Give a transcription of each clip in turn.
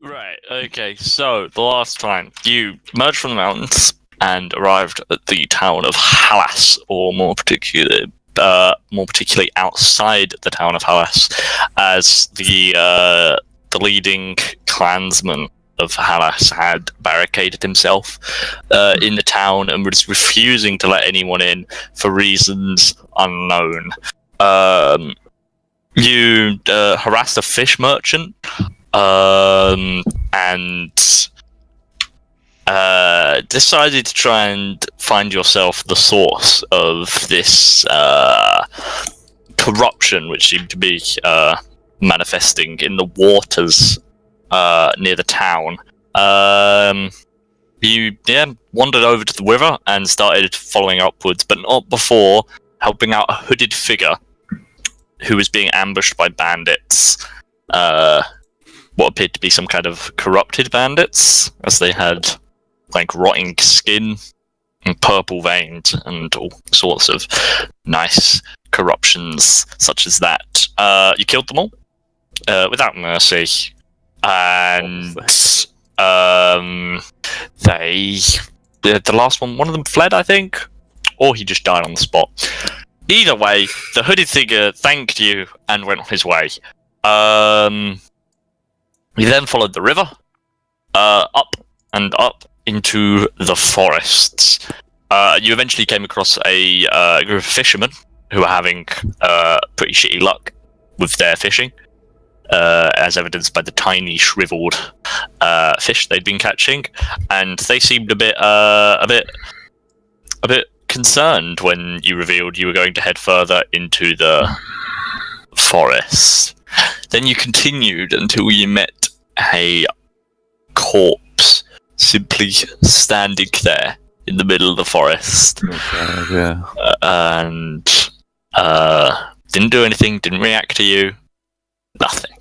Right, okay, so the last time you emerged from the mountains and arrived at the town of Halas, or more particularly outside the town of Halas, as the leading clansman of Halas had barricaded himself in the town and was refusing to let anyone in for reasons unknown. You harassed a fish merchant. And decided to try and find yourself the source of this corruption, which seemed to be manifesting in the waters near the town. You wandered over to the river and started following upwards, but not before helping out a hooded figure who was being ambushed by bandits. What appeared to be some kind of corrupted bandits, as they had like rotting skin and purple veins and all sorts of nice corruptions such as that. You killed them all without mercy, and the last one of them fled, I think, or he just died on the spot. Either way, the hooded figure thanked you and went on his way. You then followed the river, up and up into the forests. You eventually came across a group of fishermen who were having pretty shitty luck with their fishing, as evidenced by the tiny, shriveled fish they'd been catching, and they seemed a bit concerned when you revealed you were going to head further into the forest. Then you continued until you met a corpse simply standing there in the middle of the forest. And didn't do anything, didn't react to you, nothing.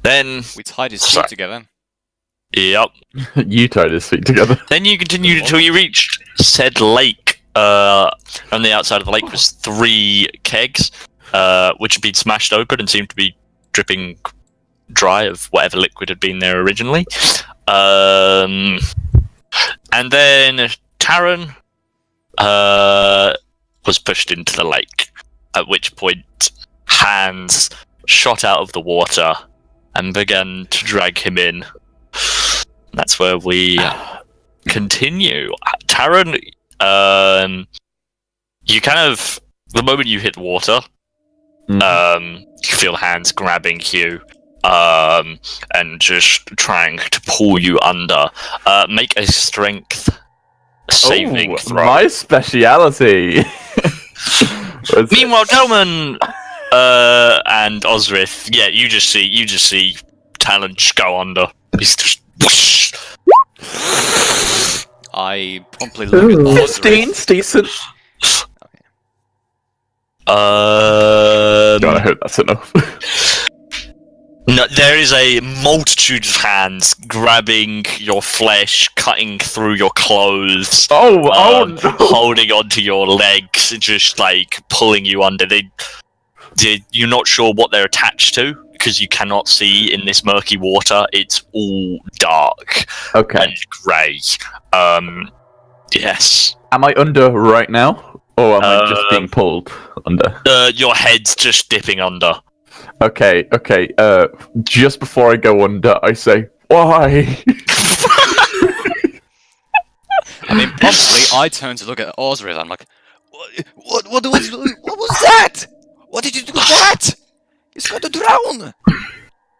Then we tied his feet together. Yep. You tied his feet together. Then you continued until you reached said lake. On the outside of the lake was 3 kegs, which had been smashed open and seemed to be dripping dry of whatever liquid had been there originally. And then Taron was pushed into the lake, at which point hands shot out of the water and began to drag him in. That's where we continue. Taron, you kind of, the moment you hit water, you feel hands grabbing you, and just trying to pull you under. Make a strength saving throw. My speciality. Meanwhile, Delman and Ozrith, you just see Talon just go under. He's just whoosh. I promptly look at Ozrith. 15's decent. I hope that's enough. No, there is a multitude of hands grabbing your flesh, cutting through your clothes. No. Holding onto your legs, just like pulling you under. You're not sure what they're attached to because you cannot see in this murky water. It's all dark and grey. Yes. Am I under right now, or am I just being pulled under? Your head's just dipping under. Okay. Just before I go under, I say, why? I mean, promptly, I turn to look at Ozrith. I'm like, what was that? What did you do with that? He's going to drown.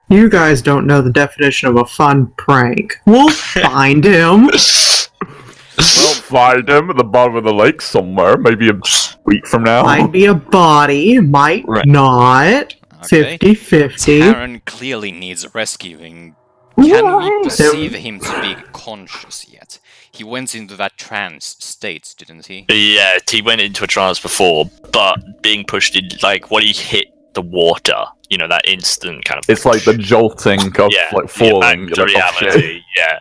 You guys don't know the definition of a fun prank. We'll find him. We'll find him at the bottom of the lake somewhere, maybe a week from now. Might be a body, might not. Okay. 50-50. Taron clearly needs rescuing. Can we perceive him to be conscious yet? He went into that trance state, didn't he? Yeah, he went into a trance before, but being pushed in, like, when he hit the water, you know, that instant kind of... It's like the jolting of, like, falling. The reality, yeah.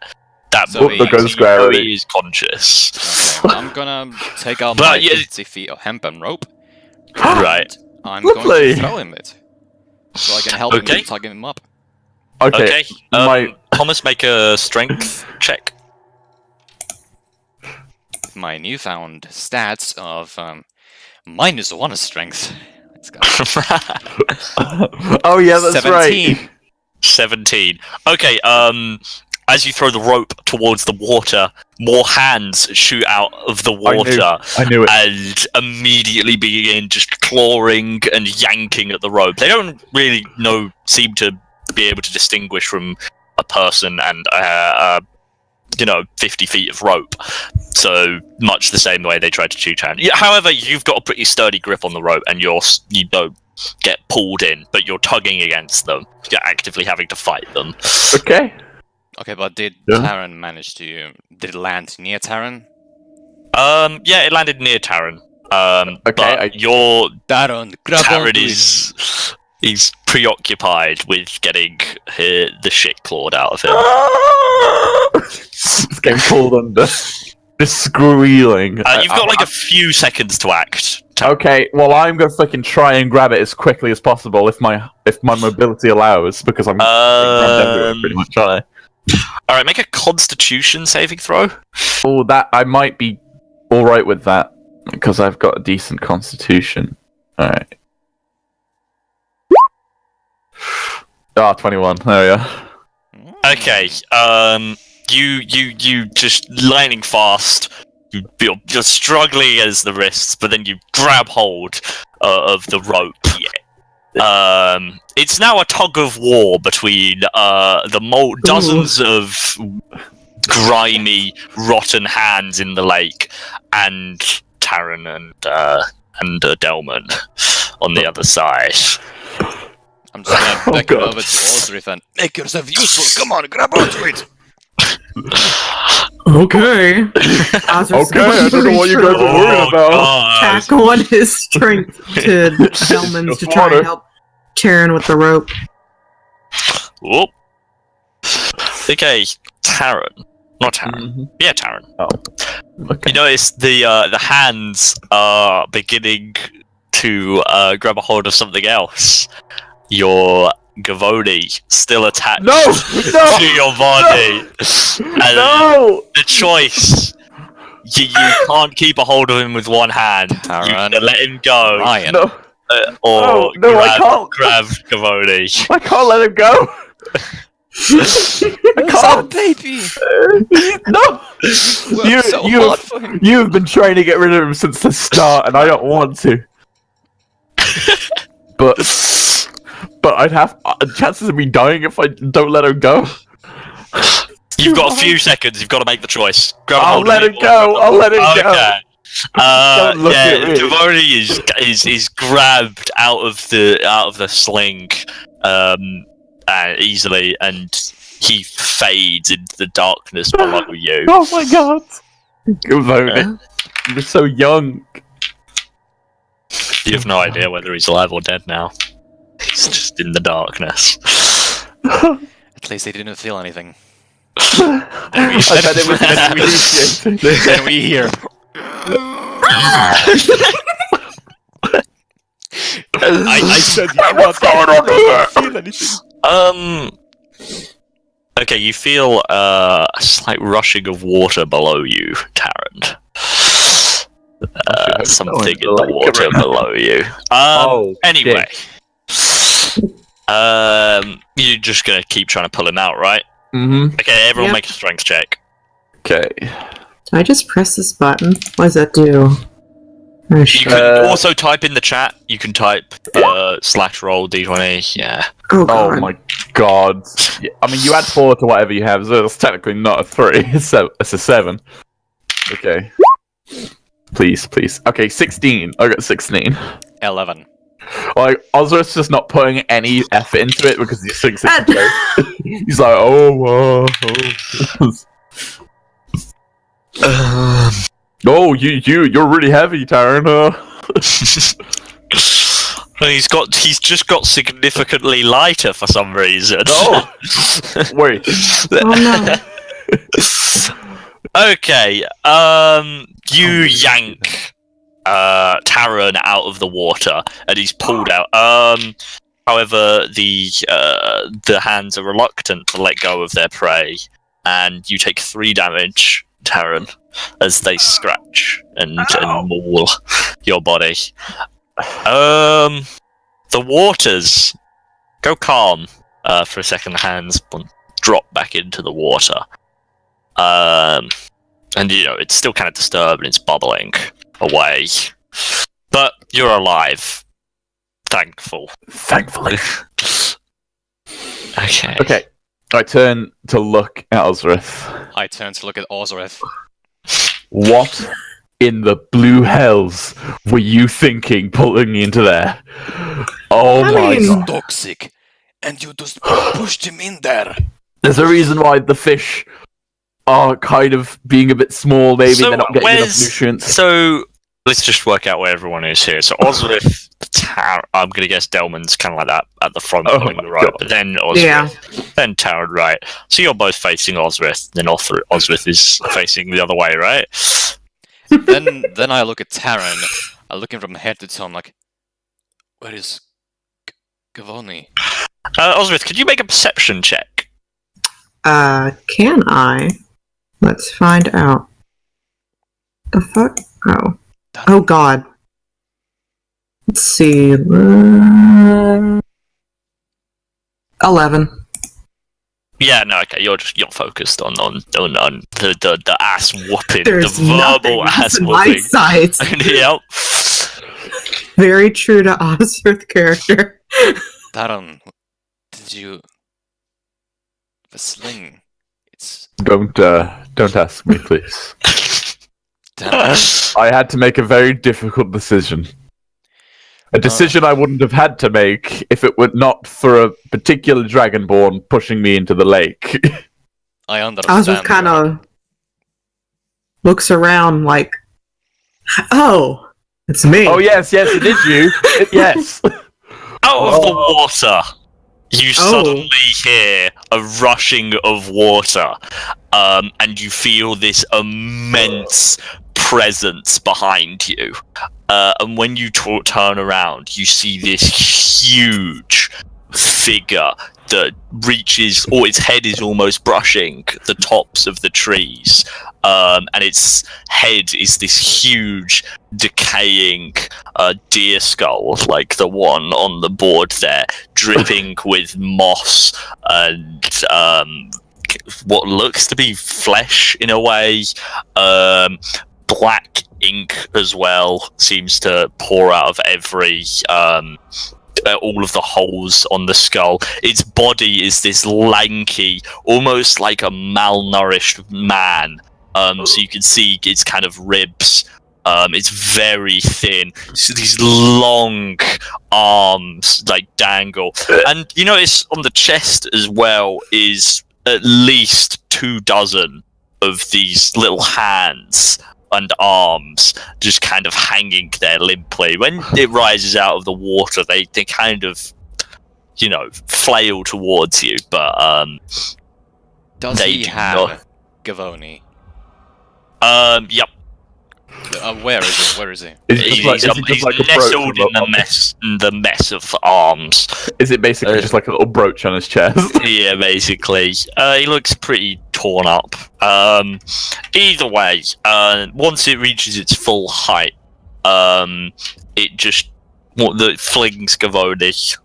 That So he is conscious. Okay, I'm gonna take out my 50 feet of hempen rope. Right. I'm going to throw him it. So I can help him tug him up. Okay. Okay. Thomas, make a strength check. My newfound stats of -1 strength. Let's go. Oh yeah, that's 17. right. 17. Okay, as you throw the rope towards the water, more hands shoot out of the water. I knew it. And immediately begin just clawing and yanking at the rope. They don't really seem to be able to distinguish from a person and 50 feet of rope. So much the same way they tried to chew Taron. However, you've got a pretty sturdy grip on the rope, and you don't get pulled in, but you're tugging against them. You're actively having to fight them. Okay. Okay, but did Yeah. Taron manage to... Did it land near Taron? Yeah, it landed near Taron. Okay, but your Taron, grab Taron onto it. he's preoccupied with getting the shit clawed out of him. It's getting pulled under. Just squealing. You've got like a few seconds to act. Okay, well I'm gonna fucking try and grab it as quickly as possible if my mobility allows, because I'm grabbed everywhere pretty much, aren't Alright, make a Constitution saving throw. I? Oh, that I might be alright with that, because I've got a decent constitution. Alright. 21, there we go. Okay, you just lining fast. You're struggling against the wrists, but then you grab hold of the rope. It's now a tug of war between dozens of grimy, rotten hands in the lake, and Taron and Delman on the other side. I'm just gonna back God. over to Ozrith and make yourself useful. Come on, grab onto it. Okay. Okay, I don't know what you guys are worried about. God. Tackle on his strength to Delman's to try and help Taron with the rope. Whoop. Okay, Taron. Not Taron. Mhm. Yeah, Taron. Oh. Okay. You notice the hands are beginning to grab a hold of something else. Your Gavoni still attached No! to your body. And No! the choice. You can't keep a hold of him with one hand. You Taron. can let him go, Ryan. No! or No, I can't. grab Gavoni. I can't let him go! I Where's our baby? No! Worked so hard for him. You've been trying to get rid of him since the start, and I don't want to. But I'd have chances of me dying if I don't let him go. You've got a few seconds. You've got to make the choice. Grab a I'll hold of let him him go. I'll let him go. Okay. Don't look at me. Gavoni is grabbed out of the sling easily, and he fades into the darkness below you. Oh my god! Gavoni, you're so young. You have no idea whether he's alive or dead now. He's just in the darkness. At least they didn't feel anything. I bet it was meant to be appreciated. Then we hear. I said What's going on there? Feel anything. Okay, you feel a slight rushing of water below you, Taron. Something in the water below you. Anyway. You're just gonna keep trying to pull him out, right? Mm-hmm. Okay, everyone Yep. make a strength check. Okay. Do I just press this button? What does that do? Oh, You shit. can also type in the chat. You can type /roll d20. Yeah. Oh, Oh God. my god. Yeah, I mean, you add 4 to whatever you have, so it's technically not a 3. It's a 7. Okay. Please. Okay, 16. I got 16. 11. Like, Ozrith's just not putting any effort into it because he thinks it's okay. He's like, oh. Oh, you're really heavy, Taron. He's just got significantly lighter for some reason. Oh, wait. Oh, no. Okay. You yank Taron out of the water, and he's pulled out. However, the hands are reluctant to let go of their prey, and you take 3 damage, Taron, as they scratch and maul your body. The waters go calm for a second. The hands drop back into the water, and it's still kind of disturbed and it's bubbling away, but you're alive. Thankfully. Okay. I turn to look at Ozrith. I turn to look at Ozrith. What in the blue hells were you thinking pulling me into there? Oh my god. Toxic. And you just pushed him in there. There's a reason why the fish are kind of being a bit small, maybe. So they're not getting enough nutrients. So, let's just work out where everyone is here. So, Ozrith, I'm going to guess Delman's kind of like that at the front, on the right. But then Ozrith, then Taron, right. So, you're both facing Ozrith, then Ozrith is facing the other way, right? Then I look at Taron. I look him from head to toe. I'm like, where is Gavoni? Ozrith, could you make a perception check? Can I? Let's find out. The fuck? Oh god. Let's see. 11. Yeah, no, okay. You're focused on the ass whooping, There's the verbal ass whooping. Sights. Yep. Very true to Ozrith character. Taron, did you... The sling... It's... Don't ask me, please. Taron. I had to make a very difficult decision. A decision I wouldn't have had to make if it were not for a particular Dragonborn pushing me into the lake. I understand. Ozrith kind of looks around like, oh, it's me. Oh yes, it is you. Yes. Out of the water, you suddenly hear a rushing of water, and you feel this immense presence behind you. And when you turn around, you see this huge figure that reaches, or its head is almost brushing the tops of the trees. And its head is this huge, decaying deer skull, like the one on the board there, dripping with moss and what looks to be flesh in a way. Black ink as well seems to pour out of every all of the holes on the skull. Its body is this lanky, almost like a malnourished man. So you can see its kind of ribs. It's very thin. So these long arms like dangle, and you notice on the chest as well is at least 24 of these little hands and arms just kind of hanging there limply. When it rises out of the water, they kind of, flail towards you, but Does they he do have not. Gavoni? Yep. Where is he? He's nestled in the mess of arms. Is it basically just like a little brooch on his chest? Yeah, basically. He looks pretty torn up. Either way, once it reaches its full height, it just flings Gavoni.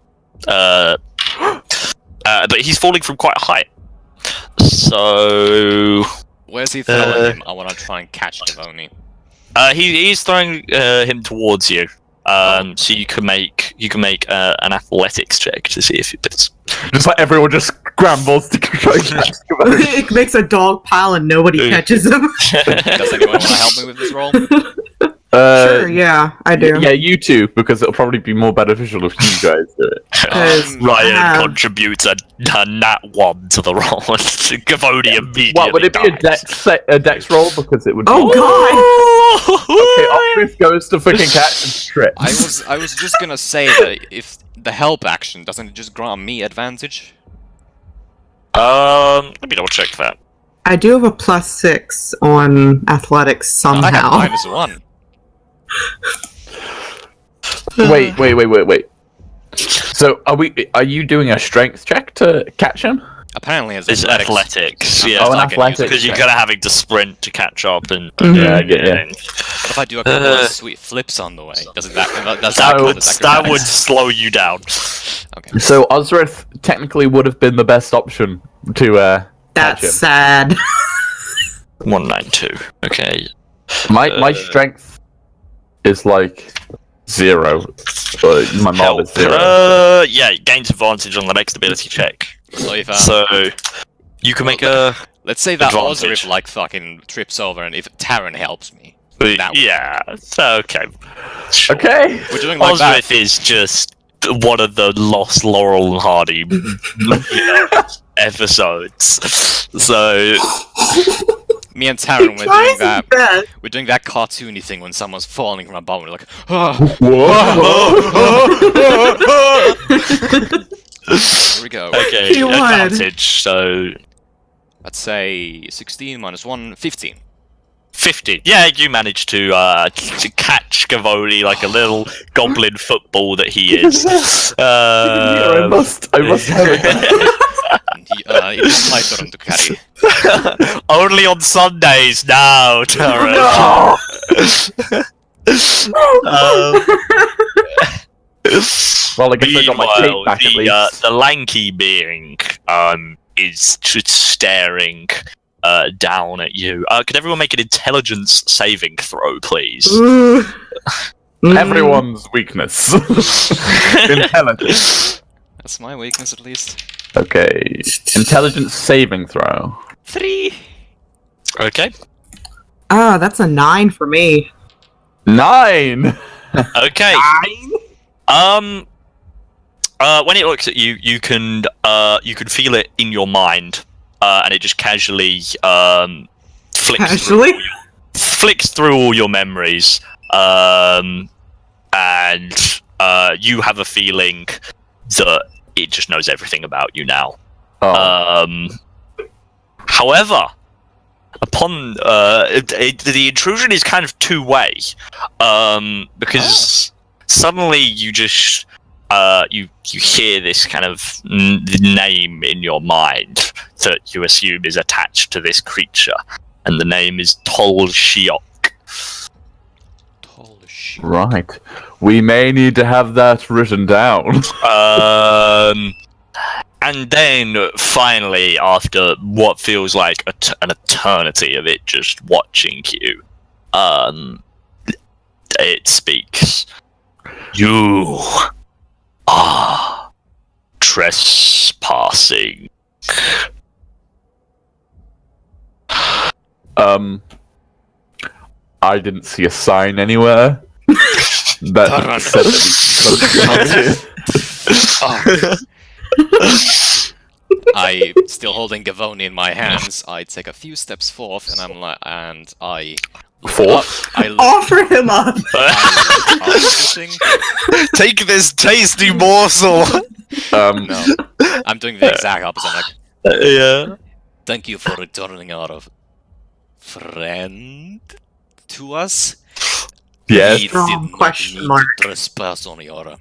But he's falling from quite high. So... Where's he throwing him? I want to try and catch Gavoni. He's throwing him towards you. So you can make an athletics check to see if it hits. Just like everyone just scrambles to try and catch Gavoni. It makes a dog pile and nobody catches him. Does anyone want to help me with this roll? Sure, yeah, I do. Yeah, you too, because it'll probably be more beneficial if you guys do it. Ryan contributes a nat 1 to the roll. Gavoni immediately What, would it be dies. a dex roll? Because it would Oh be... god! Okay, Optimus goes to freaking catch and trips. I was just gonna say that if the help action doesn't it just grant me advantage? Let me double check that. I do have a +6 on athletics somehow. I have -1. Wait. So are you doing a strength check to catch him? Apparently, it's It's athletics. Yeah, Oh, an I can use athletics. it. because you're kind of having to sprint to catch up, and Yeah, I get you. What if I do a couple of sweet flips on the way? Does that that would slow you down. Okay. So Ozrith technically would have been the best option to catch him. That's sad. 192. Okay. My strength is like 0. But my mob is 0. Yeah, it gains advantage on the next ability check. So if So you can make a. let's say that advantage. Ozrith like fucking trips over, and if Taron helps me, that would- Yeah. Okay. Sure. Okay. we're doing like that. Ozrith is just one of the lost Laurel and Hardy episodes. So Me and Taron were Tries doing that. his best. We're doing that cartoony thing when someone's falling from above. We're like, oh, here we go. okay, He won. advantage. So Let's say 16 minus 1, 15. 50. Yeah, you managed to catch Gavoni like a little goblin football that he is. I must have it. And it is my turn to carry. Only on Sundays now, Taron. Well, I guess I got my Meanwhile, cape back at least. the lanky being is just staring down at you. Could everyone make an intelligence saving throw, please? Ooh. Everyone's weakness. Intelligence. That's my weakness, at least. Okay. Intelligence saving throw. 3. Okay. Oh, that's a 9 for me. 9! Okay. 9? When it looks at you, you can feel it in your mind, and it just casually flicks through all your memories, and you have a feeling that it just knows everything about you now. Oh. However, upon the intrusion is kind of two-way, because suddenly you just you hear this kind of name in your mind that you assume is attached to this creature, and the name is Tortle Monk. Right. We may need to have that written down. And then finally, after what feels like an eternity of it just watching you, it speaks. You are trespassing. I didn't see a sign anywhere that said that we couldn't. I, still holding Gavoni in my hands, I take a few steps forth, and I'm like, and I Forth? I look Offer him up. up this thing. Take this tasty morsel. No, I'm doing the exact opposite. I'm like, Yeah. thank you for returning our friend to us. Yes. We Strong did not question need mark. to trespass on your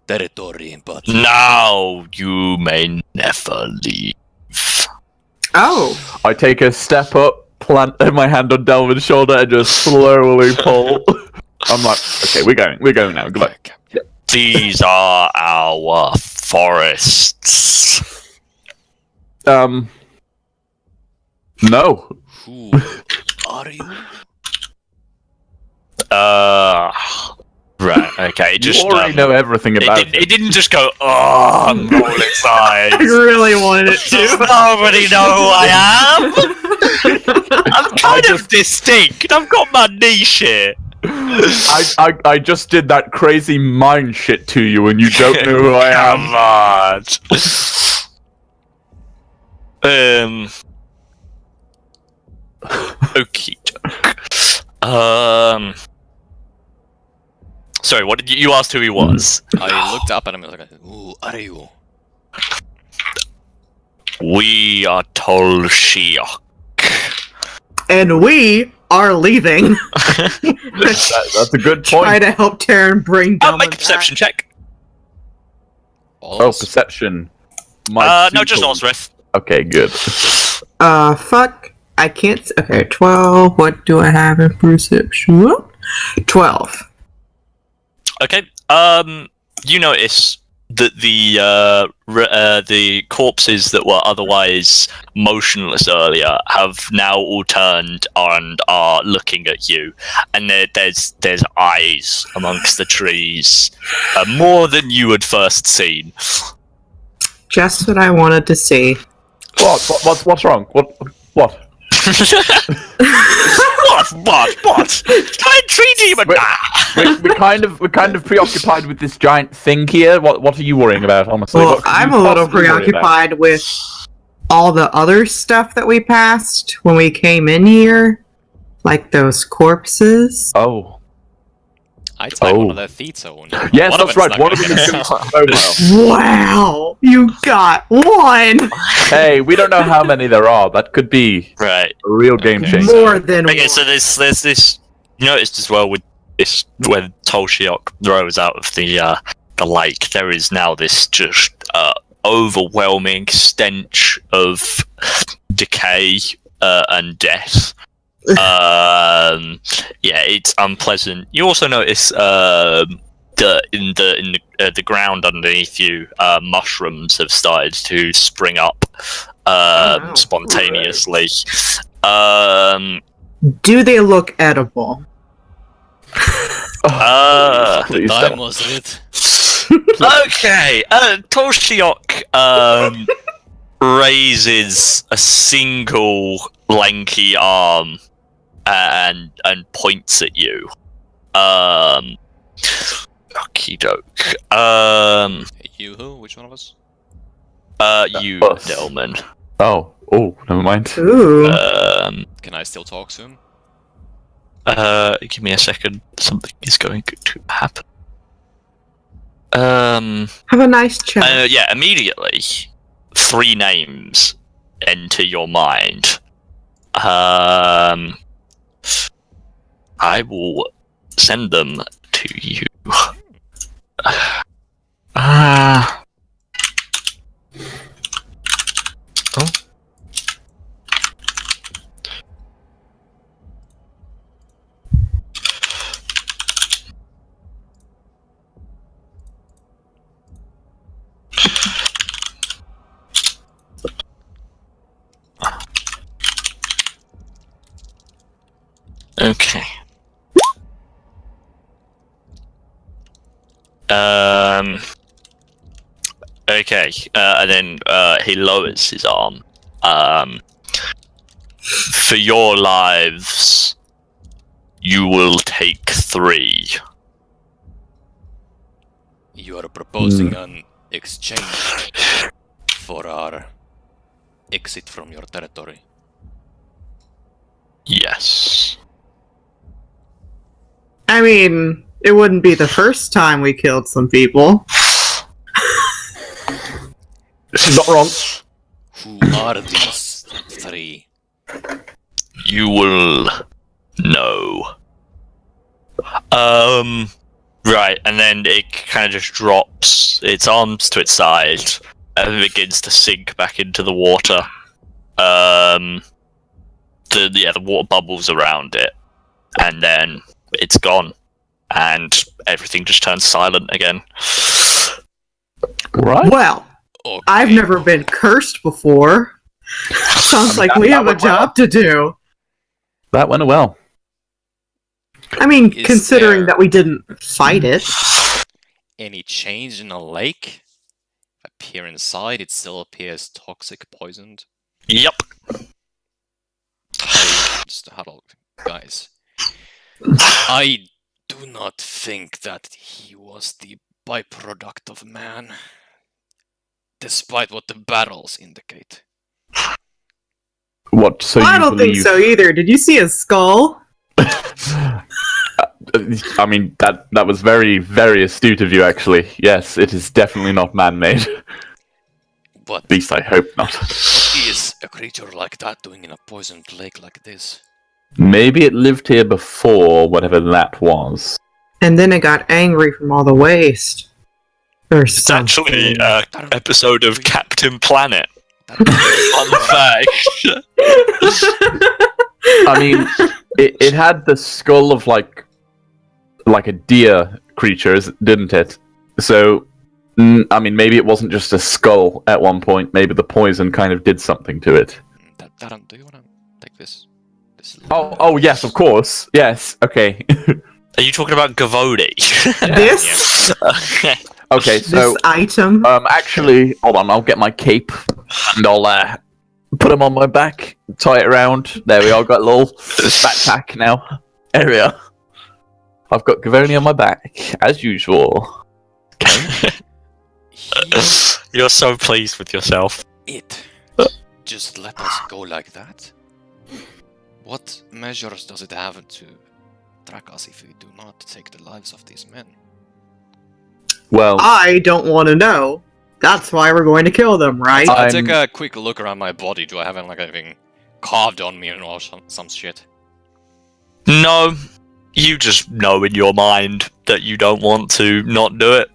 territory, but Now you may never leave. Oh. I take a step up, plant my hand on Delman's shoulder, and just slowly pull. I'm like, okay, we're going now. Goodbye. okay. These are our forests. No. Who are you? Right, okay, it just you already know everything about it didn't just go, oh, I'm all inside. I really wanted it Does to. nobody know who I am? I'm kind of distinct. I've got my niche here. I just did that crazy mind shit to you, and you don't know who I am. Come on. Okie doke. Sorry, what did you asked who he was? I looked up at him and was like, who are you? We are Tortle. And we are leaving. That's a good Try point. to help Taron bring I'll down make a perception check. All of us? perception. No, just Ozrith. Okay, good. Fuck. I can't. Okay, 12. What do I have in perception? 12. Okay. You notice that the corpses that were otherwise motionless earlier have now all turned and are looking at you, and there's eyes amongst the trees, more than you had first seen. Just what I wanted to see. What's wrong? What? What? Giant tree demon! We're kind of preoccupied with this giant thing here. What are you worrying about, honestly? Well, What could I'm you a little possibly worry about? preoccupied with all the other stuff that we passed when we came in here. Like those corpses. Oh. I tied one of their feet on. Yes, One of that's them's right. not One of gonna them is get going mobile. Wow! You got one! Hey, we don't know how many there are. That could be Right. a real game Okay. changer. More than Okay, one. so there's this. You noticed as well with this when Tolshiok rose out of the lake, there is now this just overwhelming stench of decay and death. Yeah, it's unpleasant. You also notice in the ground underneath you, mushrooms have started to spring up Wow. spontaneously. Do they look edible? Please Time don't. was it. Okay, Toshiok raises a single lanky arm and points at you. Okie doke. You who? Which one of us? You, us. Delman. Oh, never mind. Ooh. Can I still talk to him? Give me a second. Something is going to happen. Have a nice chat. Yeah, immediately, 3 names enter your mind. I will send them to you. Oh. Okay. Okay. And then he lowers his arm. For your lives, you will take 3. You are proposing an exchange for our exit from your territory. Yes. I mean, it wouldn't be the first time we killed some people. She's not wrong. Who are these 3? You will know. Right, and then it kind of just drops its arms to its side and begins to sink back into the water. The water bubbles around it, and then it's gone, and everything just turns silent again. Right. Well, Okay. I've never been cursed before. Sounds like we have a job to do. That went well. I mean, Is considering there- that we didn't fight it. Any change in a lake? If I peer inside, it still appears toxic, poisoned. Yep. Just huddle, guys. I do not think that he was the byproduct of man, despite what the battles indicate. What? So I you don't believe? think so either. Did you see his skull? I mean, that was very, very astute of you, actually. Yes, it is definitely not man-made. But At least I hope not. is a creature like that doing in a poisoned lake like this? Maybe it lived here before, whatever that was. And then it got angry from all the waste. Or It's actually something. an episode of Captain Planet. Fun fact. I mean, it had the skull of like a deer creature, didn't it? So, I mean, maybe it wasn't just a skull at one point. Maybe the poison kind of did something to it. Taron, do you want to take this? Oh, yes, of course. Yes, okay. Are you talking about Gavodi? This Okay, so, this item. actually, hold on, I'll get my cape, and I'll, put him on my back, tie it around. There we are, got a little backpack now. There we are. I've got Gavoni on my back, as usual. You're so pleased with yourself. Just let us go like that? What measures does it have to track us if we do not take the lives of these men? Well, I don't want to know. That's why we're going to kill them, right? I take a quick look around my body. Do I have anything carved on me or some shit? No, you just know in your mind that you don't want to not do it.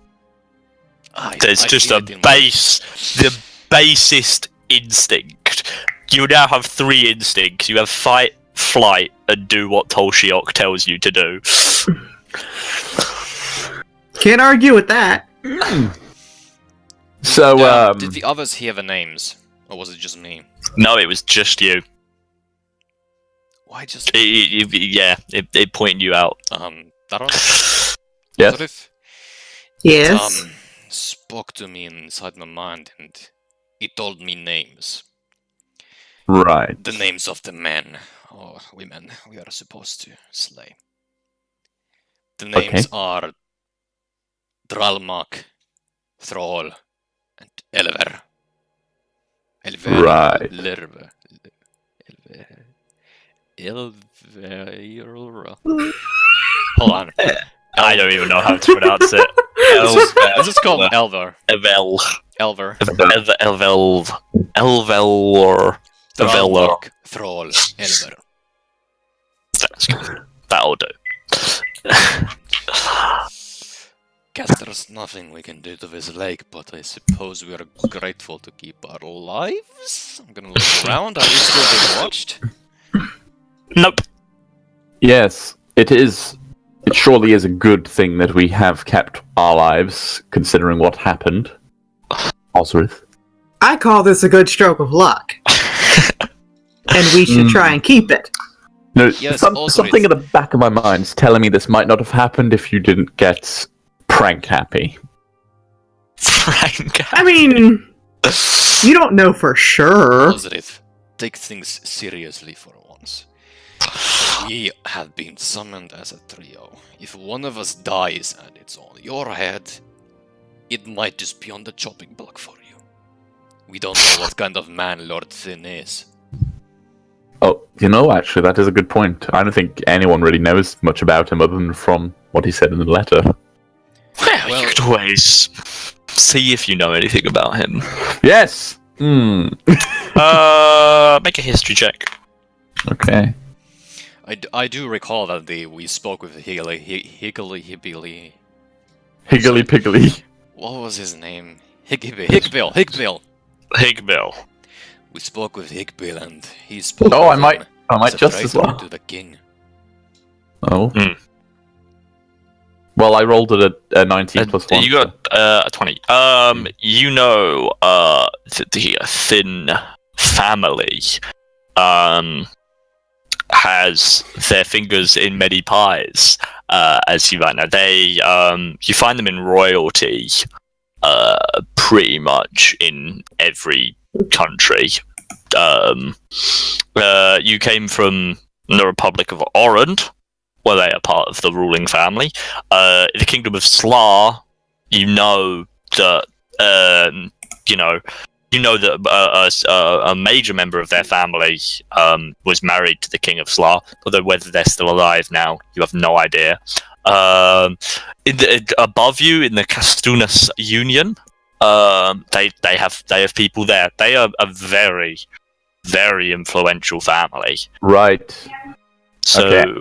There's just the basest instinct. You now have 3 instincts. You have fight, flight, and do what Tolshiok tells you to do. Can't argue with that. So, did the others hear the names? Or was it just me? No, it was just you. Why just... It pointed you out. Taron? yes. Ozrith? Yes. Spoke to me inside my mind and it told me names. Right. The names of the men or women we are supposed to slay. The names are Dralmak, Thrall, and Elver. Right. Hold on. I don't even know how to pronounce it. This is called Elver. Elvel. Elver. Elvelor. Dralmak, Thrall, Elver. That'll do. Guess there's nothing we can do to this lake, but I suppose we are grateful to keep our lives. I'm gonna look around. Are we still being watched? Nope. Yes, it is. It surely is a good thing that we have kept our lives, considering what happened. Ozrith. I call this a good stroke of luck. And we should try and keep it. No, Yes, something in the back of my mind is telling me this might not have happened if you didn't get prank happy. Frank. I mean, you don't know for sure. Ozrith, take things seriously for once. We have been summoned as a trio. If one of us dies and it's on your head, it might just be on the chopping block for you. We don't know what kind of man Lord Thin is. Oh, actually, that is a good point. I don't think anyone really knows much about him other than from what he said in the letter. Well, you could always see if you know anything about him. Yes! Make a history check. Okay. I do recall that we spoke with Higgly. Higgly Piggly. What was his name? Higbill. We spoke with Higbill and he spoke. Oh, I with might him just as well. to the king. Oh. Well, I rolled it a 19 plus 1. You got a 20. The Thin family has their fingers in many pies, as you might know. They you find them in royalty, pretty much in every country. You came from the Republic of Orand, where they are part of the ruling family. The Kingdom of Slarr, you know that a major member of their family was married to the King of Slarr, although whether they're still alive now, you have no idea. Above you in the Castunas Union, they have people there. They are a very, very influential family. Right. So. Okay.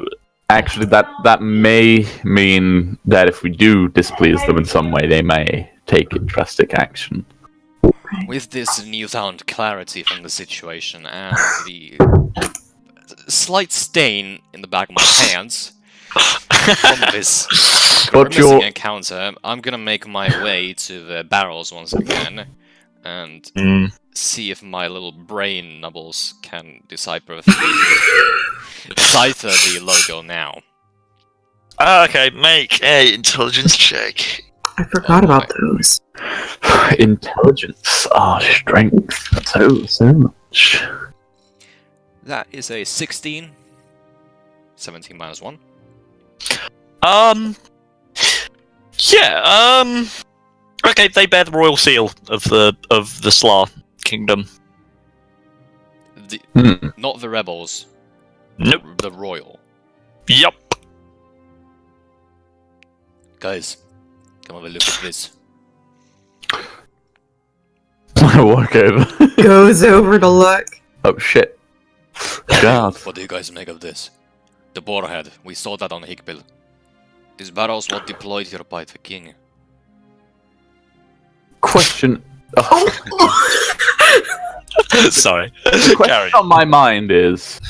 Actually, that may mean that if we do displease them in some way, they may take drastic action. With this newfound clarity from the situation and the slight stain in the back of my pants from this grimacing encounter, I'm gonna make my way to the barrels once again and see if my little brain nubbles can decipher the logo now. Okay, make a intelligence check. I forgot about those. Intelligence. Strength. So much. That is a 16. 17 minus 1. Okay, they bear the royal seal of the Slarr kingdom. Not the rebels. Nope. The royal. Yup. Guys, come have a look at this. I walk over. Goes over to look. Oh shit. God. What do you guys make of this? The boarhead. We saw that on Higbill. These barrels were deployed here by the king. Question. Sorry. The question on my mind is,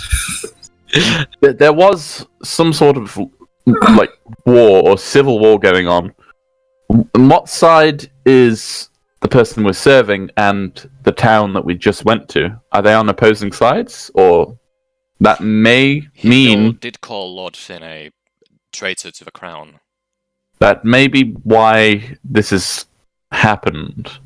there was some sort of like war or civil war going on. What side is the person we're serving and the town that we just went to? Are they on opposing sides, or that may mean did call Lord Finn a traitor to the crown? That may be why this has happened.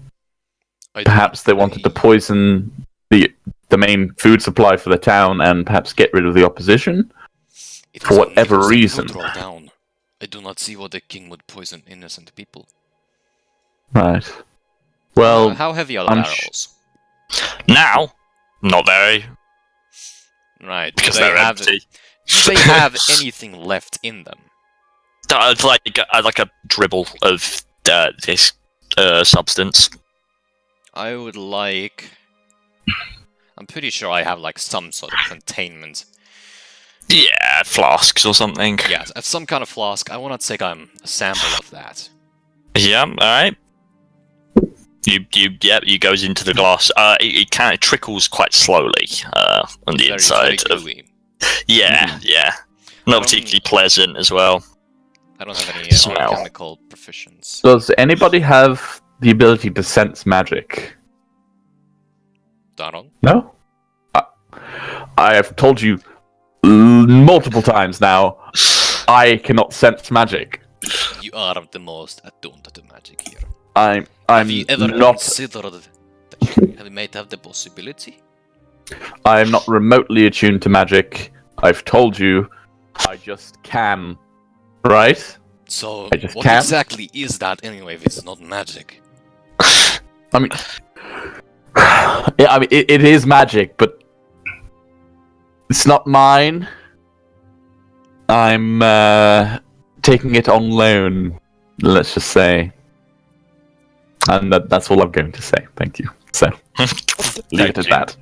Perhaps they wanted to poison the main food supply for the town and perhaps get rid of the opposition for whatever reason. I do not see why the king would poison innocent people. Right. Well, how heavy are the barrels? Now, not very. Right. Because they're empty. Do they have anything left in them? Like a dribble of this substance. I would like... I'm pretty sure I have like some sort of containment. Yeah, flasks or something. Yeah, some kind of flask. I want to take a sample of that. Yeah, alright. You goes into the glass. It kind of trickles quite slowly on the inside. Very yeah. Not particularly pleasant as well. I don't have any Smell. chemical proficiency. Does anybody have the ability to sense magic? Taron? No? I have told you multiple times now, I cannot sense magic. You are the most attuned to magic here. I'm have you ever not... considered that you might have the possibility? I am not remotely attuned to magic. I've told you, I just can. Right? So, what exactly is that anyway if it's not magic? I mean... it is magic, but... It's not mine. I'm taking it on loan, let's just say. And that's all I'm going to say. Thank you. So, leave it at that.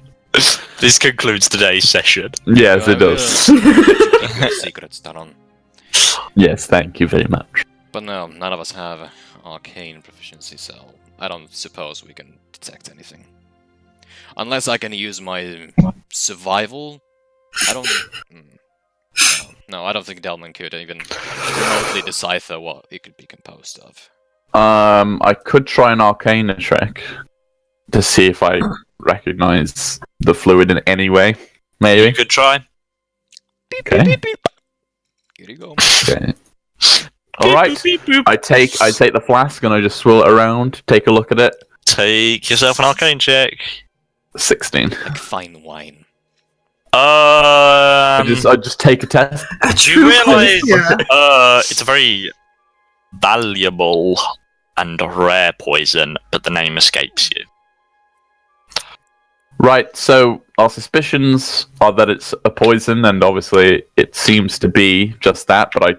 This concludes today's session. Yes, it does. Secrets, Taron. Yes, thank you very much. But no, none of us have arcane proficiency, so I don't suppose we can detect anything. Unless I can use my survival. I don't... No, I don't think Delman could even remotely decipher what it could be composed of. I could try an arcana check to see if I recognize the fluid in any way. Maybe. You could try. Okay. Here you go. Okay. Alright. I take the flask and I just swirl it around, take a look at it. Take yourself an arcane check. 16. Like fine wine. I just take a test. Do you realise it's a very valuable and rare poison, but the name escapes you? Right, so our suspicions are that it's a poison, and obviously it seems to be just that, but I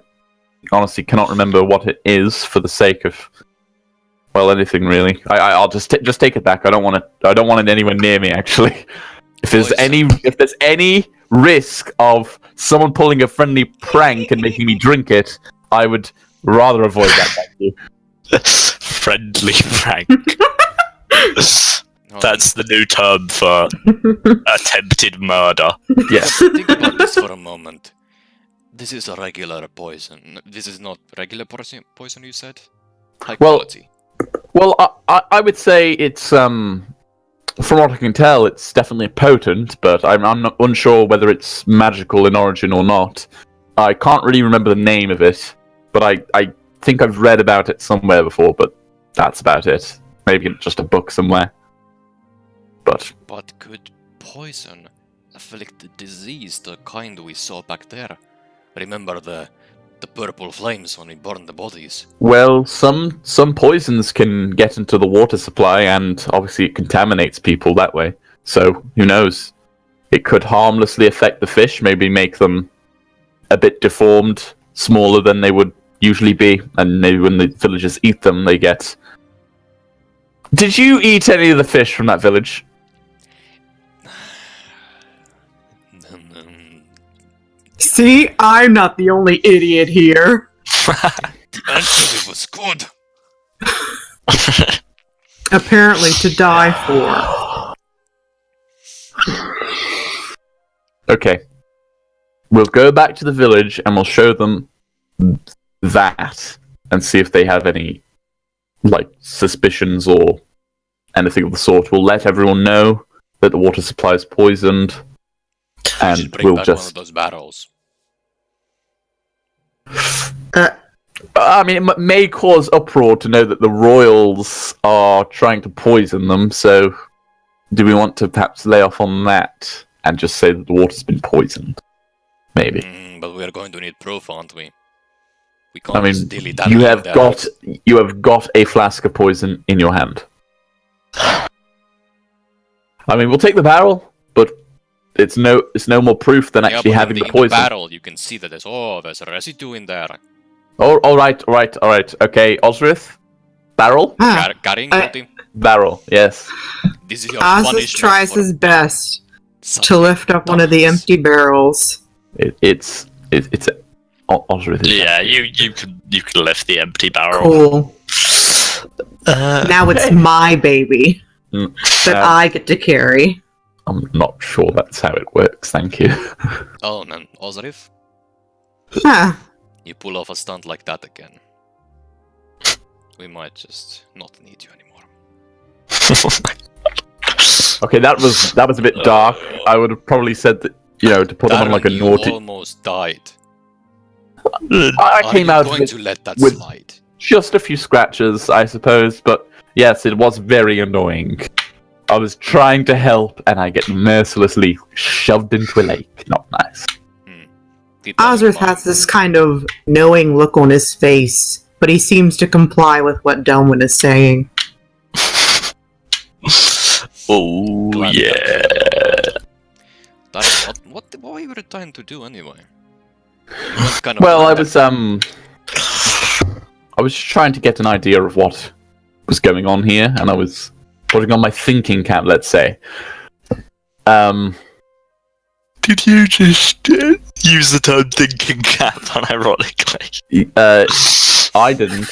honestly cannot remember what it is for the sake of, well, anything really. I'll just take it back. I don't want it anywhere near me, actually. If there's any risk of someone pulling a friendly prank and making me drink it, I would rather avoid that. Thank you. friendly prank. That's the new term for attempted murder. Yes. Think about this for a moment. This is a regular poison. This is not regular poison, you said? High quality. Well, I would say it's from what I can tell, it's definitely potent, but I'm not unsure whether it's magical in origin or not. I can't really remember the name of it, but I think I've read about it somewhere before, but that's about it. Maybe in just a book somewhere. But could poison afflict the disease, the kind we saw back there? Remember the purple flames when we burned the bodies? Well, some poisons can get into the water supply, and obviously it contaminates people that way. So, who knows? It could harmlessly affect the fish, maybe make them a bit deformed, smaller than they would usually be, and maybe when the villagers eat them, they get... Did you eat any of the fish from that village? See, I'm not the only idiot here. The anchovy was good. Apparently to die for. Okay. We'll go back to the village and we'll show them that and see if they have any, suspicions or anything of the sort. We'll let everyone know that the water supply is poisoned. And bring we'll back just... one of those barrels. I mean, it may cause uproar to know that the royals are trying to poison them, so do we want to perhaps lay off on that and just say that the water's been poisoned? Maybe. But we are going to need proof, aren't we? We can't just delete that. You have got a flask of poison in your hand. I mean, we'll take the barrel, but it's no more proof than actually having the poison. In the barrel, you can see that there's a residue in there. Oh, all right. Okay, Ozrith, barrel. Carrying guilty. Barrel, yes. This is your Ozrith punishment tries for his best to something lift up one of the dumbass. empty barrels. It's Ozrith. Yeah, you can lift the empty barrel. Cool. Now it's my baby that I get to carry. I'm not sure that's how it works, thank you. Oh, and Ozrith, Huh. you pull off a stunt like that again. We might just not need you anymore. Okay, that was a bit dark. I would have probably said that, to put them on like a you naughty... almost died. I came out going to let that with slide. just a few scratches, I suppose, but yes, it was very annoying. I was trying to help, and I get mercilessly shoved into a lake. Not nice. Ozrith has this kind of knowing look on his face, but he seems to comply with what Delman is saying. Oh, Glad yeah. What were you trying to do anyway? Well, I was trying to get an idea of what was going on here, and I was putting on my thinking cap, let's say. Did you just use the term thinking cap unironically? I didn't.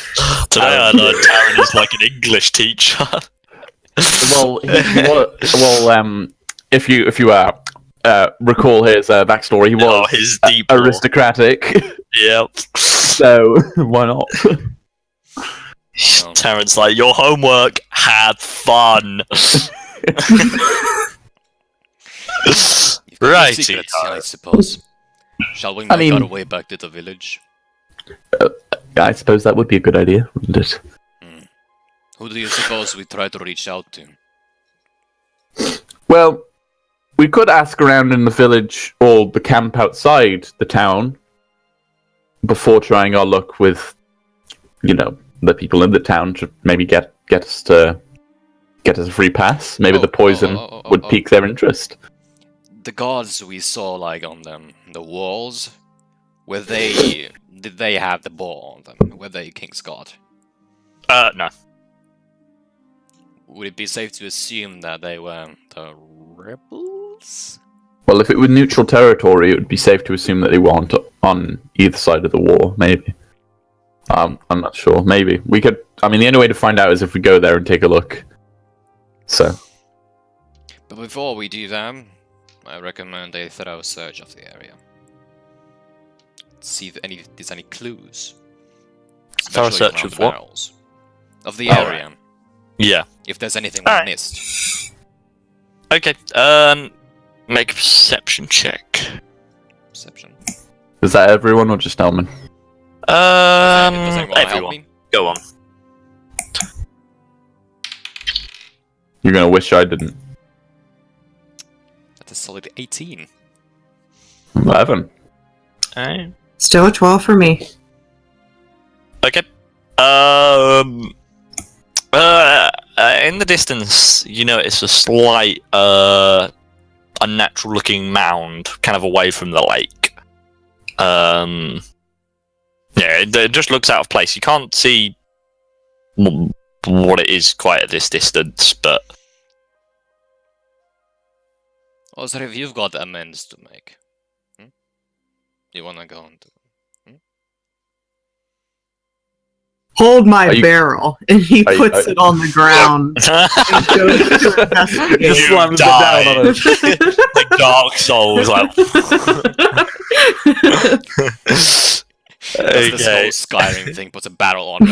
Today I learned Taron is like an English teacher. Well, if you recall his backstory, he was his deep aristocratic. Yep. So why not? Taron's like, your homework, have fun. Right. Secrets, I suppose. Shall we make our way back to the village? I suppose that would be a good idea, wouldn't it? Who do you suppose we try to reach out to? Well, we could ask around in the village or the camp outside the town before trying our luck with, the people in the town to maybe get us a free pass. Maybe the poison would pique their interest. The gods we saw, on the walls, did they have the ball on them? Were they King's God? No. Would it be safe to assume that they were the rebels? Well, if it were neutral territory, it would be safe to assume that they weren't on either side of the war, maybe. I'm not sure. Maybe we could. I mean, the only way to find out is if we go there and take a look. So. But before we do that, I recommend a thorough search of the area. See if there's any clues. Thorough Especially search around of the what? barrels. Of the Oh, area. Yeah. If there's anything we Alright. missed. Okay. Make a perception check. Perception. Is that everyone or just Delman? Does anyone want to help Everyone. me? Go on. You're gonna wish I didn't. That's a solid 18. 11. Alright. Still a 12 for me. Okay. In the distance, you notice a slight, unnatural-looking mound, kind of away from the lake. Yeah, it just looks out of place. You can't see what it is quite at this distance, but Ozrith, you've got amends to make. You wanna go on to... Hold my Are you- barrel, and he Are you- puts it on the ground. And goes to investigate. Just You slams it down on it. like Dark Souls, like. That's this whole Okay. Skyrim thing, puts a barrel on it.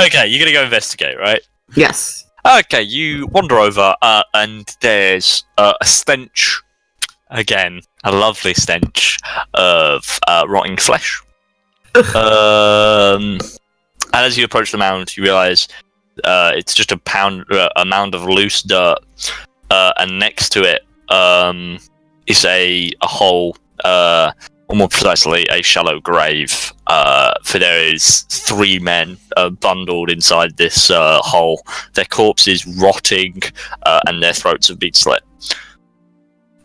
Okay, you're gonna go investigate, right? Yes. Okay, you wander over, and there's a stench. Again, a lovely stench of rotting flesh. And as you approach the mound, you realise it's just a mound of loose dirt, and next to it is a hole, or more precisely, a shallow grave. For there is 3 men bundled inside this hole. Their corpses rotting, and their throats have been slit.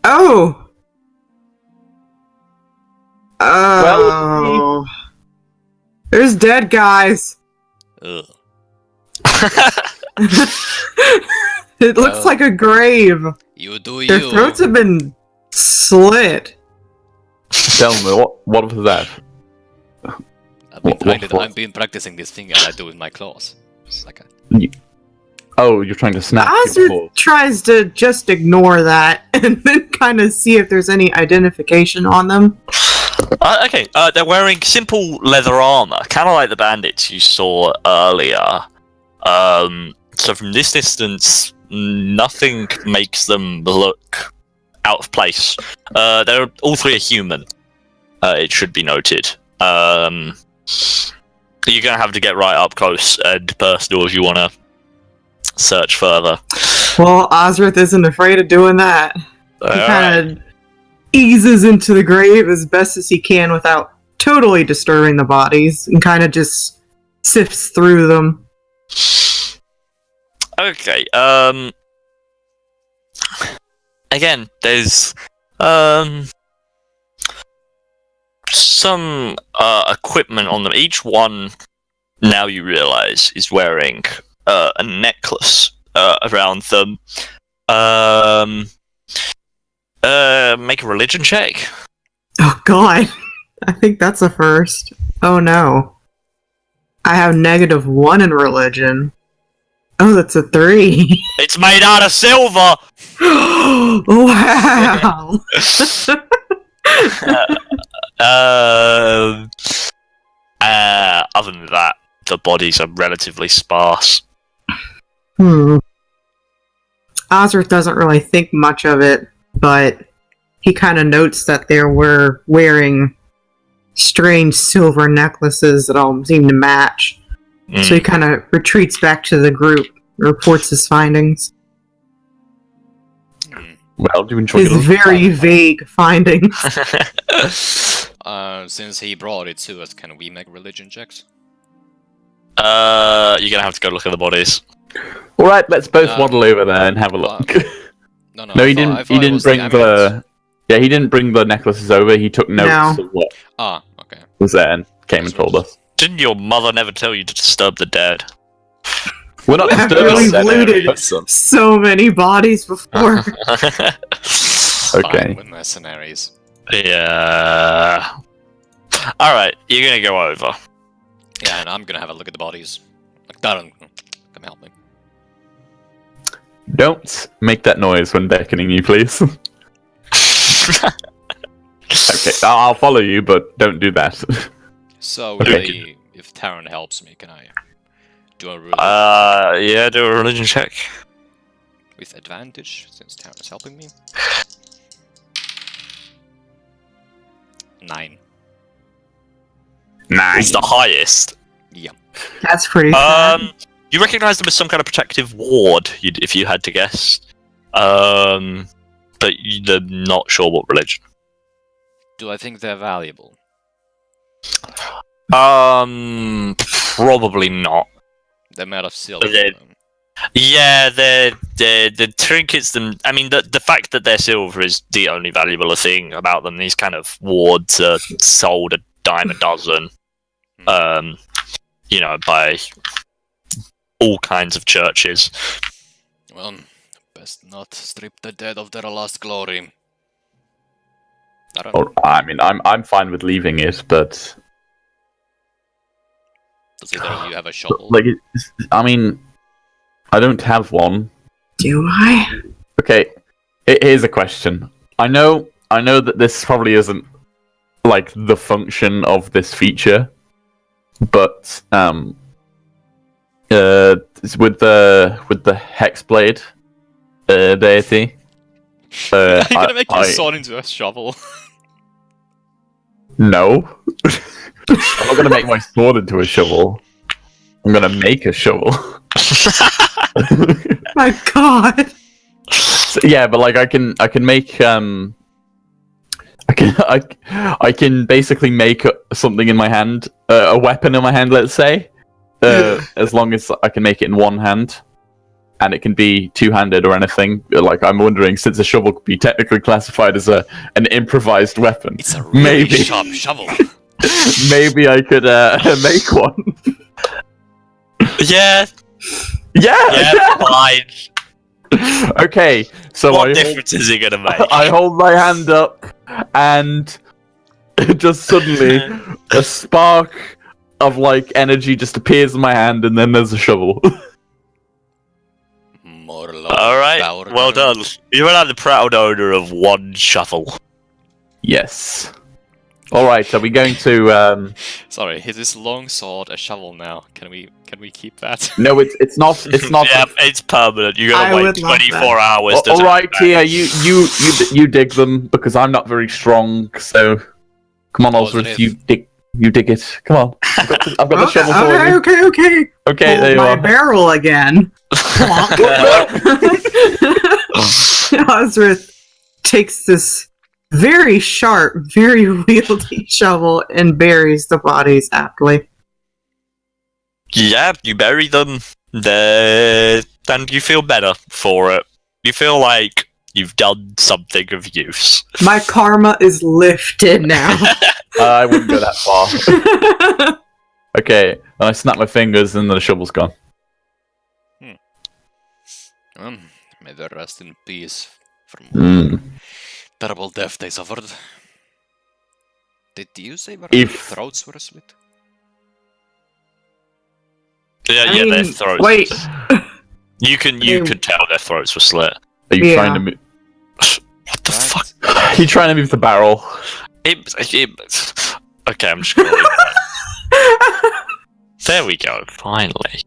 Oh. Well, There's dead guys. Ugh. It looks Oh. like a grave. You do Their you. throats have been slit. Delman, what was that? I've been practicing this thing that I do with my claws. It's like a... Oh, you're trying to snap your Ozrith claw. tries to just ignore that and then kind of see if there's any identification on them. Okay, they're wearing simple leather armor, kind of like the bandits you saw earlier. So from this distance, nothing makes them look out of place. They're all 3 are human. It should be noted. You're gonna have to get right up close and personal if you want to search further. Well, Ozrith isn't afraid of doing that. He Alright. kind of eases into the grave as best as he can without totally disturbing the bodies and kind of just sifts through them. Okay, again, there's some equipment on them. Each one, now you realize, is wearing a necklace around them. Make a religion check. Oh god. I think that's a first. Oh no. I have -1 in religion. Oh, that's a 3. It's made out of silver. Wow. Other than that, the bodies are relatively sparse. Ozrith doesn't really think much of it, but he kind of notes that they were wearing strange silver necklaces that all seem to match. So he kind of retreats back to the group, reports his findings. Well, do you enjoy His your very vague findings. Since he brought it to us, can we make religion checks? You're gonna have to go look at the bodies. All right, let's both Uh, waddle over there and have a look. No, No, I he thought- didn't. I He thought it didn't was bring amulet. the. Yeah, he didn't bring the necklaces over. He took notes No. of what Ah, okay. was there and came and told us. Didn't your mother never tell you to disturb the dead? We're not After disturbing we've that area, looted but some- so many bodies before. Okay. Fine with mercenaries. Yeah. Alright, you're gonna go over. Yeah, and I'm gonna have a look at the bodies. Like, Taron, come help me. Don't make that noise when beckoning you, please. Okay, I'll follow you, but don't do that. So, Okay. if Taron helps me, can I do a religion Yeah, do a religion check. with advantage, since Taron is helping me? 9. It's the highest. Yeah. That's pretty sad. You recognize them as some kind of protective ward, if you had to guess. But you're not sure what religion. Do I think they're valuable? Probably not. They're made of silver. Yeah, the trinkets. I mean, the fact that they're silver is the only valuable thing about them. These kind of wards are sold a dime a dozen. By all kinds of churches. Well, best not strip the dead of their last glory. I mean, I'm fine with leaving it, but Does either of you have a shovel? I mean, I don't have one. Do I? Okay, here's a question. I know that this probably isn't like the function of this feature, but with the Hexblade deity. Are you gonna make your sword into a shovel? No. I'm not gonna make my sword into a shovel. I'm gonna make a shovel. My God. So, yeah, but like I can make I can basically make something in my hand, a weapon in my hand, let's say, as long as I can make it in one hand, and it can be two-handed or anything. Like, I'm wondering, since a shovel could be technically classified as an improvised weapon, It's a really sharp shovel. maybe I could make one. Yeah, Yeah. fine. Okay, so What difference is it gonna make? I hold my hand up, and just suddenly a spark of like energy just appears in my hand, and then there's a shovel. More All right, power well gun. done. You will have the proud owner of one shovel. Yes. All right. Are we going to? Sorry, is this long sword a shovel now? Can we keep that? No, it's not. It's not. Yeah, it's permanent. You gotta I wait would love 24 hours. to All turn right, it back. Tia. You dig them because I'm not very strong. So come on, Ozrith. Ozrith. You dig it. Come on. I've got the shovel for you. Okay. Okay, Pull there you my are. barrel again. Ozrith takes this very sharp, very wieldy shovel and buries the bodies aptly. Yeah, you bury them there, and you feel better for it. You feel like you've done something of use. My karma is lifted now. I wouldn't go that far. Okay, and I snap my fingers and the shovel's gone. May they rest in peace from Mm. terrible death they suffered. Did you say where If- their throats were slit? Yeah, I their mean, throats. wait. You could tell their throats were slit. Are you Yeah. trying to move? What the Right. fuck? Are you trying to move the barrel? Okay, I'm just gonna leave it. There we go, finally.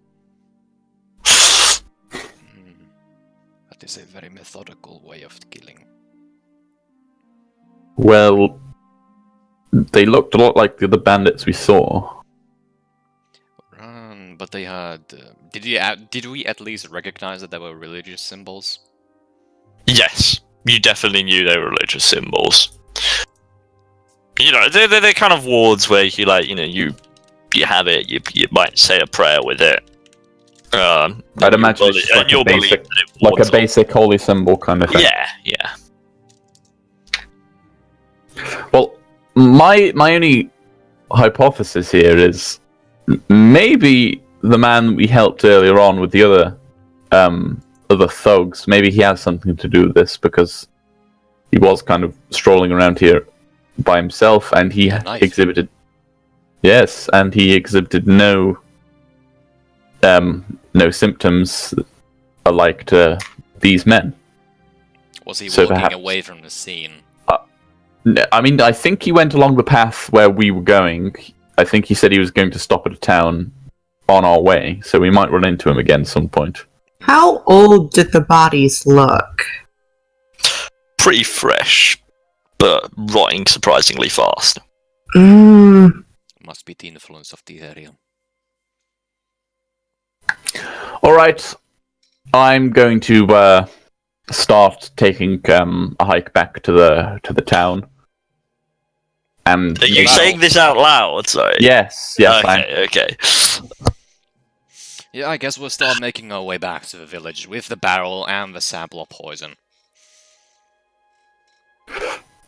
That is a very methodical way of killing. Well, they looked a lot like the other bandits we saw. But they had. Did we at least recognize that they were religious symbols? Yes, you definitely knew they were religious symbols. You know, they're kind of wards where you you have it, you might say a prayer with it. I'd imagine it's just like a basic holy symbol kind of thing. Yeah. Well, my only hypothesis here is maybe the man we helped earlier on with the other thugs, maybe he has something to do with this because he was kind of strolling around here by himself and he Nice. exhibited Yes, and he exhibited no symptoms alike to these men. Was he So walking perhaps- away from the scene? I mean, I think he went along the path where we were going. I think he said he was going to stop at a town on our way, so we might run into him again at some point. How old did the bodies look? Pretty fresh, but rotting surprisingly fast. Must be the influence of the area. Alright, I'm going to start taking a hike back to the town. And Are you saying this out loud? Sorry. Yes, Okay. Yeah, I guess we'll start making our way back to the village with the barrel and the sample of poison.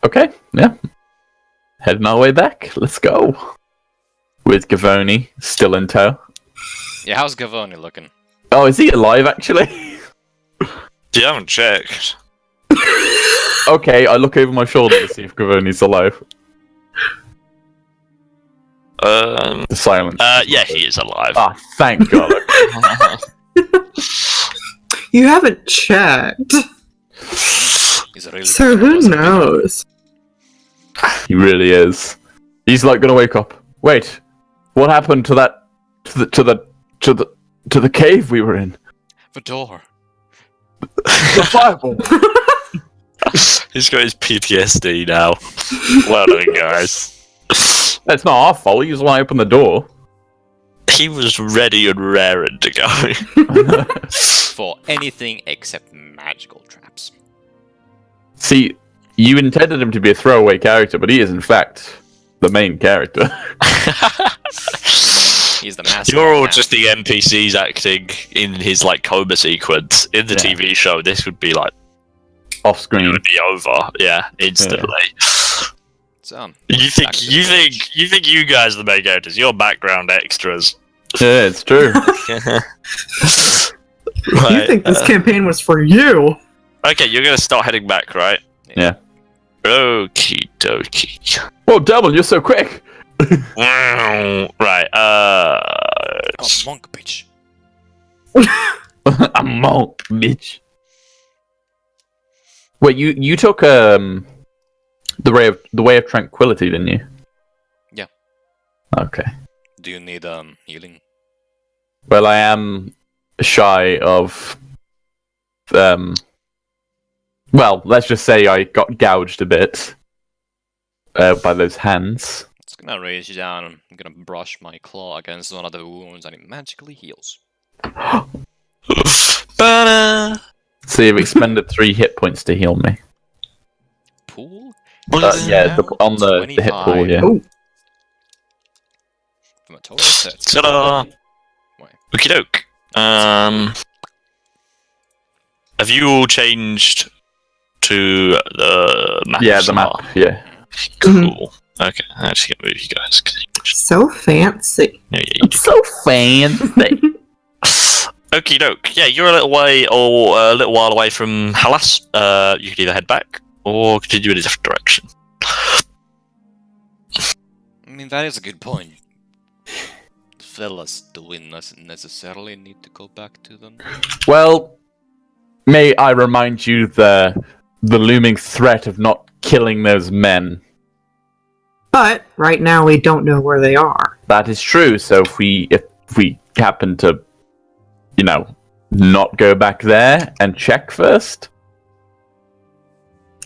Okay, yeah. Heading our way back. Let's go. With Gavoni still in tow. Yeah, how's Gavoni looking? Oh, is he alive actually? You haven't checked. Okay, I look over my shoulder to see if Gavoni's alive. The silence. Yeah, he is alive. Ah, thank God. You haven't checked. He's really So who knows? He really is. He's like gonna wake up. Wait, what happened to that? To the cave we were in? The door. The Bible. He's got his PTSD now. Well done, guys. That's not our fault. He just want to open the door. He was ready and raring to go. For anything except magical traps. See, you intended him to be a throwaway character, but he is in fact the main character. He's the master. You're all man. just the NPCs acting in his like coma sequence. In the Yeah. TV show, this would be like Off screen. it would be over. Yeah, instantly. So, You back to the you think you guys are the main characters? You're background extras. Yeah, it's true. You think this campaign was for you? Okay, you're gonna start heading back, right? Yeah. Okie dokie. Whoa, Delman, you're so quick. Right. Oh, monk bitch. A monk, bitch. Wait, you took the way of tranquility, didn't you? Yeah. Okay. Do you need healing? Well, I am shy of. Well, let's just say I got gouged a bit by those hands. It's gonna raise you down. I'm gonna brush my claw against one of the wounds and it magically heals. Ba-da. So you've expended 3 hit points to heal me. Pool? Yeah, on the hit pool, yeah. Oh. From a total of 30. Ta-da! Wait. Okie doke. Have you all changed to the map? Yeah, the map, yeah. Cool. Okay, I'm actually gonna move you guys. So fancy. Yeah, you do. So fancy. Okie doke. Yeah, you're a little while away from Halas. You could either head back or continue in a different direction. I mean, that is a good point. Fellas, do we necessarily need to go back to them? Well, may I remind you the looming threat of not killing those men. But right now we don't know where they are. That is true. So if we happen to, not go back there and check first,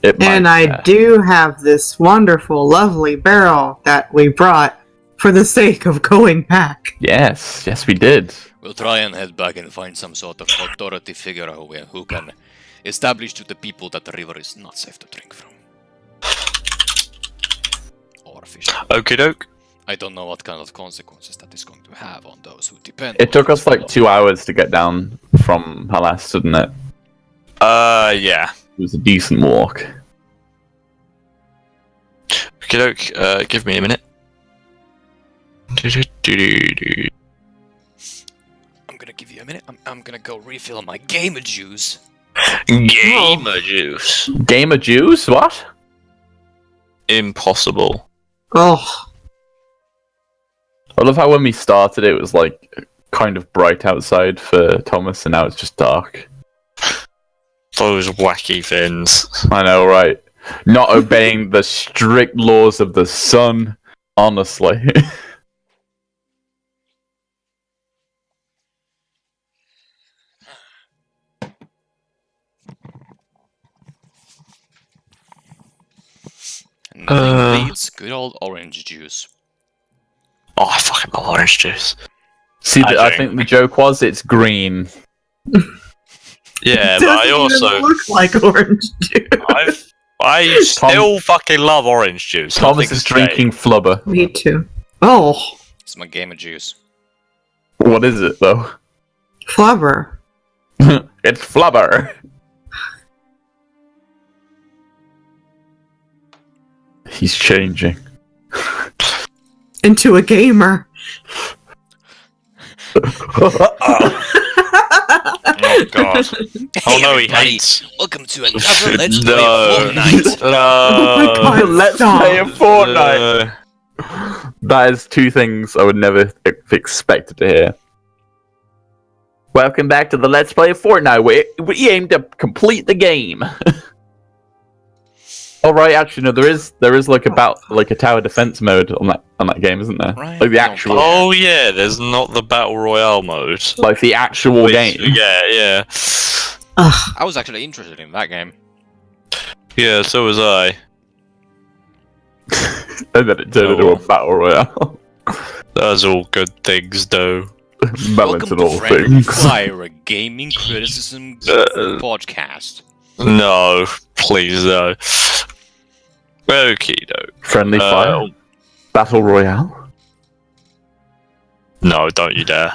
it might. And I do have this wonderful, lovely barrel that we brought for the sake of going back. Yes, we did. We'll try and head back and find some sort of authority figure who can establish to the people that the river is not safe to drink from. Or fish. Okie doke. I don't know what kind of consequences that is going to have on those who depend. It on took it. us like 2 hours to get down from Halas, didn't it? Yeah. It was a decent walk. Okie doke. Give me a minute. Do-do-do-do-do. I'm gonna give you a minute. I'm gonna go refill my gamer juice. Gamer juice. Game of Jews? What? Impossible. Oh, I love how when we started, it was like kind of bright outside for Thomas, and now it's just dark. Those wacky things. I know, right? Not obeying the strict laws of the sun, honestly. Nothing beats good old orange juice. Oh, I fucking love orange juice. See, I think the joke was it's green. Yeah, but I Doesn't also even look like orange juice. I still fucking love orange juice. Thomas is drinking flubber. Me too. Oh, It's my gamer juice. What is it, though? flubber. It's flubber. He's changing. Into a gamer. Oh god. Oh no, he everybody. hates. Welcome to another Let's Play No. Fortnite. Oh my No. god, Let's stop. play a Fortnite. That is two things I would never expected to hear. Welcome back to the Let's Play Fortnite. We aim to complete the game. Oh right, actually no, there is like a tower defense mode on that game, isn't there? Right. Like the actual, Oh yeah, there's not the battle royale mode. like the actual game. Yeah. Ugh. I was actually interested in that game. Yeah, so was I. And then it turned into a battle royale. That's all good things, though. Balance Welcome in to all Friendly things. Fire, a gaming criticism podcast. No, please no. Okie doke. Friendly fire. Battle royale. No, don't you dare.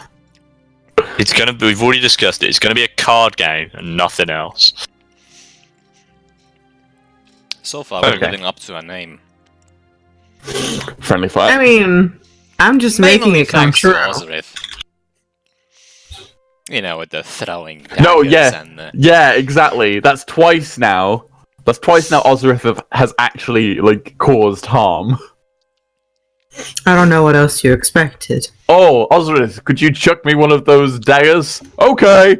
It's gonna be, we've already discussed it, it's gonna be a card game and nothing else. So far, we're Okay. living up to our name. Friendly fire. I mean, I'm just making Mainly it come thanks to true. Ozrith. You know, with the throwing No, daggers yeah. and the... Yeah, exactly. That's twice now. Ozrith has actually like caused harm. I don't know what else you expected. Oh, Ozrith, could you chuck me one of those daggers? Okay.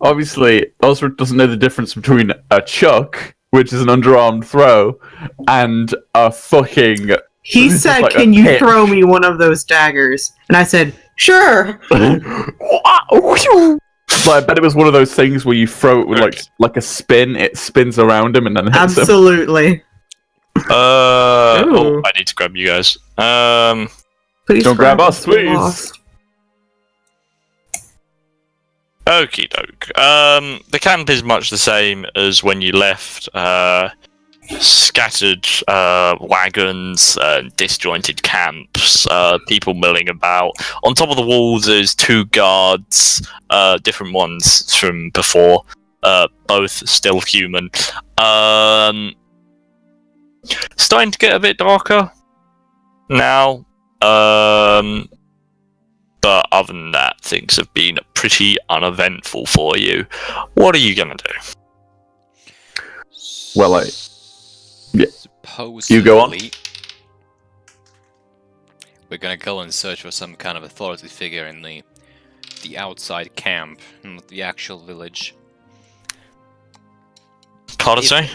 Obviously, Ozrith doesn't know the difference between a chuck, which is an underarm throw, and a fucking. He This is said, like a "Can you pitch." throw me one of those daggers?" And I said, "Sure." But I bet it was one of those things where you throw it with like a spin. It spins around him and then hits him. Absolutely. Oh, I need to grab you guys. Please Don't grab us, we're please. lost. Okie doke. The camp is much the same as when you left. Scattered wagons, disjointed camps, people milling about. On top of the walls, there's two guards, different ones from before, both still human. Starting to get a bit darker now. But other than that, things have been pretty uneventful for you. What are you gonna do? Well, yeah. Supposedly, You go on. we're gonna go and search for some kind of authority figure in the outside camp, not the actual village. Pardon, say?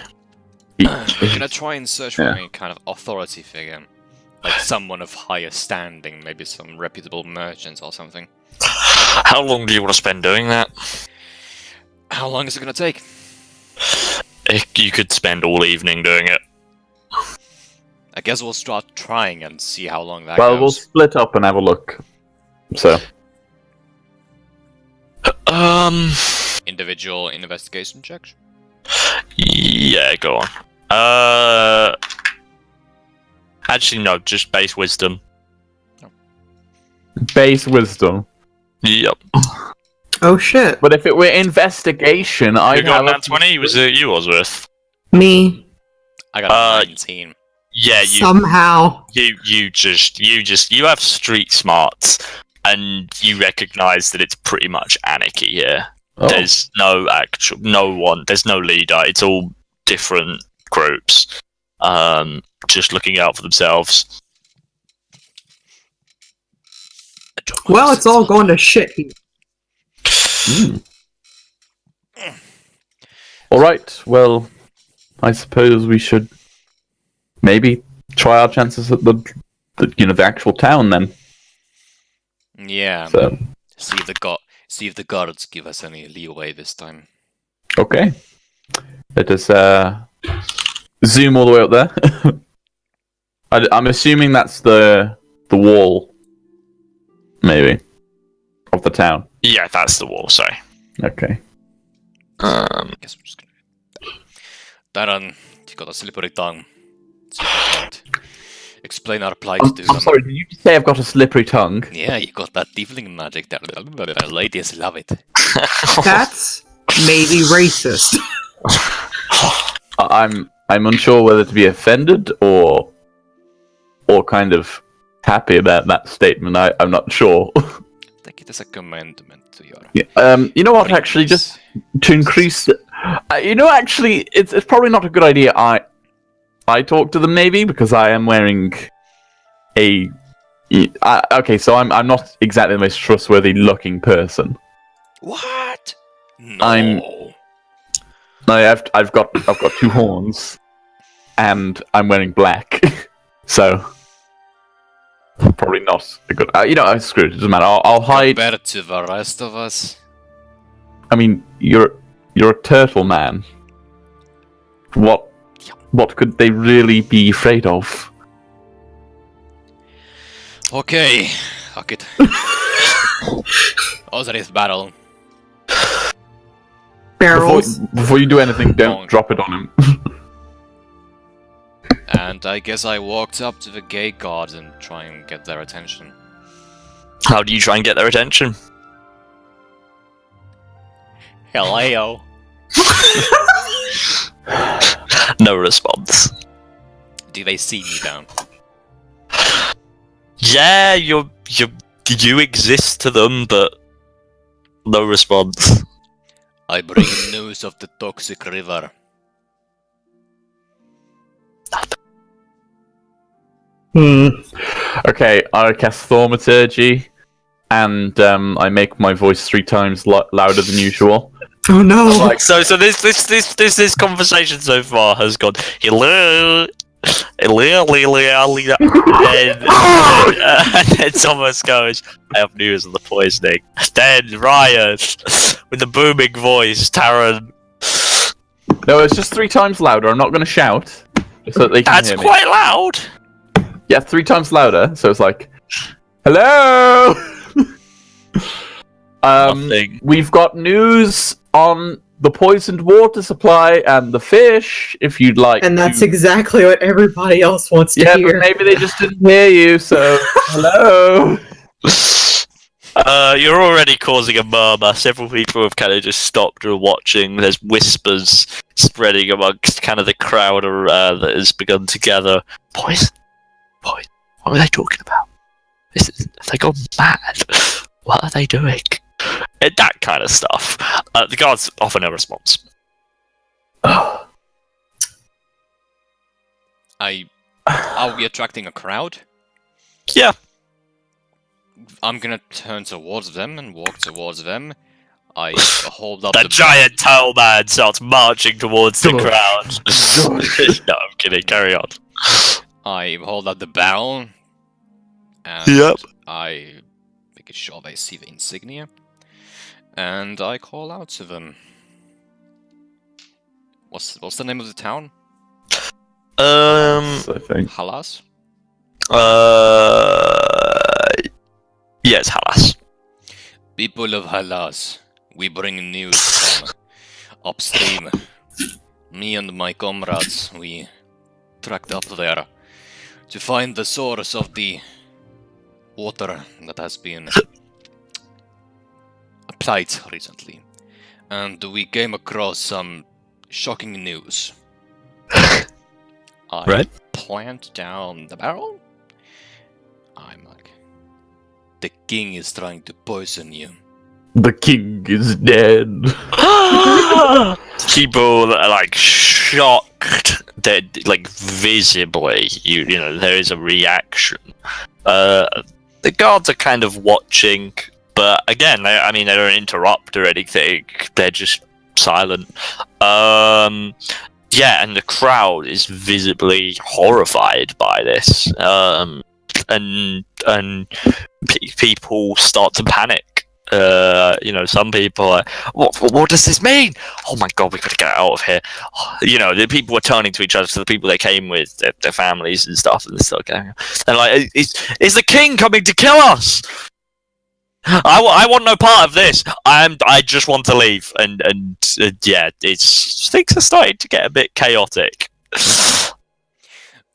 We're gonna try and search for Yeah. any kind of authority figure. Like someone of higher standing, maybe some reputable merchants or something. How long do you want to spend doing that? How long is it gonna take? You could spend all evening doing it. I guess we'll start trying and see how long that Well, we'll goes. split up and have a look. So, Individual investigation checks. Yeah, go on. Actually, no, just base wisdom. base wisdom. Yep. Oh shit. But if it were investigation, I You got have nat 20? Was it you, Ozrith? Me. I got a 19. Yeah, Somehow. you have street smarts, and you recognise that it's pretty much anarchy here. Oh. There's no leader. It's all different groups. just looking out for themselves. Well, it's all going to shit here. All right. Well, I suppose we should maybe try our chances at the actual town then. Yeah. So See if the guards give us any leeway this time. okay, let us zoom all the way up there. I'm assuming that's the wall, maybe, of the town. Yeah, that's the wall. Sorry. Okay. I guess we're just gonna. Taron, you got a slippery tongue. So we can't explain our plight to them. I'm sorry, did you just say I've got a slippery tongue? Yeah, you got that tiefling magic there. The ladies love it. That's maybe racist. I'm unsure whether to be offended or kind of happy about that statement. I'm not sure. Take it as a commandment to your. Yeah, you know what? Actually, just to increase. Actually, it's probably not a good idea. I talk to them maybe because I am wearing a. Okay, so I'm not exactly the most trustworthy looking person. What? No. I've got 2 horns, and I'm wearing black, so probably not a good. Screw it. It doesn't matter. I'll hide. Compared to the rest of us. I mean, you're a turtle man. What could they really be afraid of? Okay, fuck it. Ozrith battle. Barrels. Before you do anything, don't Bonk. drop it on him. And I guess I walked up to the gate guards and try and get their attention. How do you try and get their attention? Hello. No response. Do they see me down? Yeah, you exist to them, but no response. I bring news of the toxic river. Okay, I cast Thaumaturgy, and I make my voice 3 times louder than usual. Oh no! So this conversation so far has gone hello, and it almost goes. I have news of the poisoning. Then Ryan, with the booming voice, Taron. No, it's just 3 times louder. I'm not going to shout, so that they can That's hear me. quite loud. Yeah, 3 times louder. So it's like, hello. Nothing. We've got news on the poisoned water supply and the fish. If you'd like, And that's to... exactly what everybody else wants to yeah, hear. but maybe they just didn't hear you. So hello. You're already causing a murmur. Several people have kind of just stopped and are watching. There's whispers spreading amongst kind of the crowd that has begun to gather. Poison? What are they talking about? Have they gone mad? What are they doing? That kind of stuff. The guards offer no response. Are we attracting a crowd? Yeah. I'm gonna turn towards them and walk towards them. I hold up The giant turtle man starts marching towards the crowd. No, I'm kidding. Carry on. I hold up the barrel. And Yep. I make sure they see the insignia. And I call out to them. What's the name of the town? I think. Halas? Yes, Halas. People of Halas, we bring news from upstream. Me and my comrades, we trekked up there to find the source of the water that has been applied recently. And we came across some shocking news. I Right. plant down the barrel. I'm like, the king is trying to poison you. The king is dead. People are like shocked like visibly, you know, there is a reaction. The guards are kind of watching, but again, I mean, they don't interrupt or anything. They're just silent. Yeah, and the crowd is visibly horrified by this, and people start to panic. You know, some people are, what does this mean? Oh my god, we've got to get out of here. You know, the people were turning to each other, to the people they came with, their families and stuff, and they're going, and like, is the king coming to kill us? I want no part of this. I just want to leave, and yeah, things are starting to get a bit chaotic.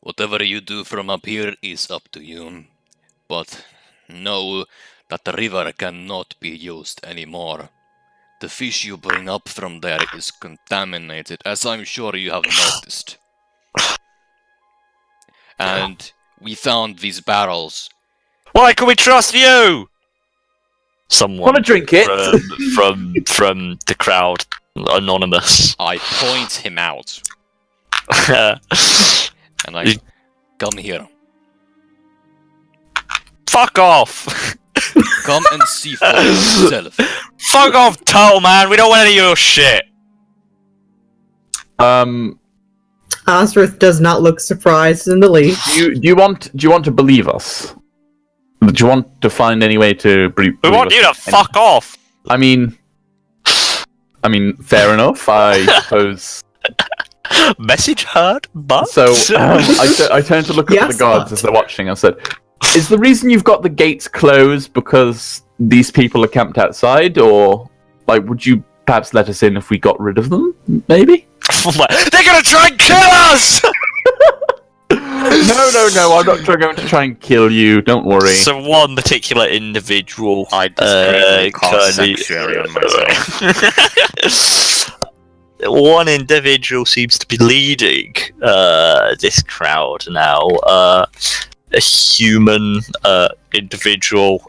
Whatever you do from up here is up to you, but know that the river cannot be used anymore. The fish you bring up from there is contaminated, as I'm sure you have noticed. And we found these barrels. Why can we trust you? Someone Want to drink it? from the crowd, anonymous. I point him out, and I come here. Fuck off! Come and see for yourself. Fuck off, Turtle Man. We don't want any of your shit. Ozrith does not look surprised in the least. Do you want to believe us? Do you want to find any way to believe We want us? you to fuck off. I mean, fair enough. I suppose. Message heard, but So I turned to look at the guards as they're watching. I said, "Is the reason you've got the gates closed because these people are camped outside, or like, would you perhaps let us in if we got rid of them? Maybe." They're gonna try and kill us. No, I'm not going to try and kill you. Don't worry. So one particular individual, I discreetly cast sanctuary on myself. one individual seems to be leading this crowd now. A human individual,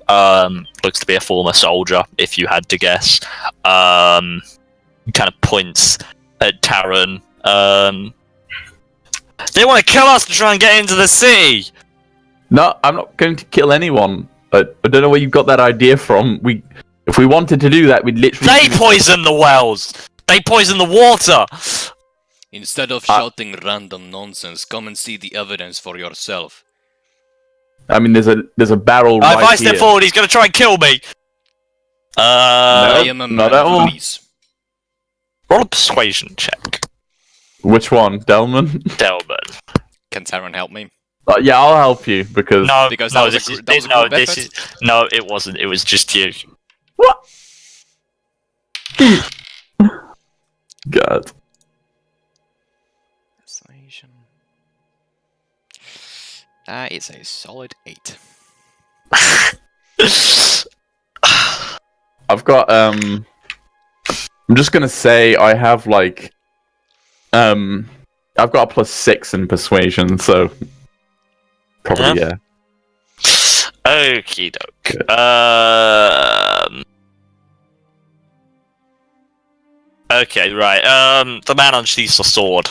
looks to be a former soldier, if you had to guess. Kind of points at Taron. They want to kill us to try and get into the city! No, I'm not going to kill anyone. I don't know where you got that idea from. If we wanted to do that, we'd literally... They poison the wells! They poison the water! Instead of shouting random nonsense, come and see the evidence for yourself. I mean, there's a barrel If right I step here. forward, he's going to try and kill me! I am a not man at of all. peace. Roll a persuasion check. Which one? Delman? Delman. Can Taron help me? Yeah, I'll help you, because... No, Because no, that was this a is, gr- that was a no, group this effort? is, no, it wasn't. It was just you. What? God. Persuasion. That is a solid 8. I've got, I'm just gonna say I have, like, I've got a +6 in persuasion, so... Probably, yeah. Okie doke. Good. Okay, right. The man unsheathes a sword.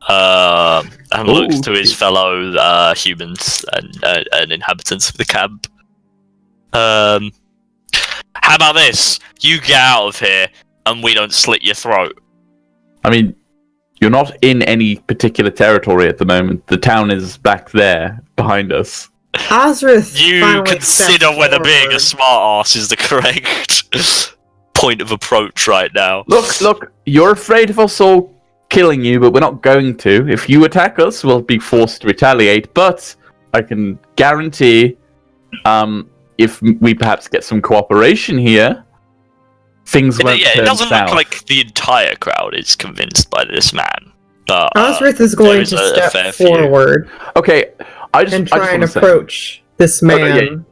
And looks to his fellow humans and inhabitants of the camp. How about this? You get out of here, and we don't slit your throat. I mean, you're not in any particular territory at the moment. The town is back there, behind us. Ozrith You finally consider steps whether being a forward. smart ass is the correct point of approach right now. Look, you're afraid of us all killing you, but we're not going to. If you attack us, we'll be forced to retaliate, but I can guarantee, if we perhaps get some cooperation here, things won't Yeah, it turn doesn't south. look like the entire crowd is convinced by this man. But Ozrith is there going is to a fair step few. forward Okay, I just and try and wanna say- approach this man.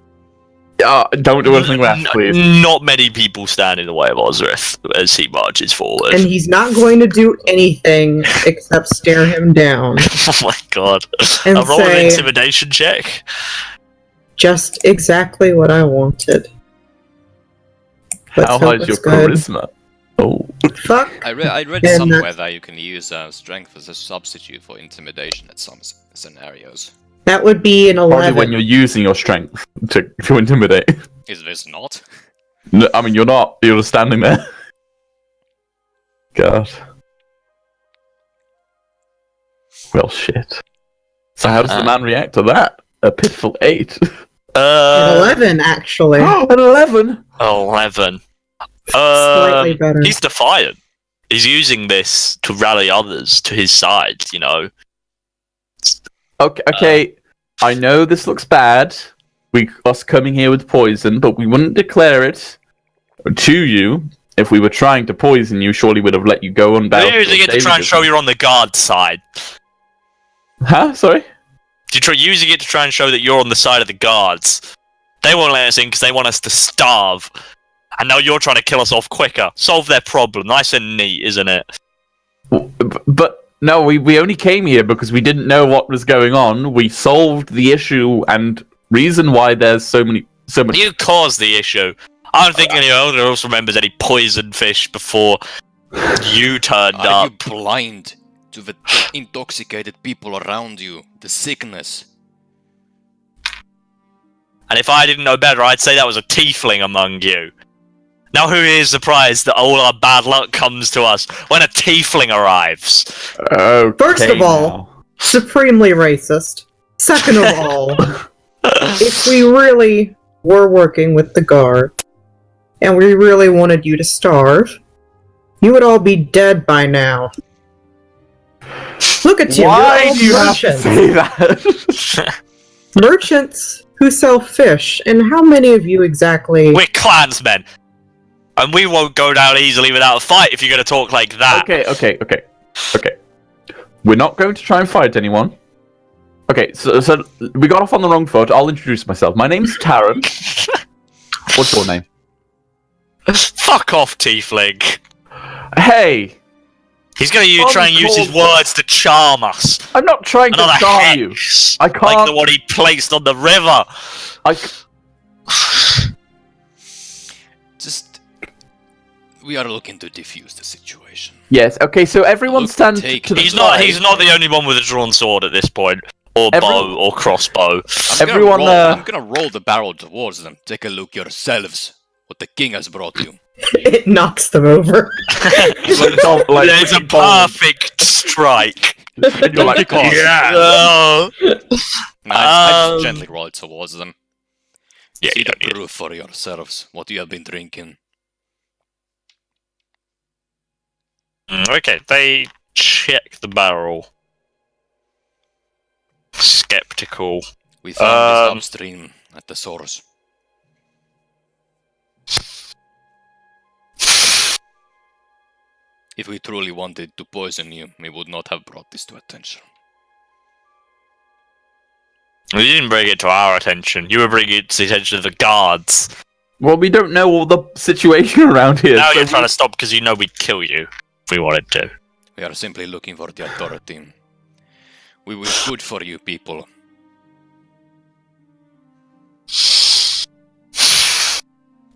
don't do anything rash, please. Not many people stand in the way of Ozrith as he marches forward. And he's not going to do anything except stare him down. Oh my god. And A roll an say- intimidation check? Just exactly what I wanted. Let's How hope high is your it's good. charisma? Oh. Fuck. I read And somewhere that's- that you can use strength as a substitute for intimidation at some scenarios. That would be an Probably 11. when you're using your strength to intimidate. Is this not? No, I mean, you're not. You're just standing there. God. Well, shit. So how does the man react to that? A pitiful 8. An 11, actually. An 11? 11. Slightly better. He's defiant. He's using this to rally others to his side, you know. Okay. I know this looks bad. Us coming here with poison, but we wouldn't declare it to you. If we were trying to poison you, surely we'd have let you go on back. You're using it to try and show you're on the guard side. Huh? Sorry? You're using it to try and show that you're on the side of the guards. They won't let us in because they want us to starve. And now you're trying to kill us off quicker. Solve their problem. Nice and neat, isn't it? But no, we only came here because we didn't know what was going on. We solved the issue and reason why there's so much. You caused the issue. I don't think anyone else remembers any poisoned fish before you turned Are up. you blind to the intoxicated people around you? The sickness. And if I didn't know better, I'd say that was a tiefling among you. Now who is surprised that all our bad luck comes to us when a tiefling arrives? Okay, First of all, now. supremely racist. Second of all, if we really were working with the guard, and we really wanted you to starve, you would all be dead by now. Look at you, Why you're all do you have to merchants. say that? Merchants who sell fish, and how many of you exactly... We're clansmen. And we won't go down easily without a fight if you're going to talk like that. Okay. We're not going to try and fight anyone. Okay, so we got off on the wrong foot. I'll introduce myself. My name's Taron. What's your name? Fuck off, tiefling. Hey! He's going to try and use his words to charm us. I'm not trying to Another charm you. hex, I can't... like the one he placed on the river. Just... We are looking to defuse the situation. Yes, okay, so everyone Look, stand take- to the He's side. not the only one with a drawn sword at this point. Or bow, or crossbow. Everyone, I'm gonna roll the barrel towards them. Take a look yourselves. What the king has brought you. It knocks them over. It's a perfect strike. And you're like, Yeah. I just gently roll it towards them. Yeah, See you the don't need it. proof for yourselves. What you have been drinking. Okay, they check the barrel. Skeptical. We found this upstream at the source. If we truly wanted to poison you, we would not have brought this to attention. We didn't bring it to our attention. You were bringing it to the attention of the guards. Well, we don't know all the situation around here. Now so you're trying to stop because you know we'd kill you if we wanted to. We are simply looking for the authority. We wish good for you people.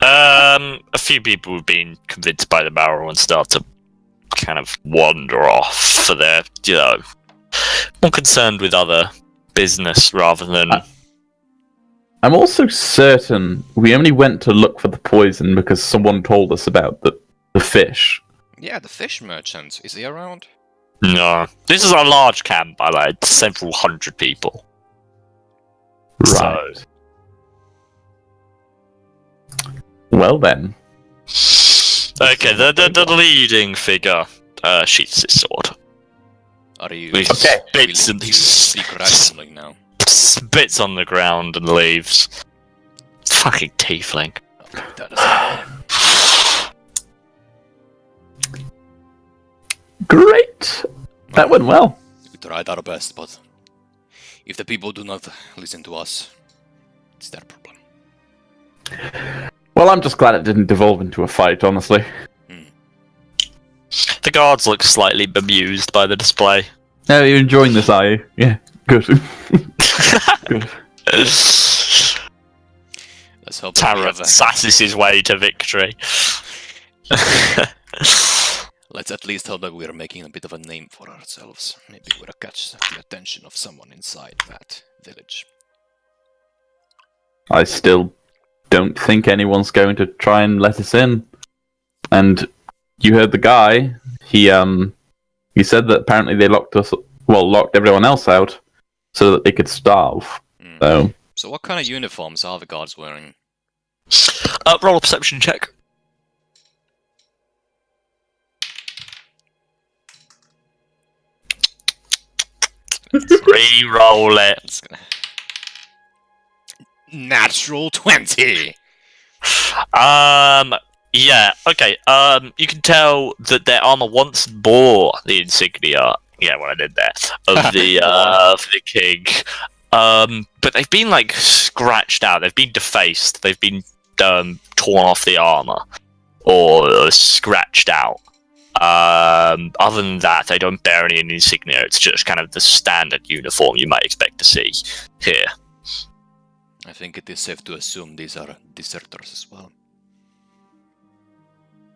A few people have been convinced by the barrel and start to kind of wander off for their, more concerned with other business rather than... I'm also certain we only went to look for the poison because someone told us about the fish. Yeah, the fish merchant. Is he around? No. This is a large camp by like several hundred people. Right. Well then. Okay, the leading figure sheaths his sword. Are you Okay. Bits and willing to seek ransom now? Spits on the ground and leaves. Fucking tiefling. That is Great! That went well. We tried our best, but if the people do not listen to us, it's their problem. Well, I'm just glad it didn't devolve into a fight, honestly. The guards look slightly bemused by the display. Oh, you're enjoying this, are you? Yeah, good. Good. Let's hope that we Taron have a... sasses his way to victory. Let's at least hope that we're making a bit of a name for ourselves. Maybe we'll catch the attention of someone inside that village. I still don't think anyone's going to try and let us in. And you heard the guy. He said that apparently they locked everyone else out so that they could starve. So what kind of uniforms are the guards wearing? Roll a perception check. Re-roll it. It's gonna... Natural 20! Yeah, okay. You can tell that their armor once bore the insignia. Yeah, what I did there. Of the king. But they've been, like, scratched out. They've been defaced. They've been, torn off the armor. Or scratched out. Other than that, they don't bear any insignia. It's just kind of the standard uniform you might expect to see here. I think it is safe to assume these are deserters as well.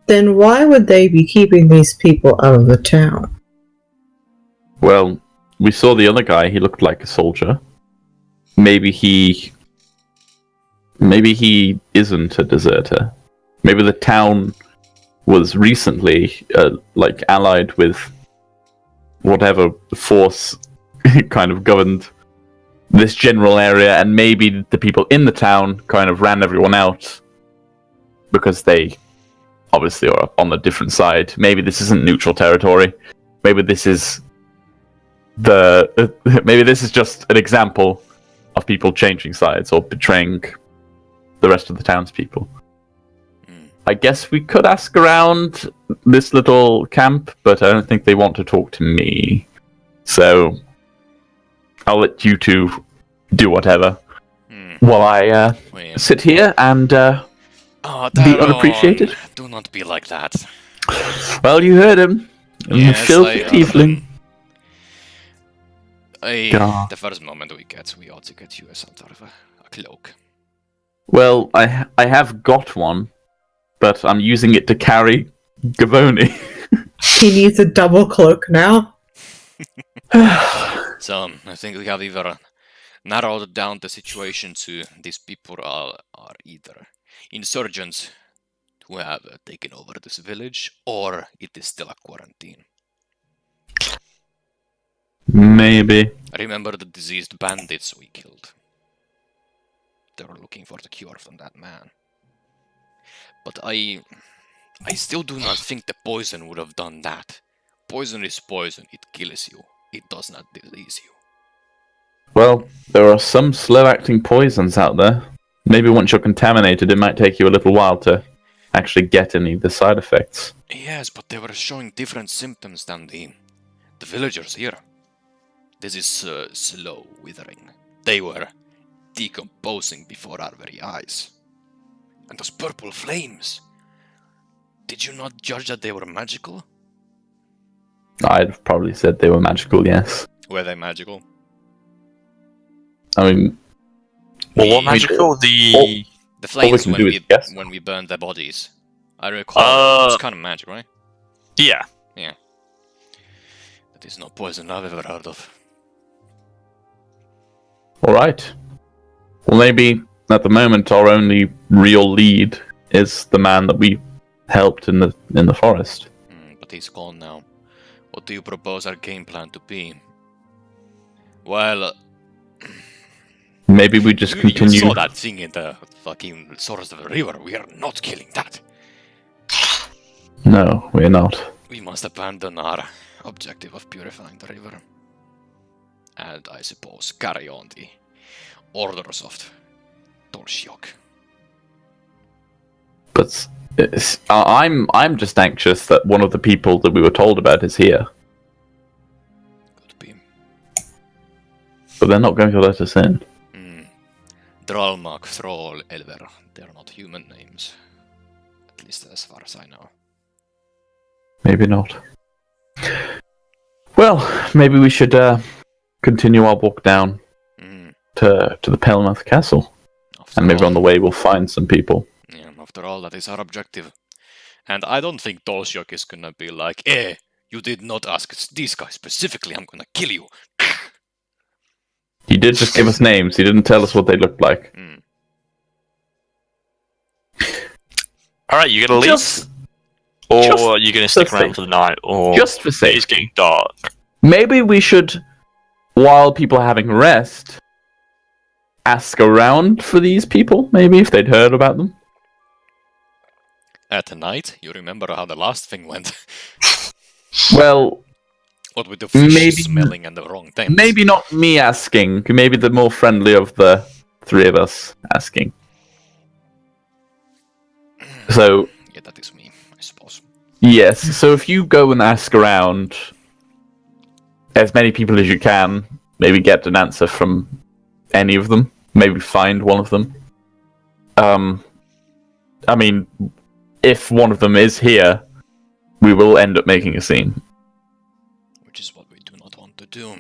Then why would they be keeping these people out of the town? Well, we saw the other guy. He looked like a soldier. Maybe he isn't a deserter. Maybe the town was recently allied with whatever force kind of governed this general area, and maybe the people in the town kind of ran everyone out because they obviously are on the different side. Maybe this isn't neutral territory. Maybe this is just an example of people changing sides or betraying the rest of the townspeople. I guess we could ask around this little camp, but I don't think they want to talk to me. So I'll let you two do whatever while I sit here and be unappreciated. Do not be like that. Well, you heard him. Yes, Filthy tiefling. The first moment we ought to get you some sort of a cloak. Well, I have got one, but I'm using it to carry Gavoni. He needs a double cloak now. So, I think we have either narrowed down the situation to these people are either insurgents who have taken over this village, or it is still a quarantine. Maybe. Remember the diseased bandits we killed? They were looking for the cure from that man. But I still do not think the poison would have done that. Poison is poison, it kills you. It does not disease you. Well, there are some slow-acting poisons out there. Maybe once you're contaminated, it might take you a little while to actually get any of the side effects. Yes, but they were showing different symptoms than the villagers here. This is slow withering. They were decomposing before our very eyes. And those purple flames. Did you not judge that they were magical? I'd have probably said they were magical, yes. Were they magical? I mean... Well, what magical? The flames when we burned their bodies. I recall it's kind of magic, right? Yeah. Yeah. That is no poison I've ever heard of. Alright. Well, maybe at the moment our only real lead is the man that we helped in the forest. But he's gone now. What do you propose our game plan to be? Well... maybe we just continue... You saw that thing in the fucking source of the river. We are not killing that. No, we're not. We must abandon our objective of purifying the river. And I suppose carry on the orders of Tortle. But I'm just anxious that one of the people that we were told about is here. Could be. But they're not going to let us in. Dralmak, Thrall, Elver. They're not human names. At least as far as I know. Maybe not. Well, maybe we should continue our walk down to the Palemoth Castle. And maybe on the way we'll find some people. Yeah, after all, that is our objective. And I don't think Dolshok is gonna be like, you did not ask this guy specifically, I'm gonna kill you. He did just give us names. He didn't tell us what they looked like. Alright, you gonna leave? Or are you gonna stick around for the night? Or just for sake. It's getting dark. Maybe we should, while people are having rest, ask around for these people, maybe, if they'd heard about them. At night, you remember how the last thing went. Well, What with the fish maybe- smelling and the wrong things. maybe not me asking. Maybe the more friendly of the three of us asking. So, Yeah, that is me, I suppose. yes. So if you go and ask around as many people as you can, maybe get an answer from any of them. Maybe find one of them. I mean, if one of them is here, we will end up making a scene. Which is what we do not want to do.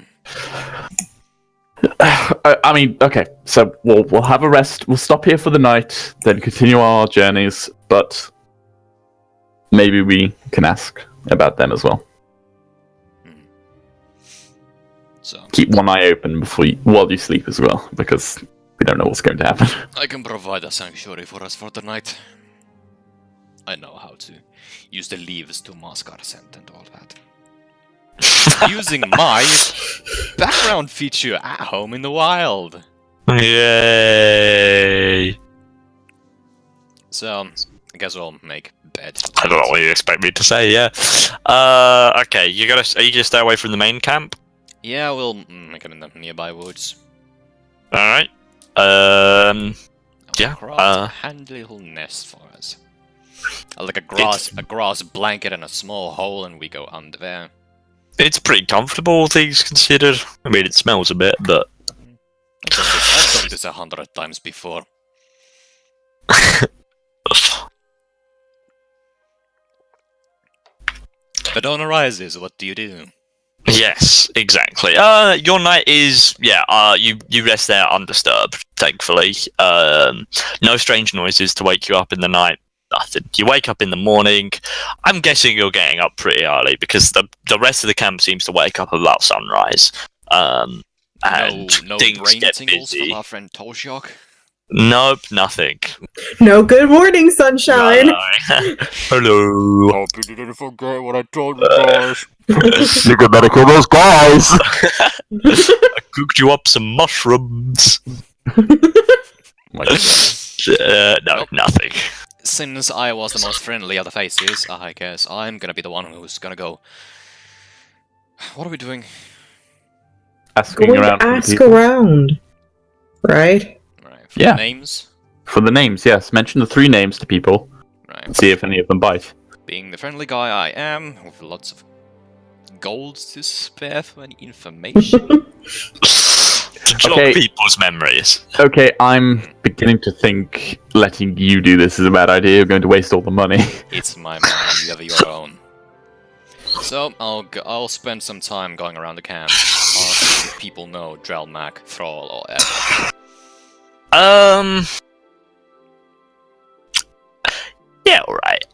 I mean, okay, so we'll have a rest. We'll stop here for the night, then continue our journeys. But maybe we can ask about them as well. So Keep one eye open while you sleep as well, because we don't know what's going to happen. I can provide a sanctuary for us for the night. I know how to use the leaves to mask our scent and all that. Using my background feature at home in the wild. Yay! So, I guess I'll make bed. I don't know what you expect me to say, yeah. Okay, are you gonna stay away from the main camp? Yeah, we'll make it in the nearby woods. Alright. Yeah, Craft a handy little nest for us. Like a grass blanket and a small hole, and we go under there. It's pretty comfortable, things considered. I mean, it smells a bit, but... I've done this 100 times before. The dawn arises, what do you do? Yes, exactly. Your night is, you rest there undisturbed, thankfully. No strange noises to wake you up in the night. Nothing. You wake up in the morning. I'm guessing you're getting up pretty early because the rest of the camp seems to wake up about sunrise. And no things brain get tingles busy. from our friend Tolshok? Nope, nothing. No good morning, sunshine. Hello. Hope you didn't forget what I told you guys. You could better kill those guys! I cooked you up some mushrooms. No, Nope. nothing. Since I was the most friendly of the faces, I guess I'm gonna be the one who's gonna go. What are we doing? Asking Going around to for the ask people. around. Right? Right, for Yeah. the names? For the names, yes. Mention the 3 names to people. Right. See if any of them bite. Being the friendly guy I am, with lots of gold to spare for any information. To jog Okay. people's memories. Okay, I'm beginning to think letting you do this is a bad idea. You're going to waste all the money. It's my mind, you have your own. So, I'll spend some time going around the camp, asking if people know Drelmac, Thrall, or Ever. Yeah, alright.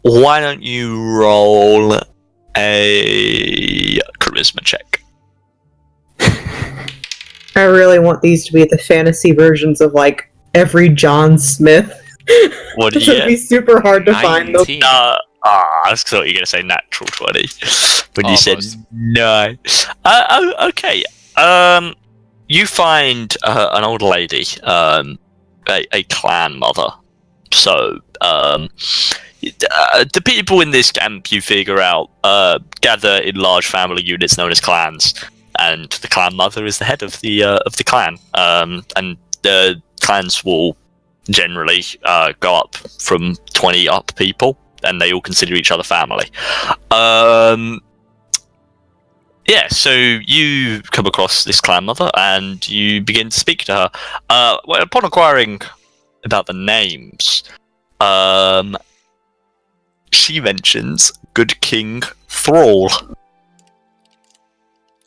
Why don't you roll a charisma check? I really want these to be the fantasy versions of like every John Smith. What do This you would get? be super hard to find them. 19. I thought you were going to say natural 20. When you said Almost. no. Okay. You find an old lady, a clan mother. So, the people in this camp, you figure out, gather in large family units known as clans, and the clan mother is the head of the clan. And the clans will generally go up from 20 up people, and they all consider each other family. Yeah, so you come across this clan mother and you begin to speak to her. Well, upon inquiring about the names, she mentions Good King Thrall.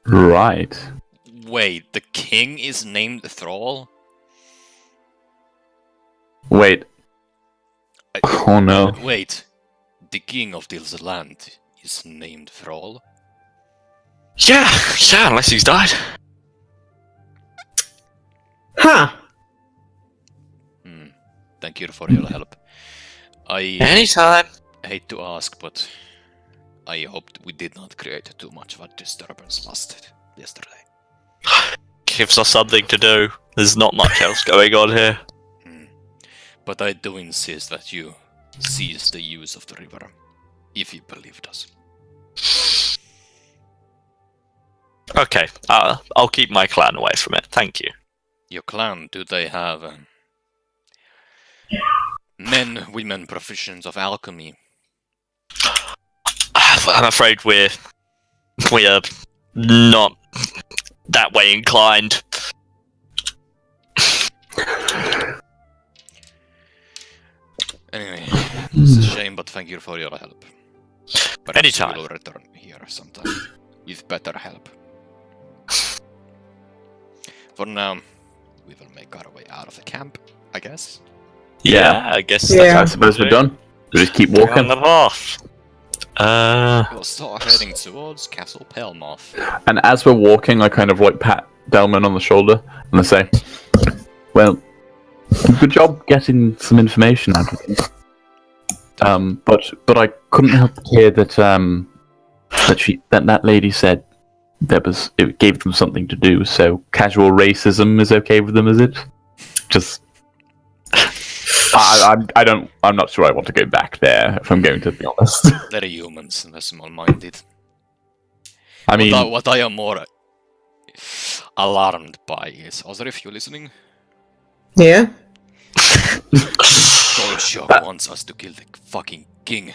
Right. Wait, the king is named Thrall? Wait. Oh no. Wait, the king of this land is named Thrall? Yeah, unless he's died. Huh. Thank you for your help. I Anytime. hate to ask, but I hoped we did not create too much of a disturbance yesterday. Gives us something to do. There's not much else going on here. But I do insist that you cease the use of the river, if you believed us. Okay, I'll keep my clan away from it. Thank you. Your clan, do they have men, women proficient of alchemy? I'm afraid we are not that way inclined. Anyway, it's a shame, but thank you for your help. Perhaps Anytime. we will return here sometime with better help. For now, we will make our way out of the camp, I guess. Yeah, I guess Yeah. I suppose we're done. We just keep walking. Round off. We'll start heading towards Castle Palemoth. And as we're walking, I kind of like pat Delman on the shoulder and I say, "Well, good job getting some information out of him. But I couldn't help but hear that that lady said it gave them something to do. So casual racism is okay with them, is it? Just I'm not sure I want to go back there. If I'm going to be honest. They're humans, and they're small-minded. I mean, What I am more alarmed by is Ozrith, you listening? Yeah. Golshok wants us to kill the fucking king.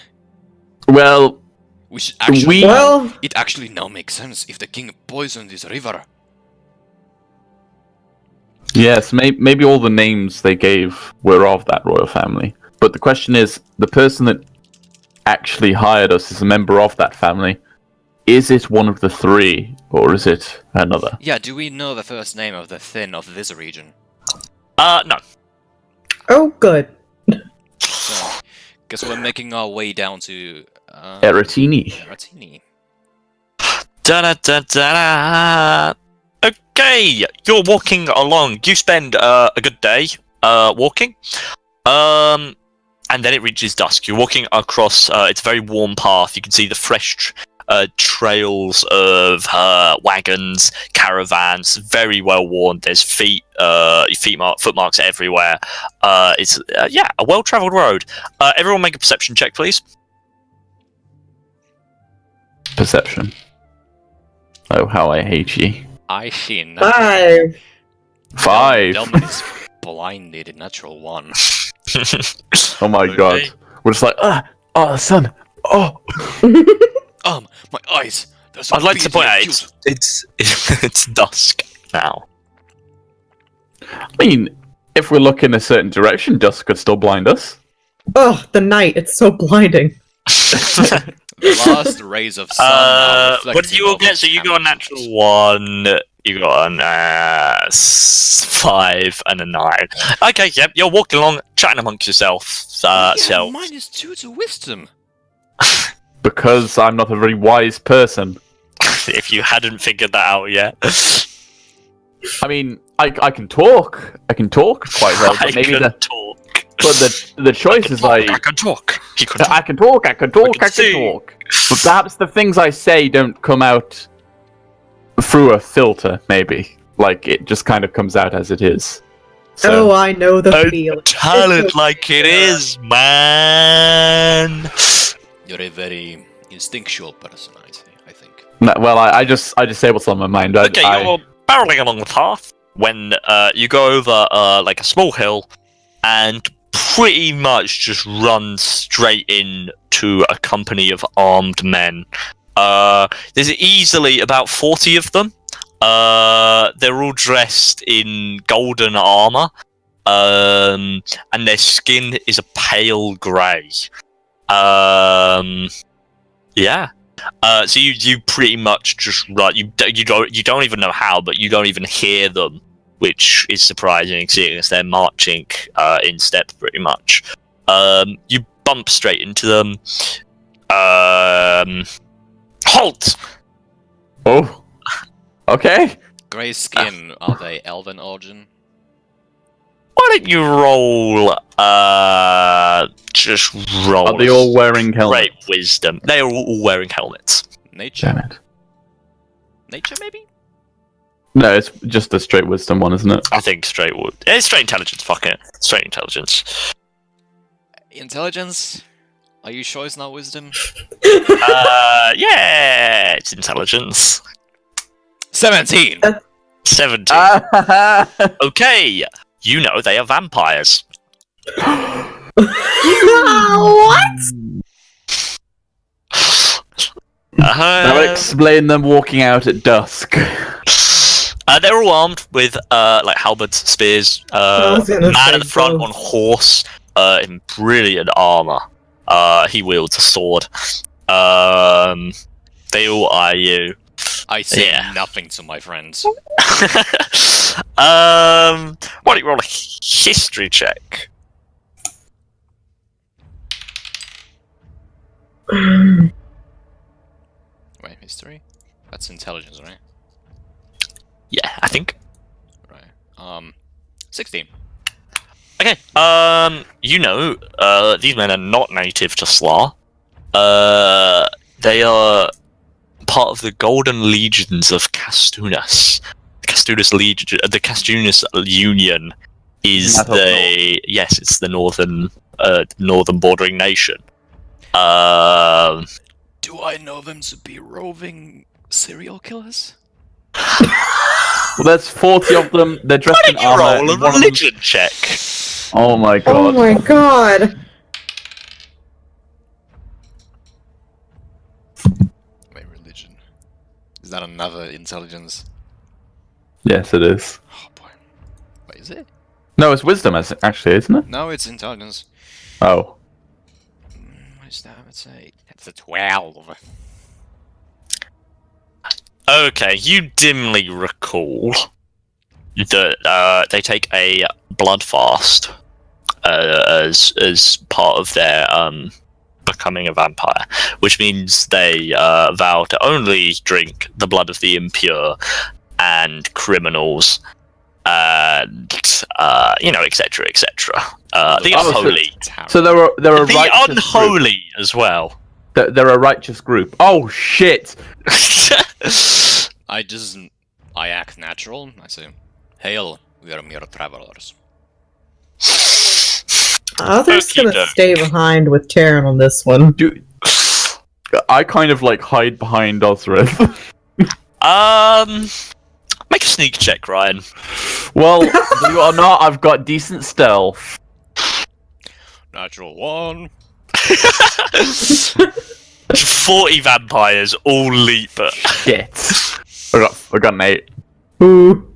well, Which actually, Well, it actually now makes sense if the king poisoned this river. yes, maybe all the names they gave were of that royal family. But the question is, the person that actually hired us is a member of that family. Is it one of the three, or is it another? Yeah, do we know the first name of the Thin of this region? No. oh, good. So, guess we're making our way down to Eratini. Ratini. Da-da-da-da-da. Okay, you're walking along. You spend a good day walking. And then it reaches dusk. You're walking across, it's a very warm path. You can see the fresh trails of wagons, caravans, very well worn. There's footmarks everywhere. It's a well-travelled road. Everyone make a perception check, please. Perception. Oh, how I hate ye. I see nothing. 5. 5. Delman is blinded in natural 1. Oh my Okay. god. We're just like, the sun. Oh. My eyes. They're so I'd like to point out cute. it's dusk now. I mean, if we look in a certain direction, dusk could still blind us. Oh, the night. It's so blinding. The last rays of sun are What reflecting do you all off get? the So you got a campus. natural 1, you got an 5 and a 9. Okay, yep, you're walking along, chatting amongst yourself. Yeah, So -2 to wisdom. Because I'm not a very wise person. if you hadn't figured that out yet, I mean, I can talk. I can talk quite well, but maybe talk. the choice is like I can talk. He can I talk. can talk. I can talk. I see. can talk. But perhaps the things I say don't come out through a filter. Maybe like it just kind of comes out as it is. Oh, I know the I feeling. tell It's it like it is, man. You're a very instinctual person, I think. Well, I just say what's on my mind. Okay, you're barreling along the path when you go over like a small hill and pretty much just run straight into a company of armed men. There's easily about 40 of them. They're all dressed in golden armor, and their skin is a pale grey. Yeah. So you pretty much just run. You don't even know how, but you don't even hear them, which is surprising, seeing as they're marching in step pretty much. You bump straight into them. Halt! Oh. Okay. Grey skin, are they elven origin? Why don't you roll? Just roll. Are they all wearing helmets? Great wisdom. They are all wearing helmets. Nature? Damn it. Nature, maybe? No, it's just a straight wisdom one, isn't it? I think straight wood. It's straight intelligence. Fuck it. Straight intelligence. Intelligence? Are you sure it's not wisdom? Yeah, it's intelligence. 17! 17. Okay, you know they are vampires. What? That would explain them walking out at dusk. They're all armed with like halberds, spears. was Man gonna say at the front both. on horse, in brilliant armor. He wields a sword. They all eye you. I say Yeah. nothing to my friends. Why don't you roll a history check? Wait, history? That's intelligence, right? Yeah, I think. Right. 16. Okay. You know, these men are not native to Slarr. They are part of the Golden Legions of Castunus. The Castunus Union is Not up yes, it's the northern bordering nation. Do I know them to be roving serial killers? Well, there's 40 of them. They're dressed Why in don't you armor. roll a and one of them- religion check? Oh my god. Oh my god. Wait, religion. Is that another intelligence? Yes, it is. Oh boy. Wait, is it? No, it's wisdom, actually, isn't it? No, it's intelligence. Oh. What's that? Let's say it's a 12. Okay, you dimly recall that they take a blood fast as part of their becoming a vampire, which means they vow to only drink the blood of the impure and criminals, and etc., etc. The Oh, so- unholy, So they're a the righteous group. unholy as well. They're a righteous group. Oh shit! I act natural. I say, hail, we are mere travelers. Others gonna Okey-doke. stay behind with Taron on this one. Dude, I kind of like hide behind Ozrith. Make a sneak check, Ryan. Well, believe it or not, I've got decent stealth. Natural 1. 40 vampires all leap at. Shit. I got an 8. Ooh.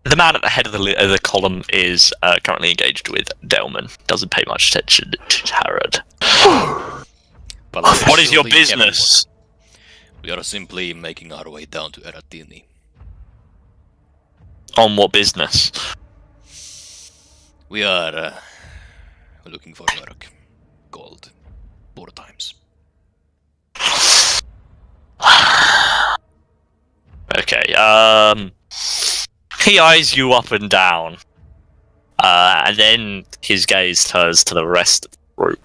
The man at the head of the column is currently engaged with Delman. Doesn't pay much attention to Harrod. But What is your literally business? everyone. We are simply making our way down to Eratini. On what business? We are looking for work. Gold. Poor times. Okay, he eyes you up and down. And then his gaze turns to the rest of the group.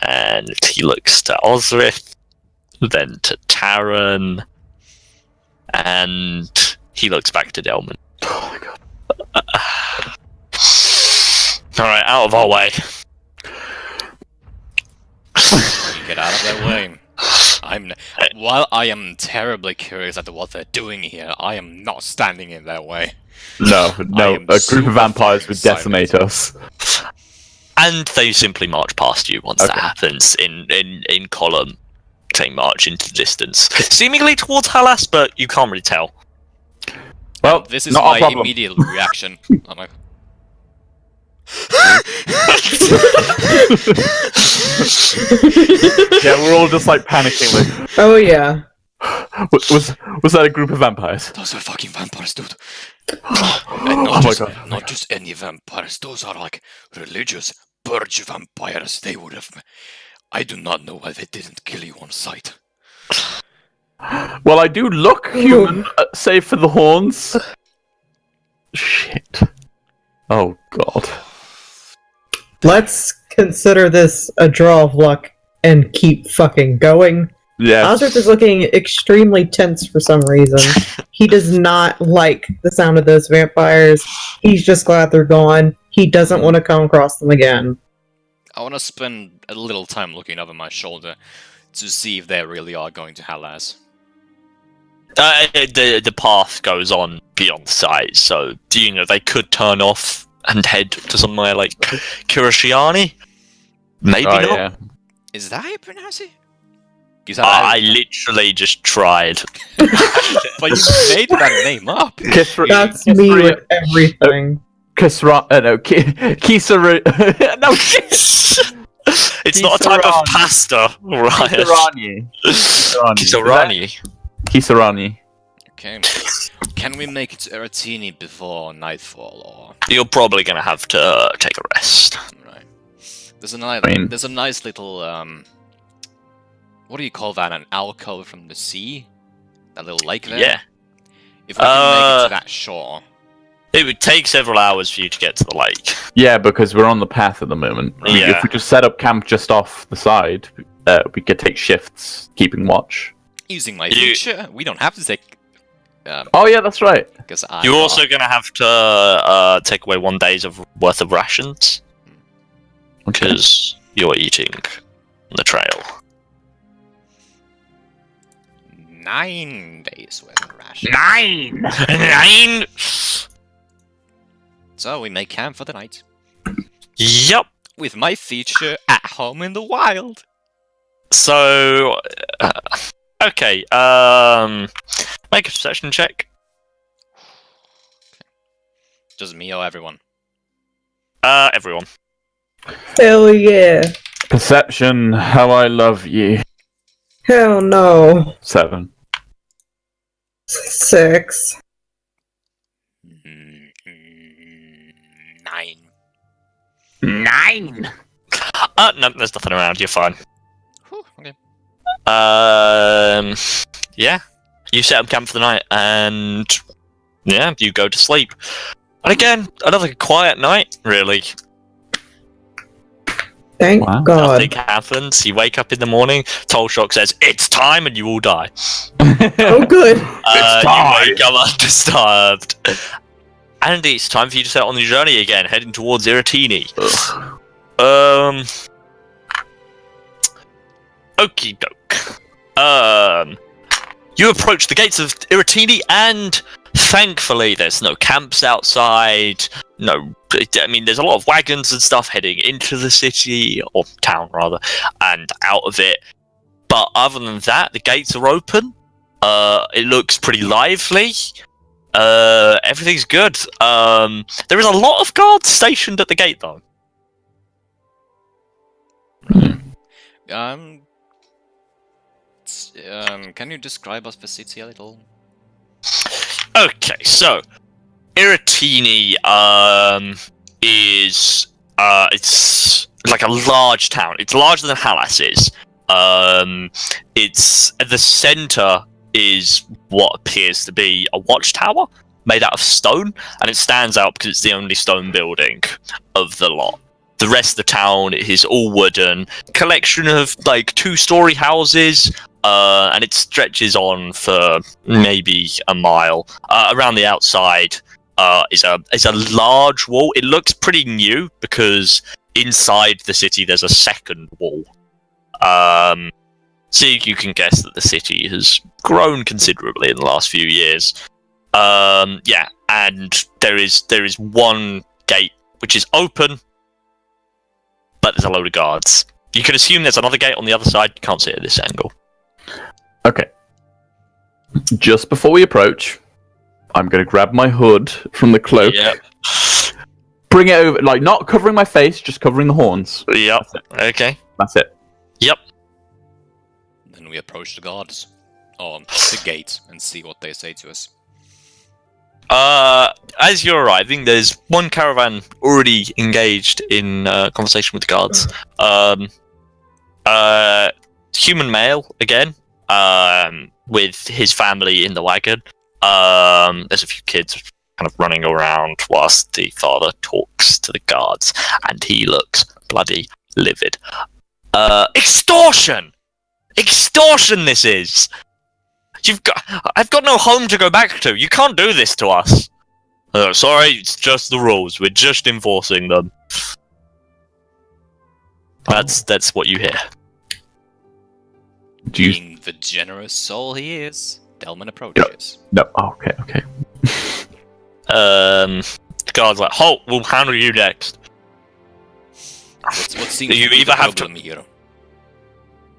And he looks to Ozrith, then to Taron, and he looks back to Delman. Oh my god. Alright, out of our way. Get out of their way. While I am terribly curious at what they're doing here, I am not standing in their way. No, I am a group super of vampires would fucking decimate us. And they simply march past you once that Okay. happens in column. They march into the distance. Seemingly towards Halas, but you can't really tell. Well, This is not my a problem. immediate reaction. I'm like, Yeah, we're all just like panicking. Like, Oh yeah. Was that a group of vampires? Those are fucking vampires, dude. And Oh my god. not just any vampires. Those are like religious purge vampires. They would have. I do not know why they didn't kill you on sight. Well, I do look human, save for the horns. Shit. Oh god. Let's consider this a draw of luck and keep fucking going. Yeah. Ozrith is looking extremely tense for some reason. He does not like the sound of those vampires. He's just glad they're gone. He doesn't want to come across them again. I want to spend a little time looking over my shoulder to see if they really are going to Hellas. The path goes on beyond sight, so they could turn off and head to somewhere like Kurashiani. Maybe not. Yeah. Is that how you pronounce it? I literally just tried. But you made that name up. That's me with everything. Kisaru. No shit. It's not a type of pasta, right? Kisarani. Kisarani. Okay. Can we make it to Eratini before nightfall, or? You're probably gonna have to take a rest. Right. There's a nice little what do you call that? An alcove from the sea? That little lake there? Yeah. If we can make it to that shore. It would take several hours for you to get to the lake. Yeah, because we're on the path at the moment. Yeah. If we just set up camp just off the side, we could take shifts, keeping watch. Using my feature, we don't have to take. Oh yeah, that's right. You're also going to have to take away 1 day's worth of rations. Because you're eating on the trail. 9 days worth of rations. 9! 9! So we make camp for the night. Yup. With my feature at home in the wild. So, okay. Make a perception check. Just me or everyone? Everyone. Hell yeah. Perception, how I love you. Hell no. 7. 6. 9. 9! No, there's nothing around. You're fine. Whew, okay. Yeah. You set up camp for the night, and yeah, you go to sleep. And again, another quiet night, really. Thank God. Nothing happens. You wake up in the morning, Tollshock says, "It's time," and you all die. Oh, good. You wake up undisturbed. And it's time for you to set on your journey again, heading towards Iratini. Okie doke. You approach the gates of Iratini, and thankfully there's no camps outside. There's a lot of wagons and stuff heading into the city, or town rather, and out of it. But other than that, the gates are open. It looks pretty lively. Everything's good. There is a lot of guards stationed at the gate, though. Can you describe us the city a little? Okay, so Iratini is it's like a large town. It's larger than Hellas is. It's at the center is what appears to be a watchtower made out of stone, and it stands out because it's the only stone building of the lot. The rest of the town is all wooden, collection of like 2-story houses, and it stretches on for maybe a mile. Around the outside is a large wall. It looks pretty new because inside the city there's a second wall. So you can guess that the city has grown considerably in the last few years. Yeah, and there is one gate which is open, but there's a load of guards. You can assume there's another gate on the other side. You can't see it at this angle. Okay. Just before we approach, I'm going to grab my hood from the cloak. Yep. Bring it over, like not covering my face, just covering the horns. Yep. Okay. That's it. Yep. Then we approach the guards. the gate and see what they say to us. As you're arriving, there's one caravan already engaged in conversation with the guards. Human male again, with his family in the wagon. There's a few kids kind of running around whilst the father talks to the guards, and he looks bloody livid. Extortion! Extortion this is! I've got no home to go back to. You can't do this to us. Sorry, it's just the rules. We're just enforcing them. That's what you hear. Being the generous soul he is, Delman approaches. No. Oh, okay. The guard's like, halt, we'll handle you next. What seems You to be either the have problem here?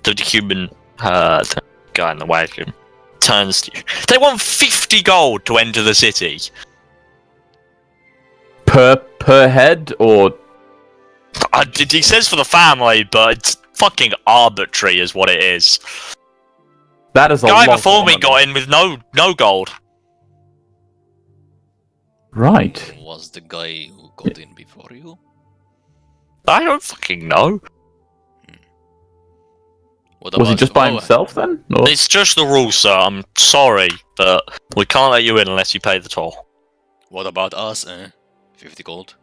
The human the guy in the wagon turns to you. They want 50 gold to enter the city. Per head, or He says for the family, but it's fucking arbitrary is what it is. that is a The guy lot before of me money. got in with no gold. Right. Was the guy who got in before you? I don't fucking know. What Was he about- just by oh, himself then? Or? It's just the rules, sir. I'm sorry, but we can't let you in unless you pay the toll. What about us, 50 gold?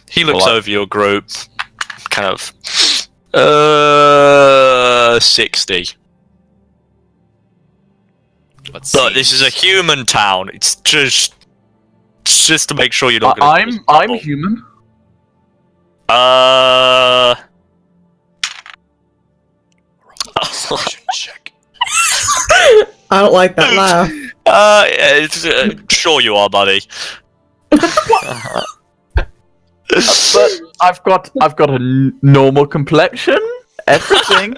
He looks Well, over your group, kind of, 60. But this is a human town. It's just to make sure you're not going to. I'm human. Perception check. I don't like that laugh. Sure you are, buddy. But I've got a normal complexion. Everything.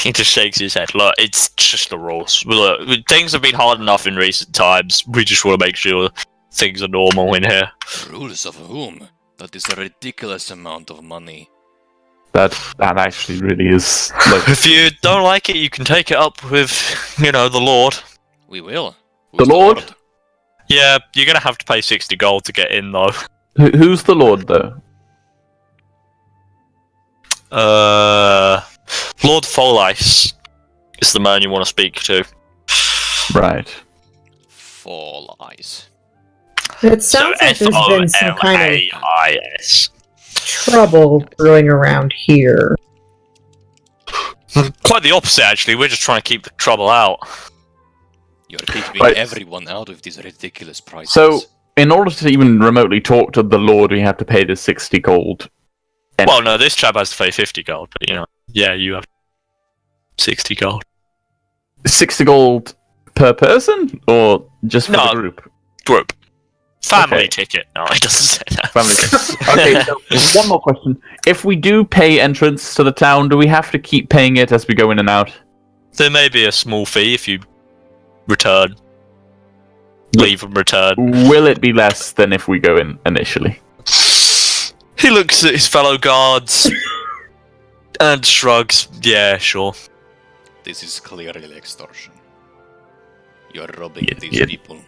He just shakes his head. Look, it's just the rules. Look, things have been hard enough in recent times. We just want to make sure things are normal in here. Rules of whom? That is a ridiculous amount of money. That actually really is. Like, If you don't like it, you can take it up with, the Lord. We will. The Lord? Yeah, you're gonna have to pay 60 gold to get in, though. who's the Lord though? Lord Folice is the man you want to speak to. Right. Fall eyes. It sounds like there's been some kind F-O-L-A-I-S. of trouble brewing around here. Quite the opposite, actually. We're just trying to keep the trouble out. You're keeping Right. everyone out with these ridiculous prices. So, in order to even remotely talk to the Lord, we have to pay the 60 gold. Well, no, this chap has to pay 50 gold, but yeah, you have 60 gold. 60 gold per person, or just for No. the group? Group. Family Okay. ticket. No, it doesn't say that. Family. Okay, so one more question. If we do pay entrance to the town, do we have to keep paying it as we go in and out? There may be a small fee if you return. Leave and return. Will it be less than if we go in initially? He looks at his fellow guards and shrugs. Yeah, sure. This is clearly extortion. You're robbing Yeah, these yeah. people.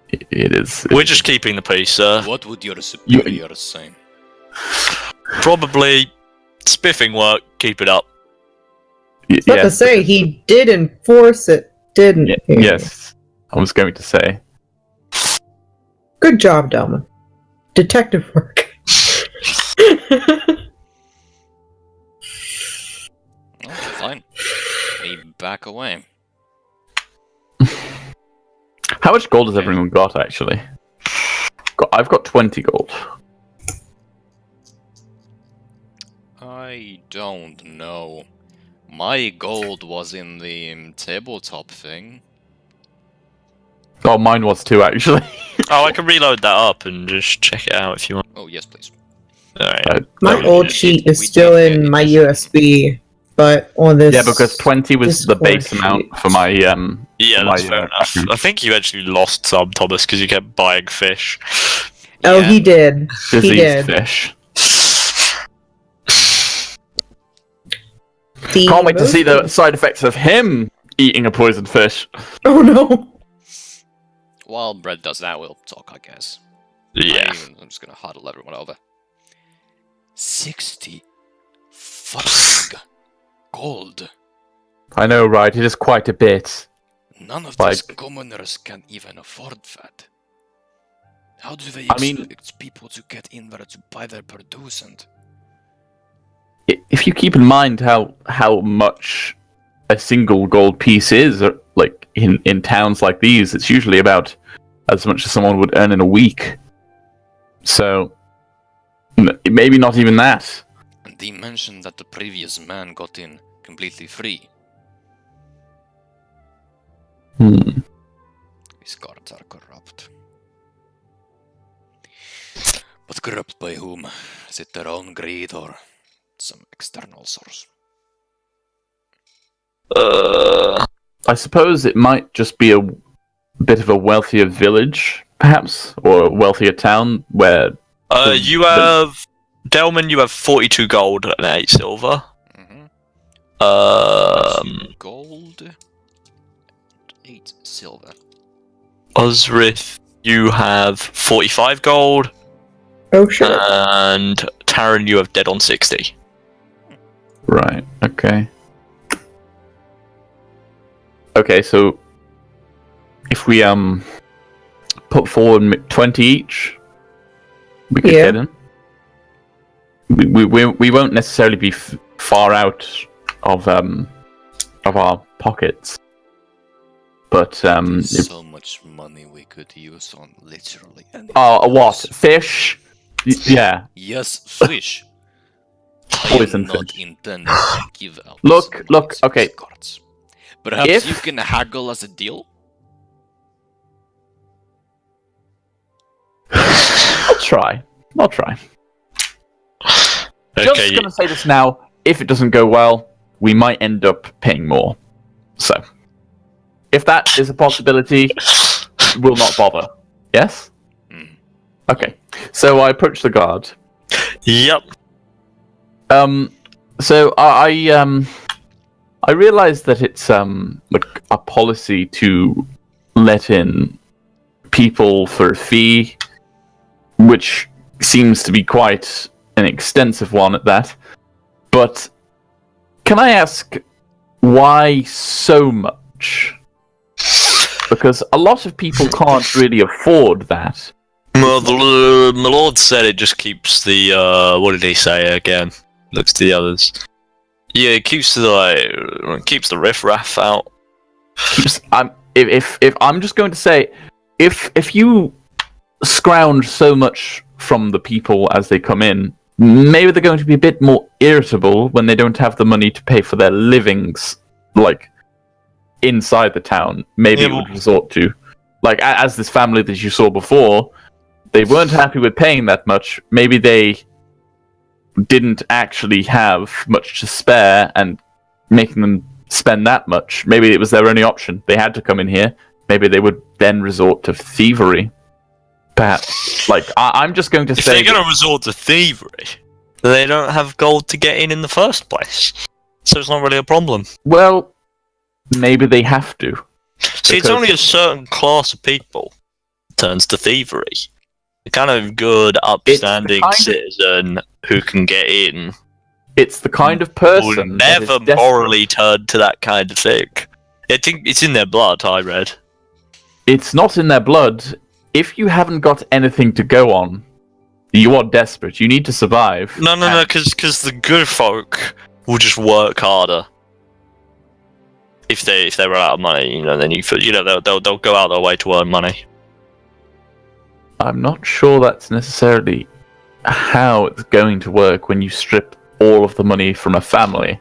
It is. We're just keeping the peace, sir. What would your superiors say? Probably spiffing work. Keep it up. But to say he did enforce it, didn't he? Yes. I was going to say. Good job, Delman. Detective work. Oh, fine. We back away. How much gold has everyone got, actually? I've got 20 gold. I don't know. My gold was in the tabletop thing. Oh, mine was too, actually. Oh, I can reload that up and just check it out if you want. Oh, yes, please. Alright. My old sheet is still in my USB, but on this... Yeah, because 20 was the Discord base amount sheet. for my Yeah, that's my, fair enough. I think you actually lost some, Thomas, because you kept buying fish. Oh, Yeah. he did. He diseased did. fish. Can't wait to see the side effects of him eating a poisoned fish. Oh no! While Brett does that, we'll talk, I guess. Yeah. I'm just gonna huddle everyone over. 60 fucking gold. I know, right? It is quite a bit. None of Like- these commoners can even afford that. How do they I mean- expect people to get in there to buy their produce and... If you keep in mind how much a single gold piece is, like in towns like these, it's usually about as much as someone would earn in a week. So maybe not even that. And they mentioned that the previous man got in completely free. These guards are corrupt. But corrupt by whom? Is it their own greed or some external source? I suppose it might just be a bit of a wealthier village, perhaps, or a wealthier town where. You have Delman. You have 42 gold and 8 silver. Mm-hmm. Gold and 8 silver. Ozrith, you have 45 gold, Oh shit. and Taron, you have dead on 60. Right. Okay. Okay. So if we put forward 20 each, we could Yeah. get in. We won't necessarily be far out of our pockets, but There's so much money we could use on literally anything. what else. fish? Yeah. Yes, fish. I Poison am not fish. intending to give out Look, some look, nonsense okay. cards. Perhaps If- you can haggle as a deal? I'll try. Just Okay, gonna say this now. If it doesn't go well, we might end up paying more. So, if that is a possibility, we'll not bother. Yes. Hmm. Okay. So I approach the guard. yep. So I realize that it's like a policy to let in people for a fee, which seems to be quite an extensive one at that. But can I ask why so much? Because a lot of people can't really afford that. Well, my lord said it just keeps the what did he say again? Looks to the others. Yeah, it keeps the riffraff out. Keeps if I'm just going to say, if you scrounge so much from the people as they come in, maybe they're going to be a bit more irritable when they don't have the money to pay for their livings, like inside the town. Maybe Yeah, it would resort to, like as this family that you saw before, they weren't happy with paying that much. Maybe they didn't actually have much to spare, and making them spend that much, maybe it was their only option. They had to come in here. Maybe they would then resort to thievery. Perhaps. Like, I'm just going to If say... they're going to resort to thievery, they don't have gold to get in the first place. So it's not really a problem. Well, maybe they have to. See, it's only a certain class of people that turns to thievery. The kind of good, upstanding kind of- citizen who can get in It's the kind of will person that is never desperate. morally turn to that kind of thing. I think it's in their blood, I read. It's not in their blood. If you haven't got anything to go on, you are desperate. You need to survive. No, because the good folk will just work harder. If they run out of money, then they'll go out their way to earn money. I'm not sure that's necessarily how it's going to work when you strip all of the money from a family.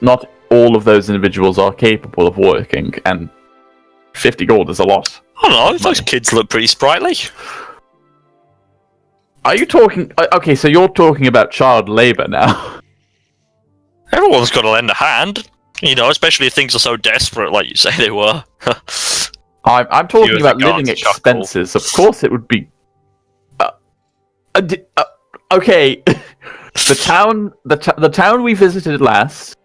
Not all of those individuals are capable of working, and 50 gold is a lot. I don't know, those kids look pretty sprightly. Are you talking... Okay, so you're talking about child labour now. Everyone's got to lend a hand, especially if things are so desperate like you say they were. I'm talking You about as a living guard chuckle. expenses. Of course it would be... okay. the town we visited last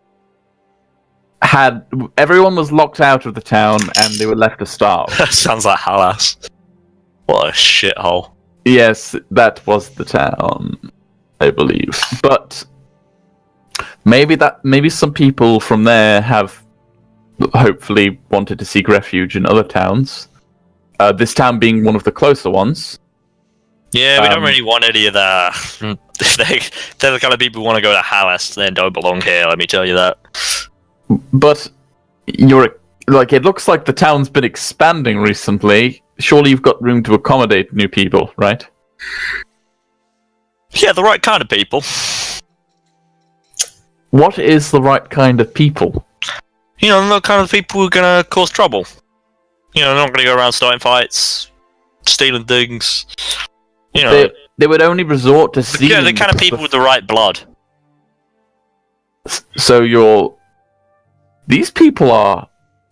had everyone was locked out of the town and they were left to starve. Sounds like Halas. What a shithole. Yes, that was the town, I believe. But maybe some people from there have hopefully wanted to seek refuge in other towns. This town being one of the closer ones. Yeah, we don't really want any of that. If they're the kind of people who want to go to Halas, they don't belong here, let me tell you that. But it looks like the town's been expanding recently. Surely you've got room to accommodate new people, right? Yeah, the right kind of people. What is the right kind of people? You know, the kind of people who are going to cause trouble. You know, they're not going to go around starting fights, stealing things. You know, they would only resort to stealing. Yeah, the kind of people with the right blood. So these people are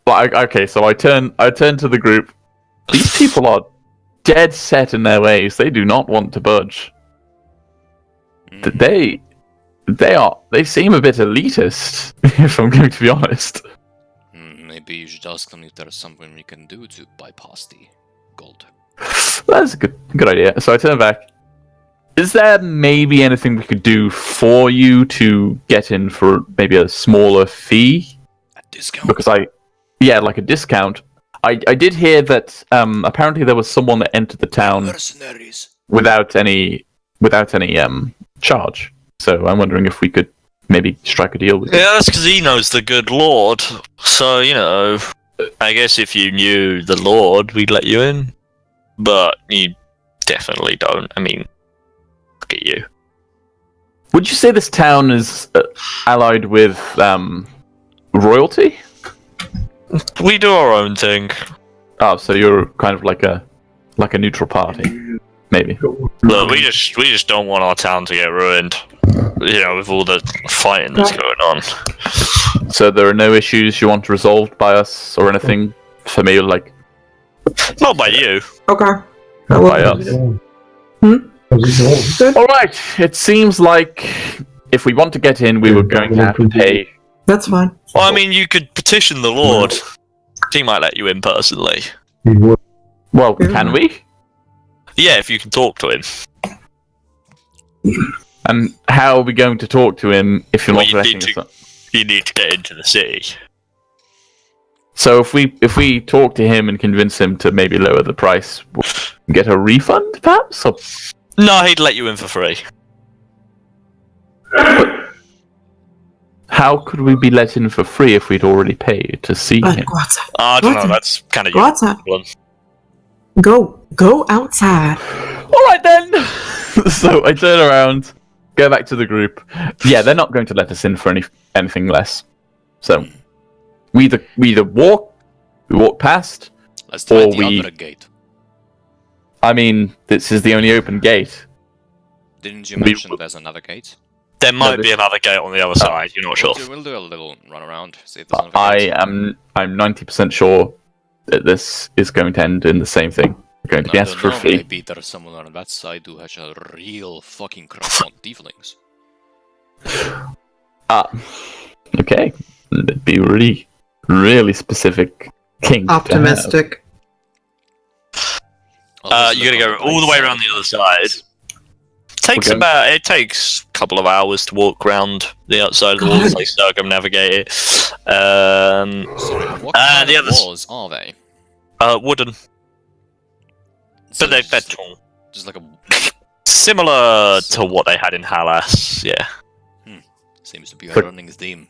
like, okay. So I turn to the group. These people are dead set in their ways. They do not want to budge. They seem a bit elitist, if I'm going to be honest. Maybe you should ask them if there's something we can do to bypass the gold. That's a good idea. So I turn back. Is there maybe anything we could do for you to get in for maybe a smaller fee? A discount? Because like a discount. I did hear that apparently there was someone that entered the town mercenaries without any charge. So I'm wondering if we could maybe strike a deal with him. Yeah, that's because he knows the good Lord. So, you know, I guess if you knew the Lord, we'd let you in. But you definitely don't. I mean, look at you. Would you say this town is allied with royalty? We do our own thing. Oh, so you're kind of like a neutral party, maybe. Look, we just don't want our town to get ruined. You know, with all the fighting that's going on. So there are no issues you want resolved by us or anything for me, like. Not by you. Okay. By us. Good. All right. It seems like if we want to get in, we were going to have to pay. That's fine. Well, I mean, you could petition the Lord. He might let you in personally. Well, can we? Yeah, if you can talk to him. And how are we going to talk to him if you're not letting us? You need to get into the city. So if we talk to him and convince him to maybe lower the price, we'll get a refund, perhaps? Or... No, he'd let you in for free. How could we be let in for free if we'd already paid to see him? Go outside. I don't know, that's kind of Go your outside. problem. Go outside. Alright then! So I turn around, go back to the group. Yeah, they're not going to let us in for anything less. So we either walk past, let's try the other gate. I mean, this is the only open gate. Didn't you mention there's another gate? There might be another gate on the other side, you're not sure. We'll do a little run around, see if there's another gate. I'm 90% sure that this is going to end in the same thing. We're going to be asked for a fee. Maybe there's someone on that side who has a real fucking crush on tieflings. Okay. It'd be really, really specific kink. Optimistic. You gotta go all the way around the other side. It takes a couple of hours to walk around the outside of the walls, like circumnavigate it. Sorry, what kind the of others, walls are they? Wooden. So But they're just tall. Just like a... Similar to what they had in Halas, yeah. Seems to be a running theme.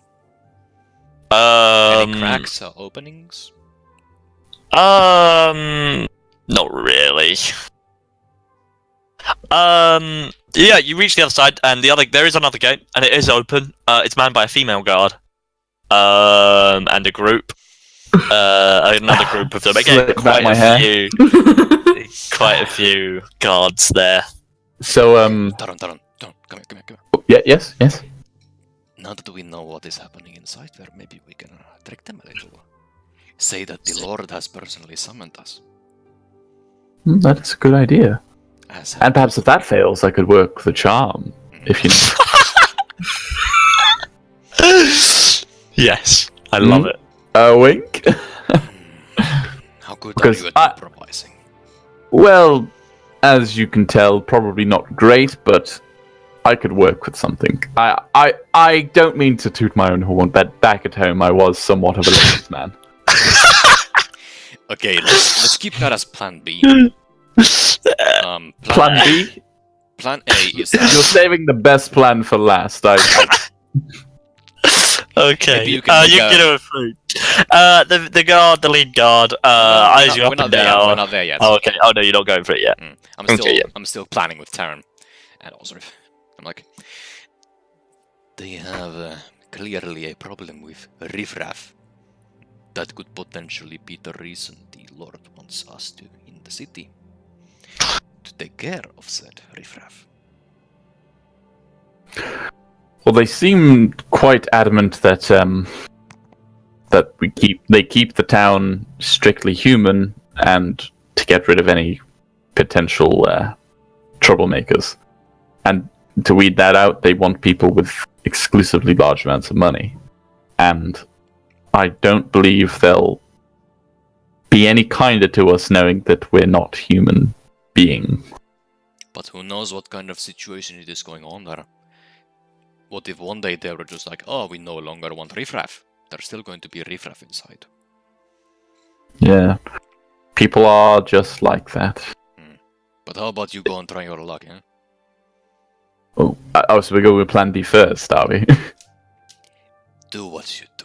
Any cracks or openings? Not really. Yeah, you reach the other side, and there is another gate, and it is open. It's manned by a female guard, and a group, another group of them. Again, quite a few guards there. So Taron, come here. yeah, yes. Now that we know what is happening inside there, maybe we can trick them a little. Say that the Lord has personally summoned us. That is a good idea. And perhaps if that fails, I could work the charm. if you know. Yes, I love it. A wink. How good Because are you at improvising? Well, as you can tell, probably not great, but I could work with something. I don't mean to toot my own horn, but back at home I was somewhat of a ladies' man. Okay, let's keep that as plan B. Plan B? Plan A is You're that saving the best plan for last, I think. Okay, Maybe you you can make can a- get a fruit. The guard, the lead guard, eyes you up and down. We're not there yet. Oh, okay. Oh no, you're not going for it yet. I'm still planning with Taron and Ozrith. I'm like, they have clearly a problem with riffraff. That could potentially be the reason the Lord wants us to in the city to take care of said riffraff. Well, they seem quite adamant that that they keep the town strictly human and to get rid of any potential troublemakers. And to weed that out, they want people with exclusively large amounts of money. And I don't believe they'll be any kinder to us knowing that we're not human beings. But who knows what kind of situation it is going on there? What if one day they were just like, oh, we no longer want riffraff? There's still going to be riffraff inside. Yeah. People are just like that. But how about you go and try your luck, eh? Oh, so we go with plan B first, are we? Do what you do.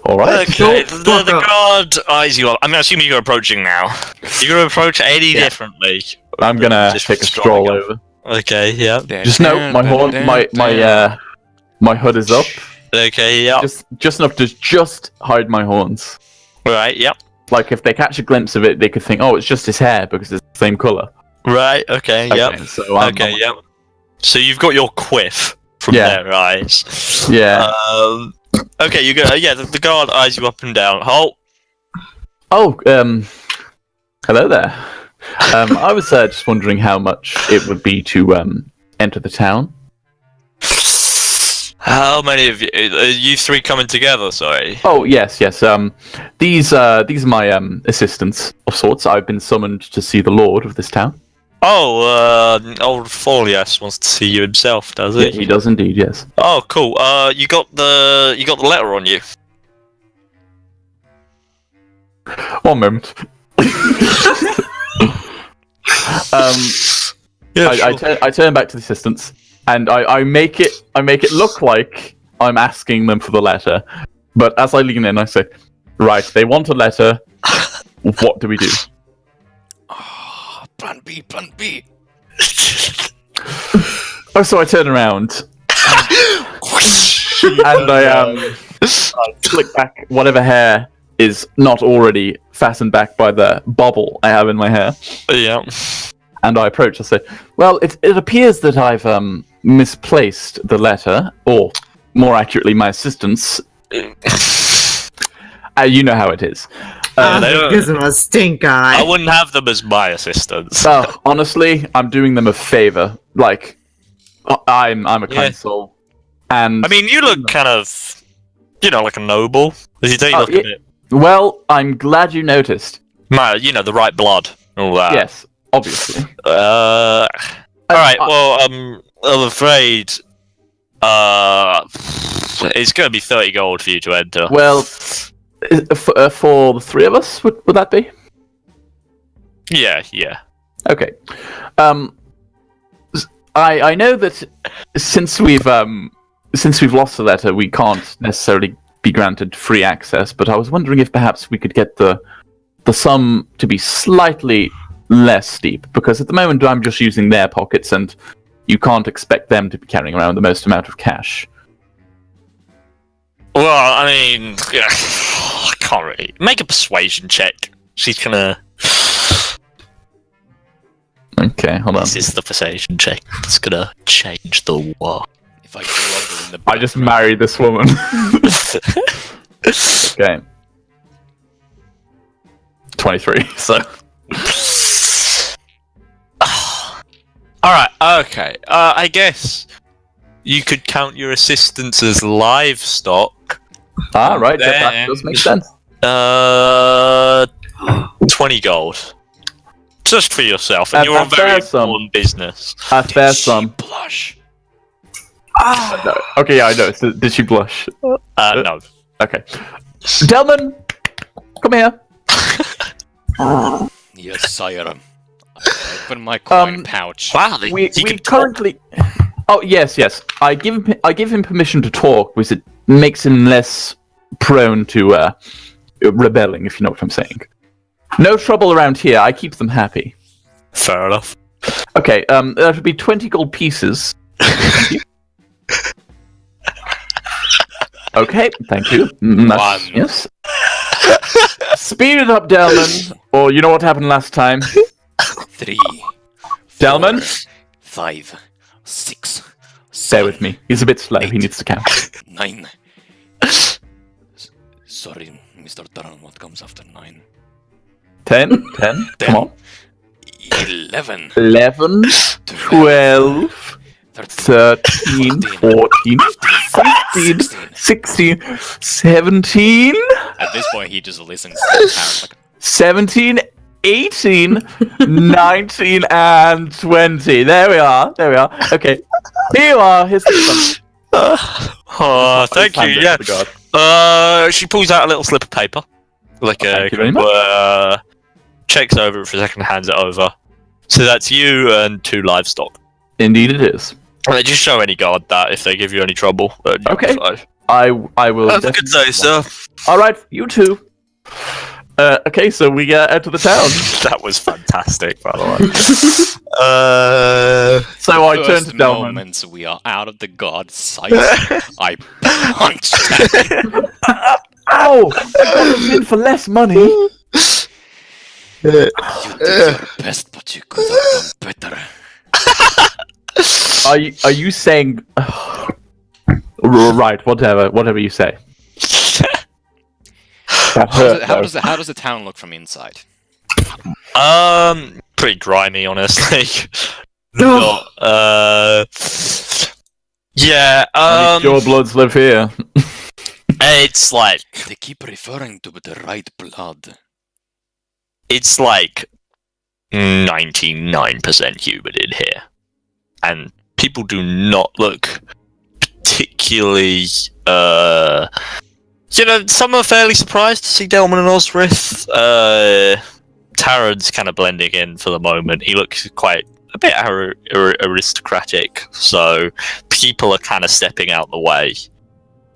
Alright. Okay, the guard eyes you up. I'm assuming you're approaching now. You're going to approach any differently. I'm gonna Just take a strolling stroll up. over. Okay, yeah. Just note my horn, my hood is up. Okay, yeah. Just enough to just hide my horns. Right, yep. Like if they catch a glimpse of it, they could think, oh, it's just his hair because it's the same color. Right, okay, yep. Okay, so I'm, Yep. So you've got your quiff from their eyes. Yeah. Okay, you go. Yeah, the guard eyes you up and down. Halt. Oh, hello there. I was just wondering how much it would be to enter the town. How many of you? Are you three coming together? Sorry. Oh yes. These are my assistants of sorts. I've been summoned to see the lord of this town. Oh, old Folias wants to see you himself, does he? Yeah, he does indeed. Yes. Oh, cool. You got the letter on you. One moment. Yeah, sure. I turn back to the assistants and I make it look like I'm asking them for the letter, but as I lean in, I say, "Right, they want a letter. What do we do?" Plan B, plan B. Oh, so I turn around and I flick back whatever hair is not already fastened back by the bobble I have in my hair. Yeah. And I approach. I say, "Well, it appears that I've misplaced the letter, or more accurately, my assistants. You know how it is." Gives him a stink eye. I wouldn't have them as my assistants. Honestly, I'm doing them a favor. Like, I'm a kind soul, and I mean, you look kind of, like a noble. As you don't look a bit. Well, I'm glad you noticed. Man, the right blood, and all that. Yes, obviously. All right. Well, I'm afraid. It's going to be 30 gold for you to enter. Well, for the three of us, would that be? Yeah. Okay. I know that since we've lost the letter, we can't necessarily be granted free access. But I was wondering if perhaps we could get the sum to be slightly less steep, because at the moment I'm just using their pockets, and you can't expect them to be carrying around the most amount of cash. Well, I mean, I can't really make a persuasion check. She's gonna. Okay, hold on. This is the persuasion check. It's gonna change the war. If I grovel in the I just married this woman. Okay. 23, so... Alright, okay. I guess you could count your assistants as livestock. Right, that does make sense. 20 gold. Just for yourself, and A you're a very fair sum. important business. A fair sum. Blush. No. Okay, yeah, I know. So, did she blush? No. Okay. Delman, come here. Yes, sire. Open my coin pouch. Wow, We currently. Oh yes. I give him permission to talk because it makes him less prone to rebelling, if you know what I'm saying. No trouble around here. I keep them happy. Fair enough. Okay. That would be 20 gold pieces. Thank you. Okay. Thank you. One. Yes. Speed it up, Delman. Or you know what happened last time. 3. Delman? 5. 6. Bear 7. with me. He's a bit slow. He needs to count. 9. Sorry, Mr. Taron, what comes after 9? 10. Come on. 11. 11. 12. 13, 14, 15, 16, 17, At this point, he just listens to the parrot like, 17, 18, 19, and 20. There we are. Okay. Here you are. Here's the Thank you, yeah. She pulls out a little slip of paper. Like Thank you very much. Checks over it for a second, hands it over. So that's you and 2 livestock. Indeed it is. Just show any guard that if they give you any trouble. Okay. 5. I will. Have a good day, sir. Alright, you too. Okay, so we out to the town. That was fantastic, by the way. So I turned first to Delman. moment we are out of the god's sight, I punched him. Ow! I got him in for less money. You did your best, but you could have done better. Are you saying? Right, whatever you say. That hurt, How does the town look from inside? Pretty grimy, honestly. Not, yeah, Your bloods live here. it's like, They keep referring to the right blood. it's like 99% human in here. And people do not look particularly, some are fairly surprised to see Delman and Ozrith. Taron's kind of blending in for the moment. He looks quite a bit aristocratic, so people are kind of stepping out the way.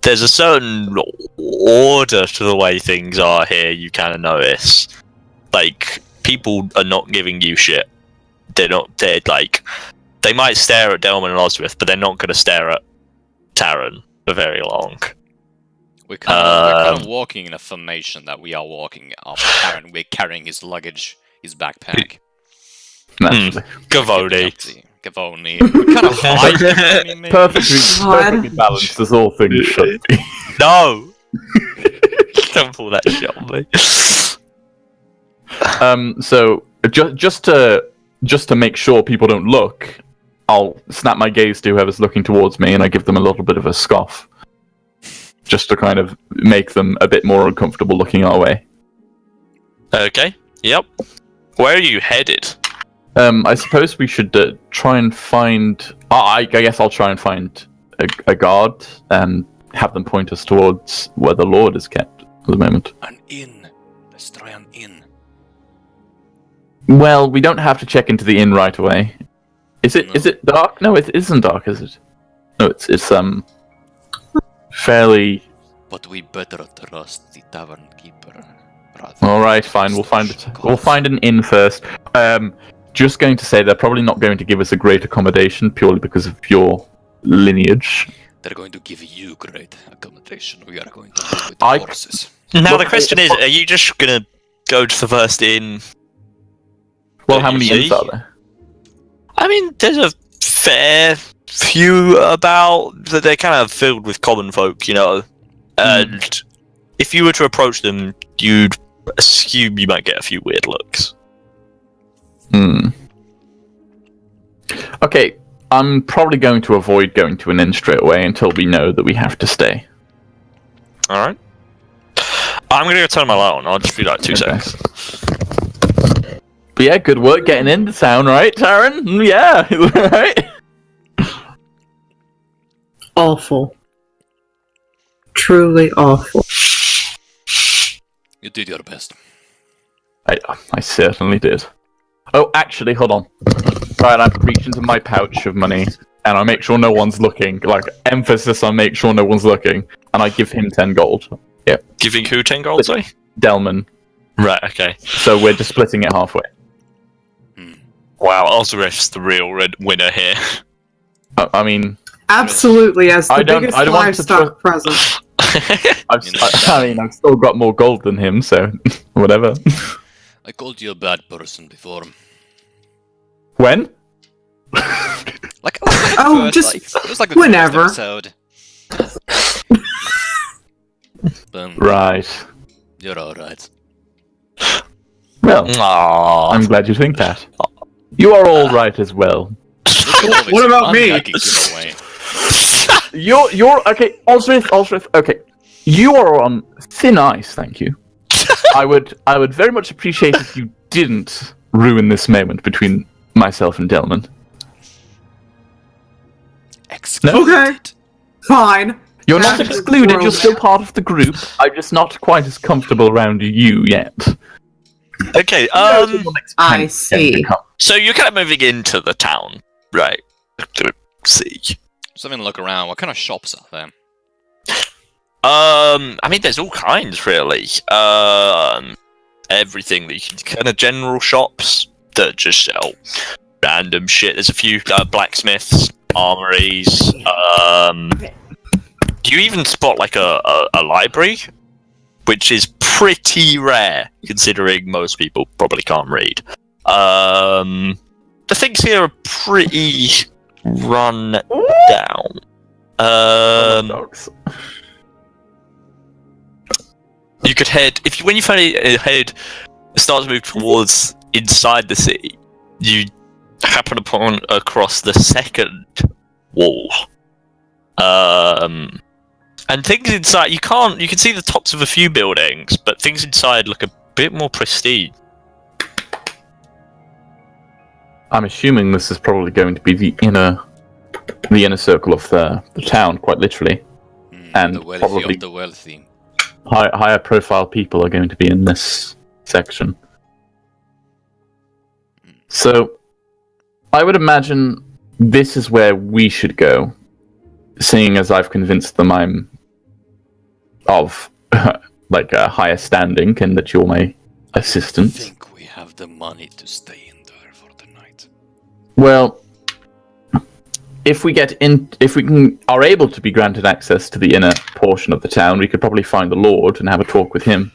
There's a certain order to the way things are here, you kind of notice. Like, people are not giving you shit. They might stare at Delman and Ozrith, but they're not going to stare at Taron for very long. We're kind of walking in a formation that we are walking up Taron. We're carrying his luggage, his backpack. Naturally. Gavoni. Gavoni. We're kind of hiding. Perfectly balanced as all things should be. No! Don't pull that shit on me. So just to make sure people don't look, I'll snap my gaze to whoever's looking towards me, and I give them a little bit of a scoff, just to kind of make them a bit more uncomfortable looking our way. Okay, yep. Where are you headed? I suppose we should try and find. I guess I'll try and find a guard and have them point us towards where the Lord is kept at the moment. An inn. Let's try an inn. Well, we don't have to check into the inn right away. Is it dark? No, it isn't dark, is it? No, it's fairly. But we better trust the tavern keeper. All right, fine. We'll find an inn first. Just going to say they're probably not going to give us a great accommodation purely because of your lineage. They're going to give you great accommodation. We are going to live with the horses. Now the question is, are you just gonna go to the first inn? Well, that how you many see? inns are there? I mean, there's a fair few about, that they're kind of filled with common folk, and if you were to approach them, you'd assume you might get a few weird looks. Okay, I'm probably going to avoid going to an inn straight away until we know that we have to stay. Alright. I'm gonna go turn my light on. I'll just be like 2 seconds. But yeah, good work getting into town, right, Taron? Yeah, right? Awful. Truly awful. You did your best. I certainly did. Oh, actually, hold on. Right, I reach into my pouch of money, and I make sure no one's looking. Like, emphasis on make sure no one's looking. And I give him 10 gold. Yep. Giving who 10 gold, sorry? Delman. Right, okay. So we're just splitting it halfway. Wow, Ozrith's the real winner here. I mean... Absolutely, as the I don't biggest want to livestock present. I've still got more gold than him, so whatever. I called you a bad person before. When? Like, Oh, just it was like the whenever. first episode. Boom. Right. You're alright. Well, Aww. I'm glad you think that. You are all right as well. What about me? You're okay, Ozrith. Okay, you are on thin ice. Thank you. I would very much appreciate if you didn't ruin this moment between myself and Delman. Okay, fine. You're not excluded. You're still part of the group. I'm just not quite as comfortable around you yet. Okay, I see. so you're kind of moving into the town, right? Let's see. Just having a look around. What kind of shops are there? I mean, there's all kinds, really. Everything that you can, kind of general shops that just sell random shit. There's a few blacksmiths, armories. You even spot like a library, which is pretty rare considering most people probably can't read. The things here are pretty run down. You could head when you start to move towards inside the city. You happen upon across the second wall, and things inside you can see the tops of a few buildings, but things inside look a bit more pristine. I'm assuming this is probably going to be the inner circle of the town, quite literally, and the wealthy probably of the wealthy. higher profile people are going to be in this section. So, I would imagine this is where we should go, seeing as I've convinced them I'm of like a higher standing and that you're my assistant. I think we have the money to stay in there for the night. Well, if we are able to be granted access to the inner portion of the town, we could probably find the Lord and have a talk with him.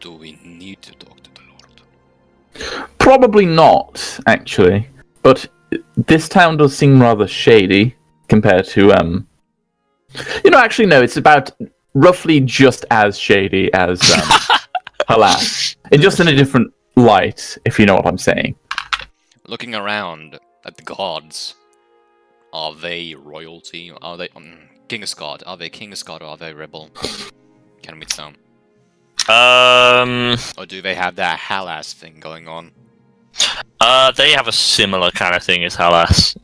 Do we need to talk to the Lord? Probably not, actually. But this town does seem rather shady compared to actually no, it's about roughly just as shady as Halas. It's just in a different light, if you know what I'm saying. Looking around at the gods, are they royalty? Are they Kingsguard? Are they Kingsguard or are they rebel? Can we tell? Or do they have that Halas thing going on? They have a similar kind of thing as Halas.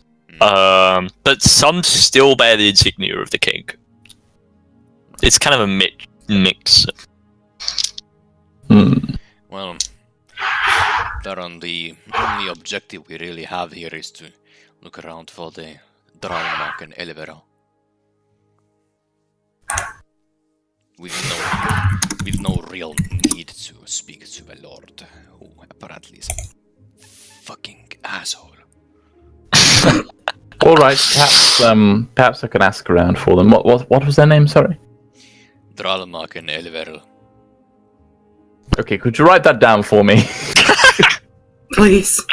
But some still bear the insignia of the king. It's kind of a mix. Well, Taron, the only objective we really have here is to look around for the Tortle Monk and Elvira. We've no real need to speak to the Lord, who apparently is a fucking asshole. All right, perhaps I can ask around for them. What was their name? Sorry. Tortle Monk and Elvira. Okay, could you write that down for me? Please.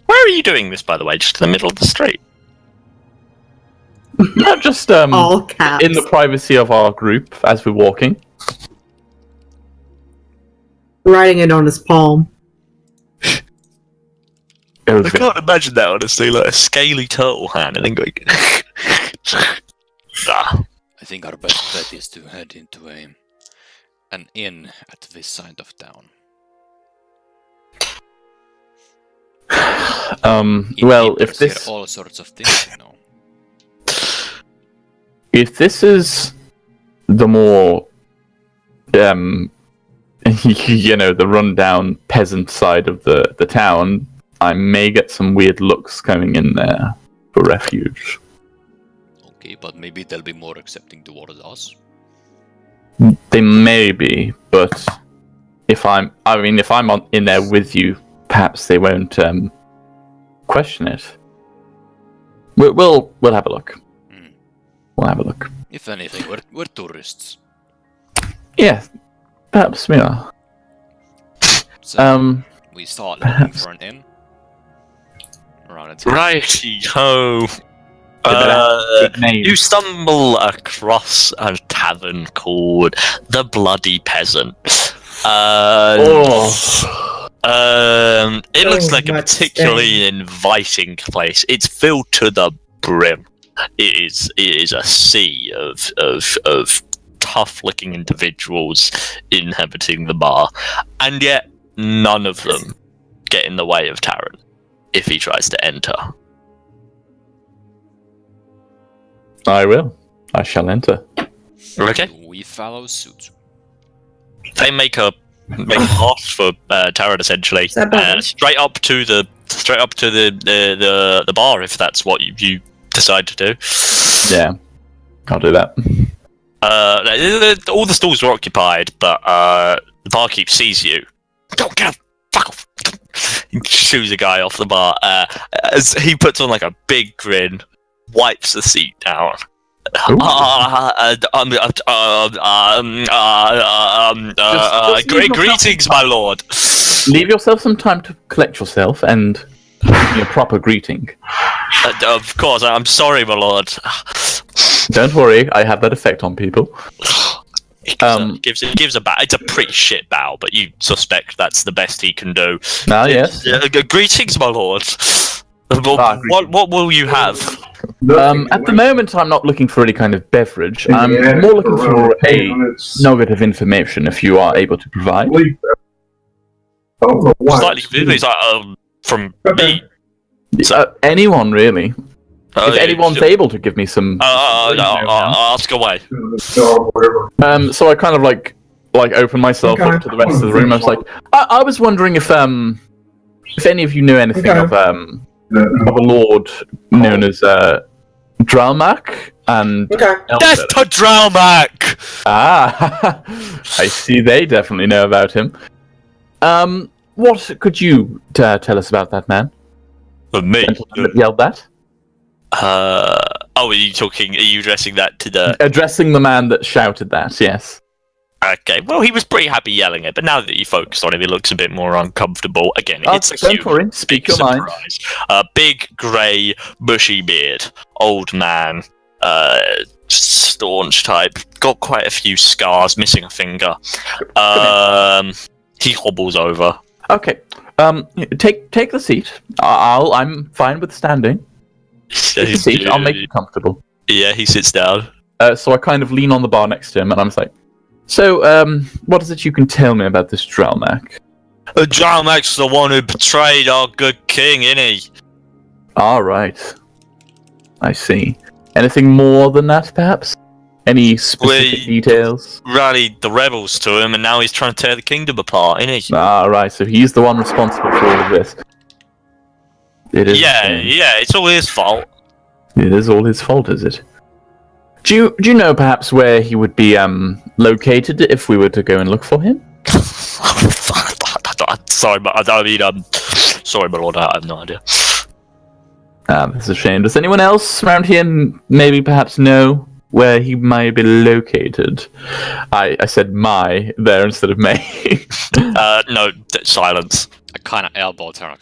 Where are you doing this, by the way? Just in the middle of the street? No, just All caps. in the privacy of our group as we're walking. writing it on his palm. I can't imagine that, honestly, like a scaly turtle hand and then going... ah. I think our best bet is to head into an inn at this side of town. Well, if Innkeepers hear this all sorts of things, you know. if this is the more you know, the rundown peasant side of the town, I may get some weird looks coming in there for refuge. Okay, but maybe they'll be more accepting towards us. They may be, but if I'm in there with you, perhaps they won't question it. We'll have a look. We'll have a look. If anything, we're tourists. Yeah, perhaps we are. So we start looking for an inn. Around a town. Righty-ho. You stumble across a tavern called the Bloody Peasant. It looks like a particularly inviting place. It's filled to the brim. It is a sea of tough-looking individuals inhabiting the bar, and yet none of them get in the way of Taron if he tries to enter. I will. I shall enter. Okay. We follow suit. They make a pass for Taron essentially, straight up to the bar if that's what you decide to do. Yeah, I'll do that. All the stalls are occupied, but the barkeep sees you. Don't get up! Fuck off! He shoos a guy off the bar. As he puts on like a big grin, wipes the seat down. Greetings, my lord. Leave yourself some time to collect yourself and give me a proper greeting. Of course, I'm sorry, my lord. Don't worry, I have that effect on people. Gives a bow. It's a pretty shit bow, but you suspect that's the best he can do. Ah, yes. Greetings, my lord. What will you have? At the moment, I'm not looking for any kind of beverage. I'm more looking for a nugget of information, if you are able to provide. Slightly confused. He's like, from me. Anyone, really. If anyone's able to give me some... ask away. So I kind of like open myself up to the rest of the room. I was like, I was wondering if any of you know anything of a lord known as Dralmak and... Death to Dralmak! Ah, I see they definitely know about him. What could you tell us about that man? Me? Yelled that? Are you addressing that to the... Addressing the man that shouted that, yes. Okay, well, he was pretty happy yelling it, but now that you focus on him, he looks a bit more uncomfortable. Again, it's a don't worry, speak your mind. Big, grey, bushy beard, old man, staunch type, got quite a few scars, missing a finger. He hobbles over. Okay, take the seat. I'm fine with standing. Take the seat, I'll make you comfortable. Yeah, he sits down. So I kind of lean on the bar next to him, and I'm just like, so, what is it you can tell me about this Dralmak? Dralmak's the one who betrayed our good king, innit? Alright. I see. Anything more than that, perhaps? Any specific details? Rallied the rebels to him, and now he's trying to tear the kingdom apart, innit? Alright, so he's the one responsible for all of this. It is. Yeah, it's all his fault. It is all his fault, is it? Do you know perhaps where he would be located if we were to go and look for him? Sorry, but sorry, my lord, I have no idea. That's a shame. Does anyone else around here maybe perhaps know where he might be located? I said my there instead of may. No, silence. I kind of elbow Taron.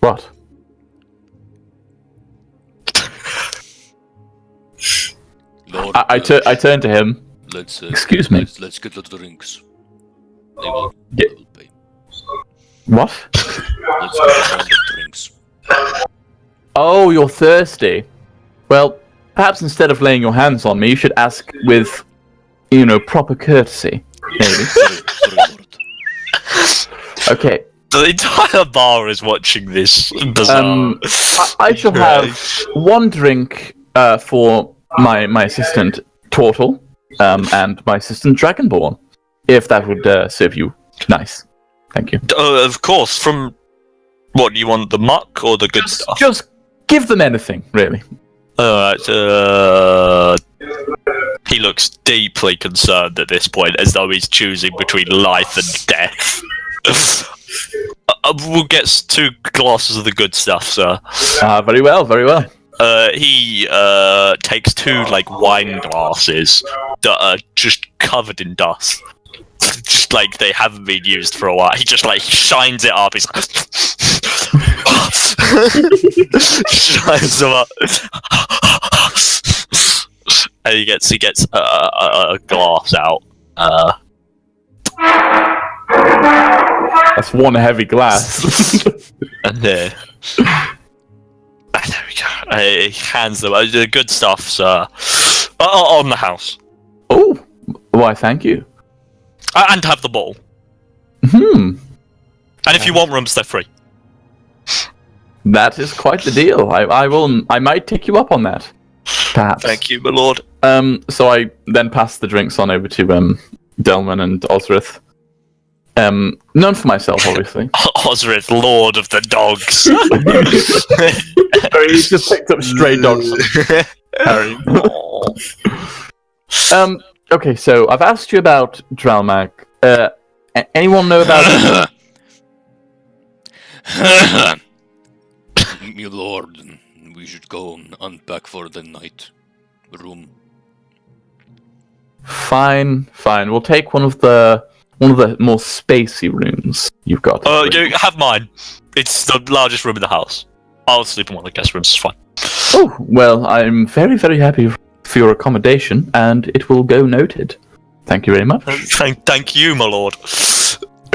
What? Lord, I turn to him, Let's Excuse me. Let's get the drinks. They will pay. What? Let's get a round of drinks. Oh, you're thirsty. Well, perhaps instead of laying your hands on me, you should ask with, proper courtesy. Maybe. Sorry, Lord. Okay. The entire bar is watching this bizarre. I shall have one drink for my assistant Tortle, and my assistant Dragonborn, if that would serve you nice. Thank you. Of course, from what, you want the muck or the good stuff? Just give them anything, really. Alright, he looks deeply concerned at this point, as though he's choosing between life and death. We'll get 2 glasses of the good stuff, sir. Very well, very well. He takes 2 wine glasses that are just covered in dust, just like they haven't been used for a while. He just shines it up. He's shines them up, and he gets a glass out. That's one heavy glass. And there we go. He hands them the good stuff, sir. On the house. Oh, why? Thank you. And have the bottle. And if you want rooms, they're free. That is quite the deal. I might take you up on that. Perhaps. Thank you, my lord. So I then pass the drinks on over to Delman and Ozrith. None for myself, obviously. Ozrith, Lord of the Dogs. Sorry, he's just picked up stray dogs. Harry. Okay, so I've asked you about Dralmag. Anyone know about My lord, we should go and unpack for the night room. Fine. We'll take one of the more spacey rooms you've got. You have mine. It's the largest room in the house. I'll sleep in one of the guest rooms. It's fine. Oh, well, I'm very, very happy for your accommodation, and it will go noted. Thank you very much. Thank you, my lord.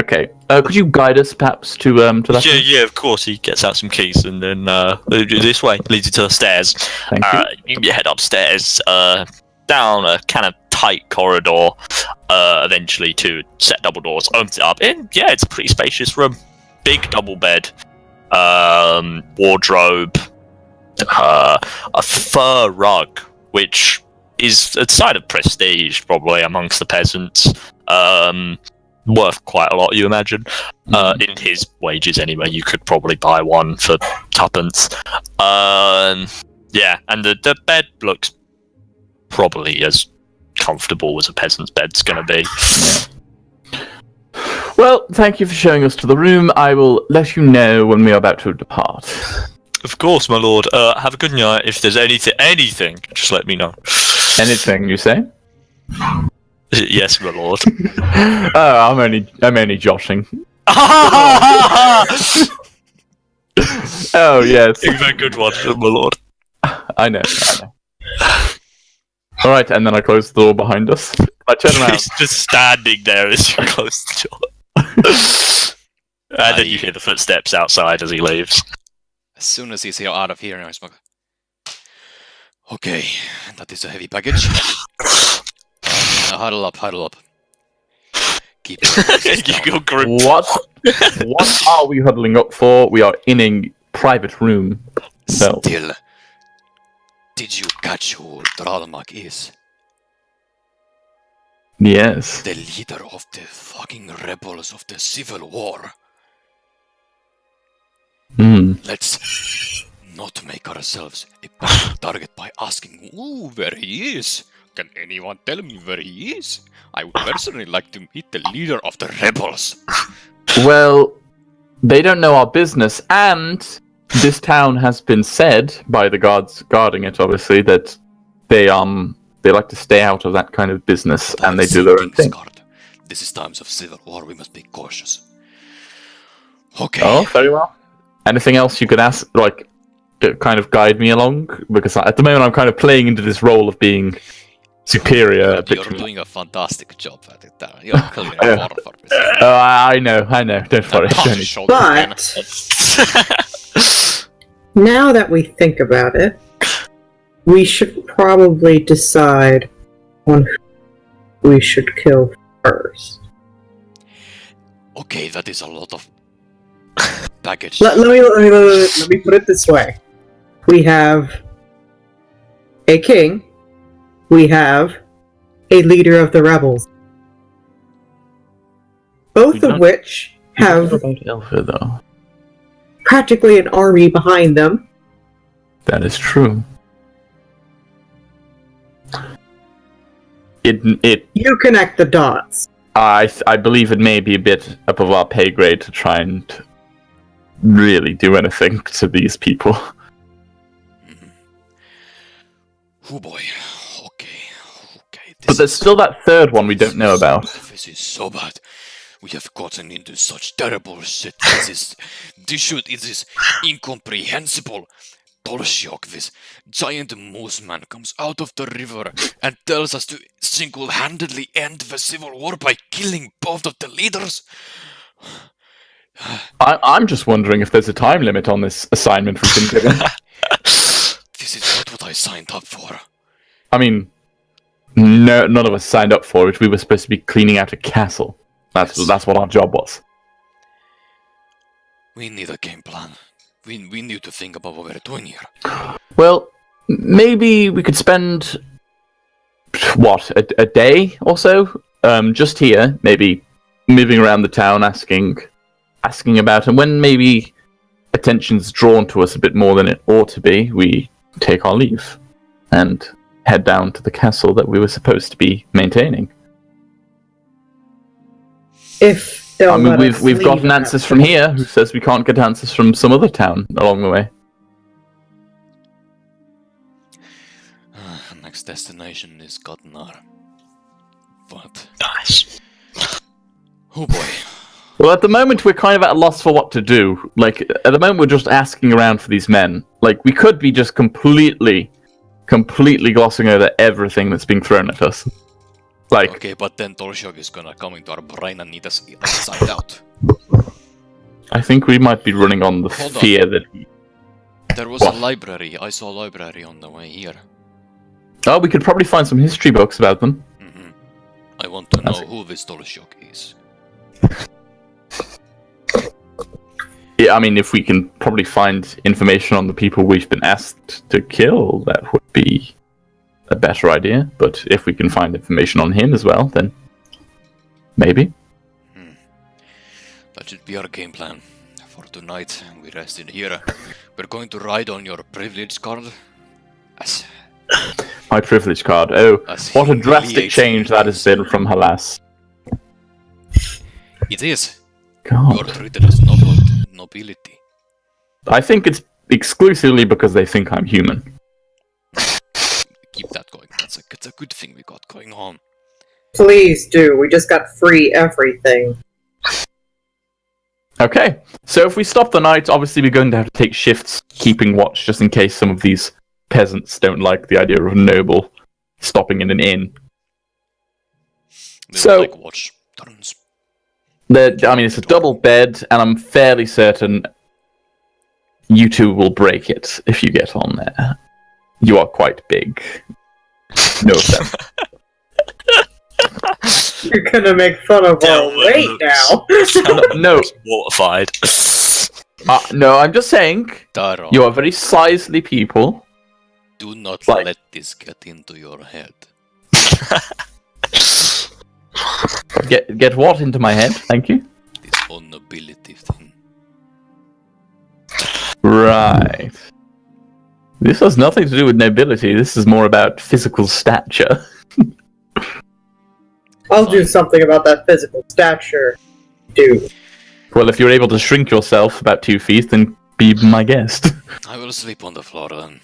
Okay, could you guide us, perhaps, to that? Yeah, of course. He gets out some keys, and then this way leads you to the stairs. Thank you. You head upstairs, down a kind of tight corridor, eventually to set double doors. Opens it up, and yeah, it's a pretty spacious room. Big double bed, wardrobe, a fur rug, which is a sign of prestige, probably amongst the peasants. Worth quite a lot, you imagine. In his wages, anyway, you could probably buy one for 2pence. Yeah, and the bed looks probably as comfortable as a peasant's bed's going to be. Yeah. Well, thank you for showing us to the room. I will let you know when we are about to depart. Of course, my lord. Have a good night. If there's anything, just let me know. Anything you say? Yes, my lord. Oh, I'm only joshing. Oh yes, It's a good one, my lord. I know. All right, and then I close the door behind us. I turn around. He's just standing there as you close the door. And then you hear the footsteps outside as he leaves. As soon as he's out of here, I smoke. Okay, that is a heavy package. Now huddle up. Keep Your group. What are we huddling up for? We are in a private room. So. Still, did you catch who Tortle Monk is? Yes. The leader of the fucking rebels of the Civil War. Let's not make ourselves a perfect target by asking where he is. Can anyone tell me where he is? I would personally like to meet the leader of the rebels. Well, they don't know our business, and this town has been said by the guards guarding it, obviously, that they like to stay out of that kind of business, and they do their own thing. Guard. This is times of civil war. We must be cautious. Okay. Oh, very well. Anything else you could ask, kind of guide me along? Because at the moment I'm kind of playing into this role of being superior. You're doing a fantastic job at it, Taron. You're clearing water for me. I know. Don't worry. Don't need- But now that we think about it, we should probably decide on who we should kill first. Okay, that is a lot of baggage. Let me put it this way. We have a king. We have a leader of the rebels. Both of which have about Ilfur, though. practically an army behind them. That is true. It You connect the dots. I believe it may be a bit above our pay grade to try and really do anything to these people. Oh boy. Okay. But there's still that third one we don't know about. This is so bad. We have gotten into such terrible shit. This is incomprehensible. Tolshiok, this giant moose man, comes out of the river and tells us to single-handedly end the civil war by killing both of the leaders. I'm just wondering if there's a time limit on this assignment we've been given. This is not what I signed up for. I mean, no, none of us signed up for it. We were supposed to be cleaning out a castle. That's what our job was. We need a game plan. We need to think about what we're doing here. Well, maybe we could spend a day or so, just here, maybe moving around the town, asking about, and when maybe attention's drawn to us a bit more than it ought to be, we take our leave and head down to the castle that we were supposed to be maintaining. If I mean, we've gotten answers from here. Who says we can't get answers from some other town along the way? Next destination is Valknaar. But Nice. oh boy. Well, at the moment, we're kind of at a loss for what to do. Like, at the moment, we're just asking around for these men. Like, we could be just completely glossing over everything that's being thrown at us. Like, Okay, but then Tolshiok is gonna come into our brain and need us inside out. I think we might be running on the Hold on. fear that... There was What? a library. I saw a library on the way here. Oh, we could probably find some history books about them. I want to know That's it. who this Tolshiok is. Yeah, I mean, if we can probably find information on the people we've been asked to kill, that would be a better idea. But if we can find information on him as well, then maybe. That should be our game plan. For tonight, we rest in here. We're going to ride on your privilege card. As My privilege card. Oh, As what a drastic humiliating change that has been from Halas. it is. God. You're treated as nobility. I think it's exclusively because they think I'm human. Keep that going. That's a good thing we got going on. Please do. We just got free everything. Okay, so if we stop the night, obviously we're going to have to take shifts keeping watch, just in case some of these peasants don't like the idea of a noble stopping in an inn. They So- would like watch turns. I mean, it's a double bed, and I'm fairly certain you two will break it if you get on there. You are quite big. No offense. You're gonna make fun of our Delman weight looks- now. No, Mortified. no, I'm just saying, Taron, you are very sizely people. do not Like- let this get into your head. Get what into my head? Thank you. This whole nobility thing. Right. This has nothing to do with nobility. This is more about physical stature. I'll do something about that physical stature, dude. Well, if you're able to shrink yourself about 2 feet, then be my guest. I will sleep on the floor then.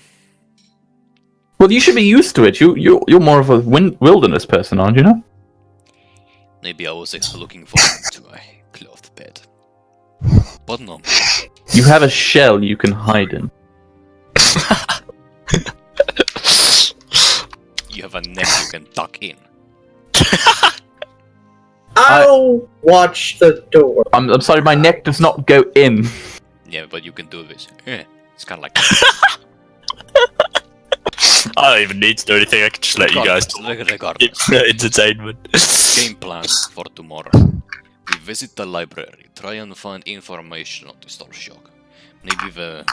Well, you should be used to it. You're more of a wilderness person, aren't you? No? Maybe I was looking forward to a clothed bed. But no. You have a shell you can hide in. You have a neck you can tuck in. I'll watch the door. I'm sorry, my neck does not go in. Yeah, but you can do this. It's kind of like I don't even need to do anything. I can just let you guys talk. regardless. It's entertainment. Game plan for tomorrow. We visit the library, try and find information on the Storshock. Maybe the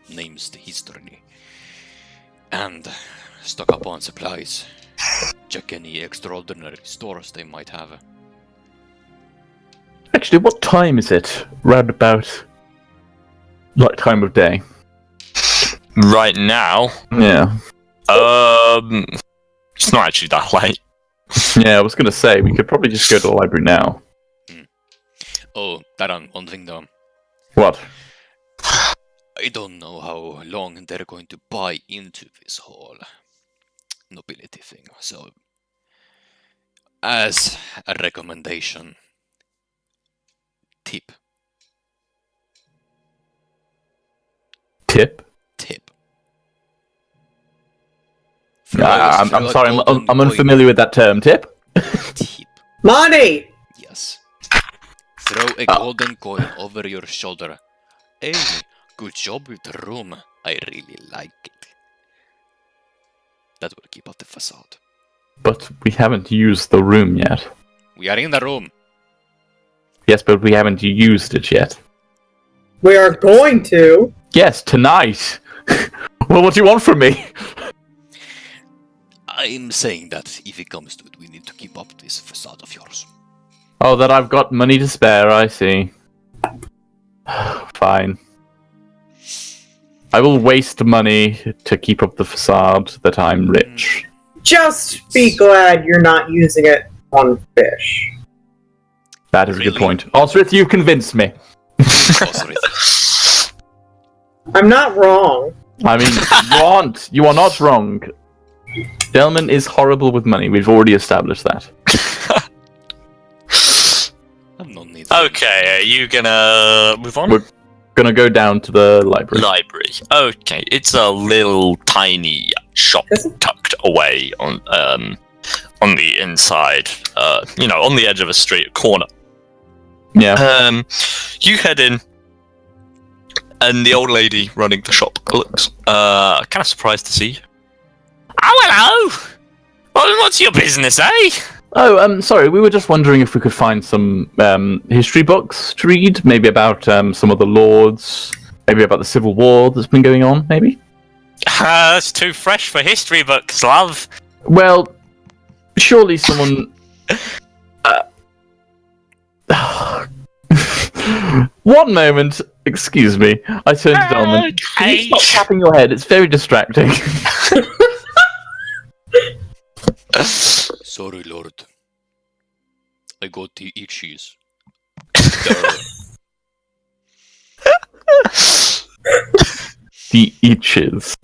names, the history. And stock up on supplies. Check any extraordinary stores they might have. Actually, what time is it? Round about like time of day. Right now, Yeah. it's not actually that late. Yeah, I was gonna say we could probably just go to the library now. Oh, Taron, one thing though. What? I don't know how long they're going to buy into this whole nobility thing, so as a recommendation, tip. Tip? Tip. I'm sorry, I'm unfamiliar with that term. Tip? Tip, Money! yes. Throw a golden coin over your shoulder. Hey, good job with the room. I really like it. That will keep up the facade. But we haven't used the room yet. We are in the room. Yes, but we haven't used it yet. We are going to. Yes, tonight. Well, what do you want from me? I'm saying that if it comes to it, we need to keep up this facade of yours. Oh, that I've got money to spare, I see. Fine. I will waste money to keep up the facade that I'm rich. Just be glad you're not using it on fish. That is a good Really? point. Ozrith, you've convinced me. Ozrith. I'm not wrong. I mean, you are not wrong. Delman is horrible with money. We've already established that. I'm not need. Okay, are you gonna move on? We're gonna go down to the library. Library. Okay, it's a little tiny shop Is it? tucked away on the inside. On the edge of a street corner. Yeah. You head in, and the old lady running the shop looks kind of surprised to see you. Oh, hello! What's your business, eh? Oh, sorry. We were just wondering if we could find some history books to read. Maybe about some of the lords. Maybe about the Civil War that's been going on. Maybe. That's too fresh for history books, love. Well, surely someone. One moment. Excuse me. I turned to Delman. Can you stop tapping your head? It's very distracting. Sorry, Lord. I got the itchies. The itches.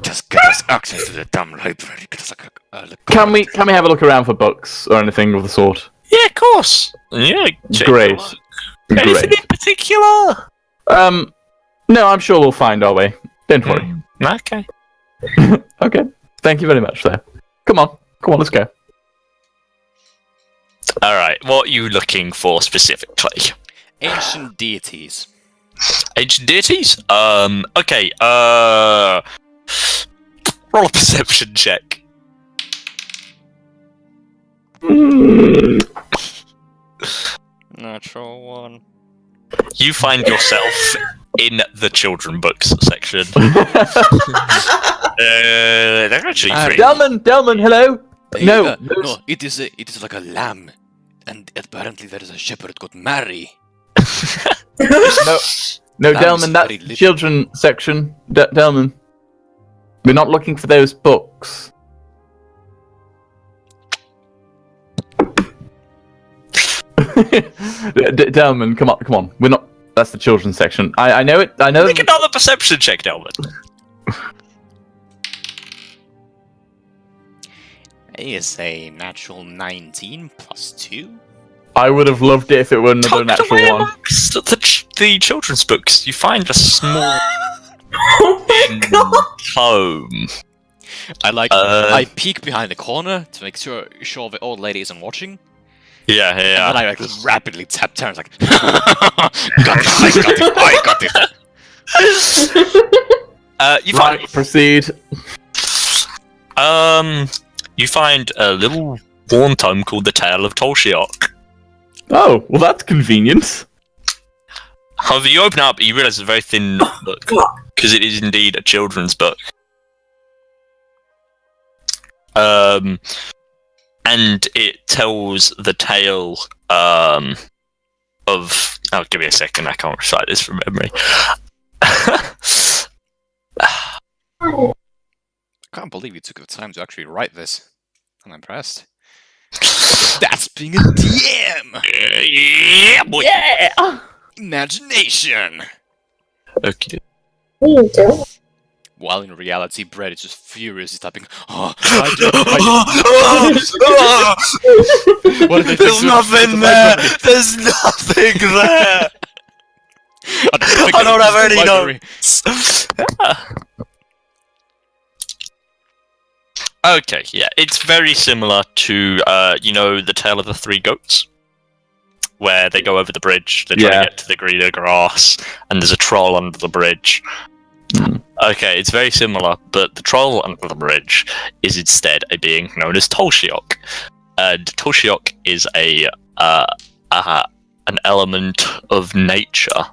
Just get us access to the damn library. Can we have a look around for books or anything of the sort? Yeah, of course. Yeah, Great. Anything Great. in particular? No, I'm sure we'll find our way. Don't worry. Okay. Okay. Thank you very much, there. Come on, let's go. All right. What are you looking for specifically? Ancient deities. Ancient deities? Okay. Roll a perception check. Natural one. You find yourself in the children books section. They're actually pretty. Delman, hello. No, no, it is like a lamb, and apparently there is a shepherd called Mary. no, Lamb's Delman, that's very the little. children section. Delman, we're not looking for those books. Delman, come on. We're not. That's the children's section. I know it. I know. Make another perception check, Delman. Is a natural 19 plus 2. I would have loved it if it were another natural one. amongst the children's books, you find a small Oh my god! tome. I peek behind the corner to make sure the old lady isn't watching. Yeah. And then I rapidly tap turns like, got it, I got it. You find proceed. you find a little worn tome called The Tale of Tolshiok. Oh, well, that's convenient. However, you open up, you realise it's a very thin book, because it is indeed a children's book. And it tells the tale of. Oh, give me a second. I can't recite this from memory. I can't believe you took the time to actually write this. I'm impressed. That's being a DM! Yeah, boy. Yeah. Imagination! Okay. While in reality, Brett is just furiously typing, What did they There's fix nothing with the there! library? There's nothing there! I don't have any library. notes! Okay, yeah, it's very similar to, the Tale of the Three Goats, where they go over the bridge, they're trying to get to the greener grass, and there's a troll under the bridge. Okay, it's very similar, but the troll under the bridge is instead a being known as Tolshiok. And Tolshiok is an element of nature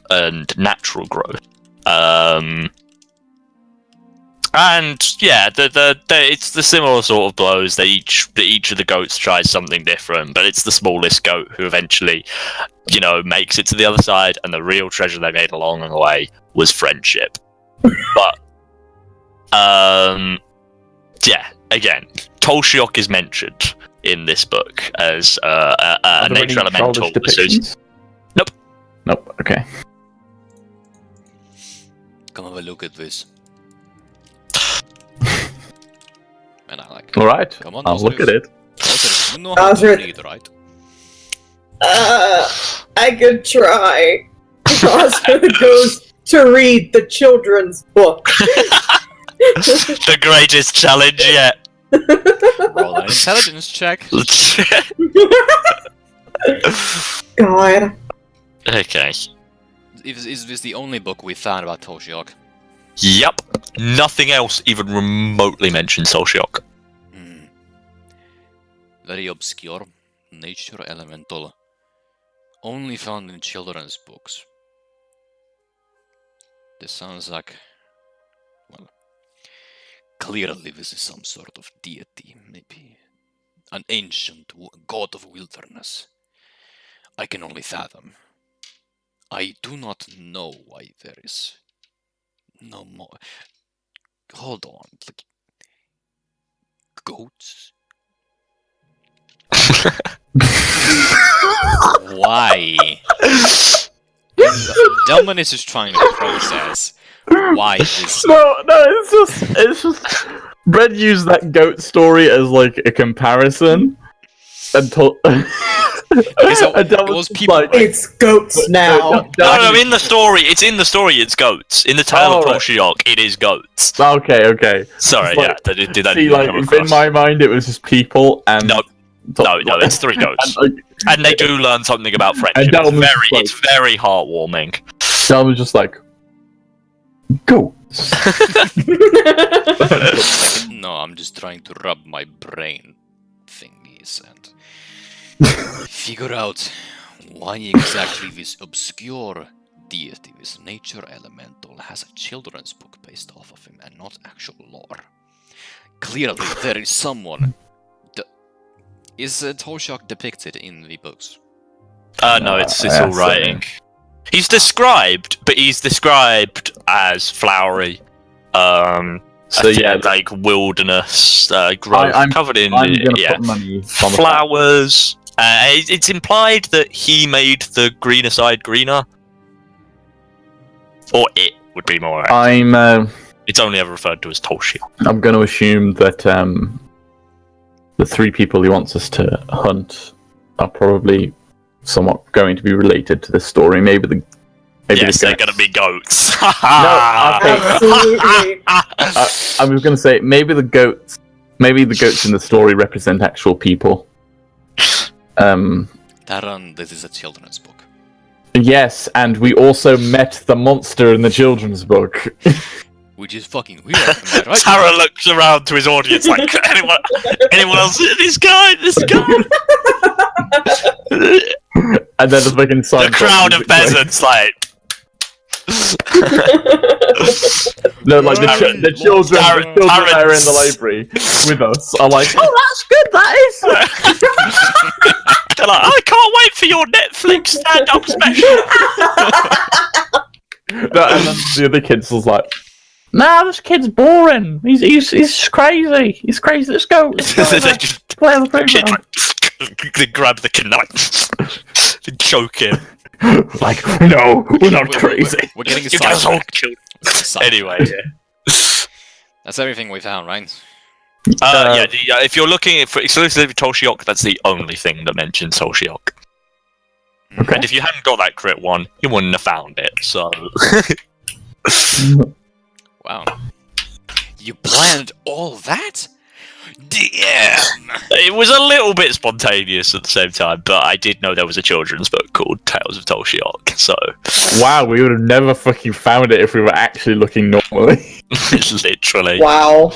and natural growth. And yeah, it's the similar sort of blows. Each of the goats tries something different, but it's the smallest goat who eventually, makes it to the other side. And the real treasure they made along the way was friendship. But yeah, again, Tolshiok is mentioned in this book as a nature elemental. Nope. Okay. Come have a look at this. And I like. All right. Come on, I'll look at it. You know how to read, right? I could try. Ozrith goes to read the children's book. The greatest challenge yet. Roll an intelligence check. God. Okay. Is this the only book we found about Tolshiok? Yep. Nothing else even remotely mentions Tolshiok. Very obscure nature elemental. Only found in children's books. This sounds like, well, clearly this is some sort of deity, maybe an ancient god of wilderness. I can only fathom. I do not know why there is no more. Hold on, like goats. Why? Delman is just trying to process why this. No, it's just. Brett used that goat story as like a comparison, and told. It was people. Like, It's goats now. No, in the story, it's goats. In the Tale of Tolshiok, it is goats. Okay. Sorry, It's like- did that See, like, in my mind, it was just people and. No, it's three goats. And they do learn something about friendship. Delman's It's very heartwarming. Delman's just like, goats. No, I'm just trying to rub my brain thingies and figure out why exactly this obscure deity, this nature elemental, has a children's book based off of him and not actual lore. Clearly, there is someone. Is Tolshiok depicted in the books? No, it's all writing. He's described, but he's described as flowery. Like wilderness growth, covered in put money on the flowers. It's implied that he made the greener side greener, or it would be more. It's only ever referred to as Tolshiok. I'm going to assume that the three people he wants us to hunt are probably somewhat going to be related to this story. Maybe yes, the they're going to be goats. No, okay. Absolutely. I was going to say maybe the goats in the story represent actual people. Taron, this is a children's book. Yes, and we also met the monster in the children's book. Which is fucking weird, am I right? Tara looks around to his audience like, anyone else? This guy. And then the fucking sign. The crowd of peasants, like. No, like the children that are in the library with us are like, oh, that's good, that is. They're like, I can't wait for your Netflix stand-up special. No, and then the other kids was like, nah, this kid's boring. He's crazy. He's crazy. Let's go. They just Play on the playground. they grab the kid like, they choke him. Like, no, we're not crazy. We're getting You guys all sidetracked. killed. Anyway, That's everything we found, right? if you're looking for exclusively Tolshiok, that's the only thing that mentions Tolshiok. Okay. And if you hadn't got that crit one, you wouldn't have found it. So, Wow. You planned all that? Damn! it was a little bit spontaneous at the same time, but I did know there was a children's book called Tales of Tolshiok. So, Wow, we would have never fucking found it if we were actually looking normally. literally. Wow.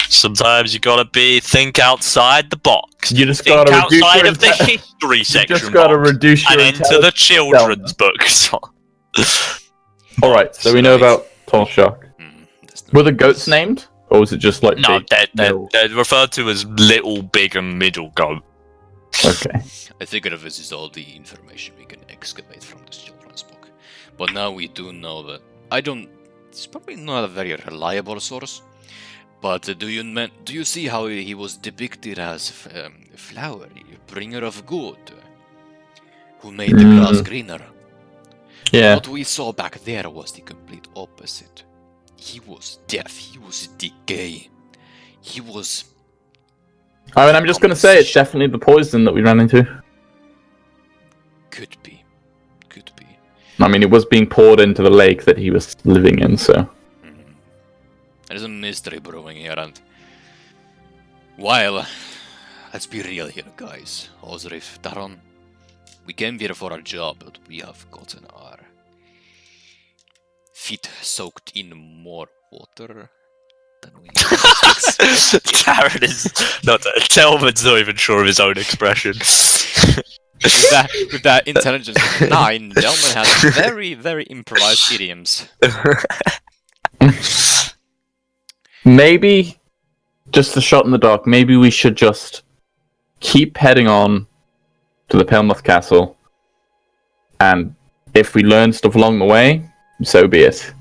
Sometimes you gotta think outside the box. You just Think gotta reduce outside your of the history You section just gotta box reduce your and enter the children's books. Alright, so we know about Tolshiok. That's Were the goats named? Or was it just like No, big, they're middle? referred to as little, big, and middle goat. Okay. I figured this is all the information we can excavate from this children's book. But now we do know that it's probably not a very reliable source. But do you see how he was depicted as flowery, bringer of good, who made the grass greener? Yeah. What we saw back there was the complete opposite. He was death, he was decay, he was... I mean, I'm just gonna say it's definitely the poison that we ran into. Could be. I mean, it was being poured into the lake that he was living in, so... There's a mystery brewing here, and... While... Let's be real here, guys. Ozrith, Taron. We came here for a job, but we have gotten our... feet soaked in more water than we Taron is not. Delman's not even sure of his own expression. with that intelligence of 9, Delman has very, very improvised idioms. Maybe, just a shot in the dark, maybe we should just keep heading on to the Palemoth Castle, and if we learn stuff along the way, so be it.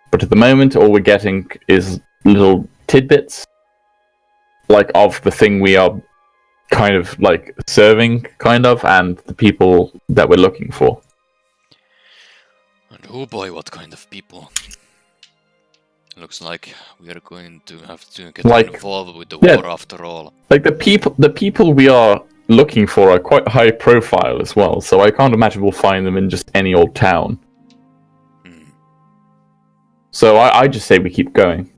But at the moment, all we're getting is little tidbits, like of the thing we are kind of like serving, and the people that we're looking for. And oh boy, what kind of people. Looks like we are going to have to get involved with the war after all. Like the people we are looking for are quite high profile as well, so I can't imagine we'll find them in just any old town. So I just say we keep going.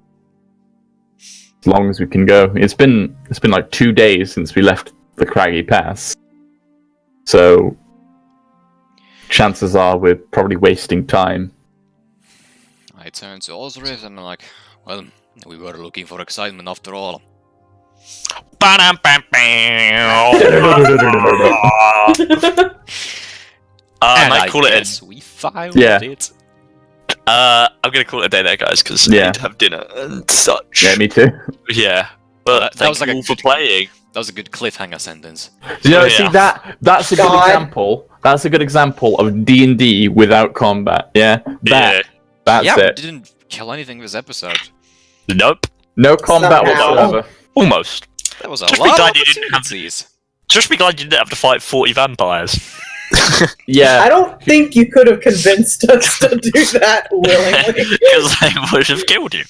As long as we can go. It's been like 2 days since we left the Craggy Pass. So chances are we're probably wasting time. I turn to Ozrith and I'm like, well, we were looking for excitement after all. I might call it a... We found Yeah. it. I'm gonna call it a day there, guys, because I need to have dinner and such. Yeah, me too. Yeah, but that was thank like you a all for good- playing. That was a good cliffhanger sentence. You know, Oh, see yeah. that's a good God. example. That's a good example of D&D without combat. Yeah, that's yeah, we it. didn't kill anything this episode. Nope. No combat Somehow. whatsoever. Almost. There was a Just be lot of glad you didn't have- opportunities. Just be glad you didn't have to fight 40 vampires. Yeah, I don't think you could have convinced us to do that willingly. Because they would have killed you.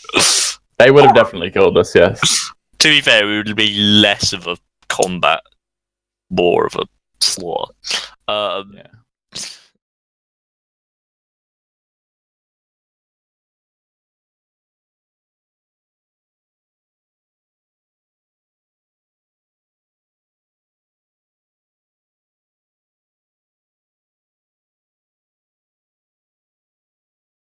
they would have definitely killed us. Yes. To be fair, it would be less of a combat, more of a slaughter. Um, Yeah.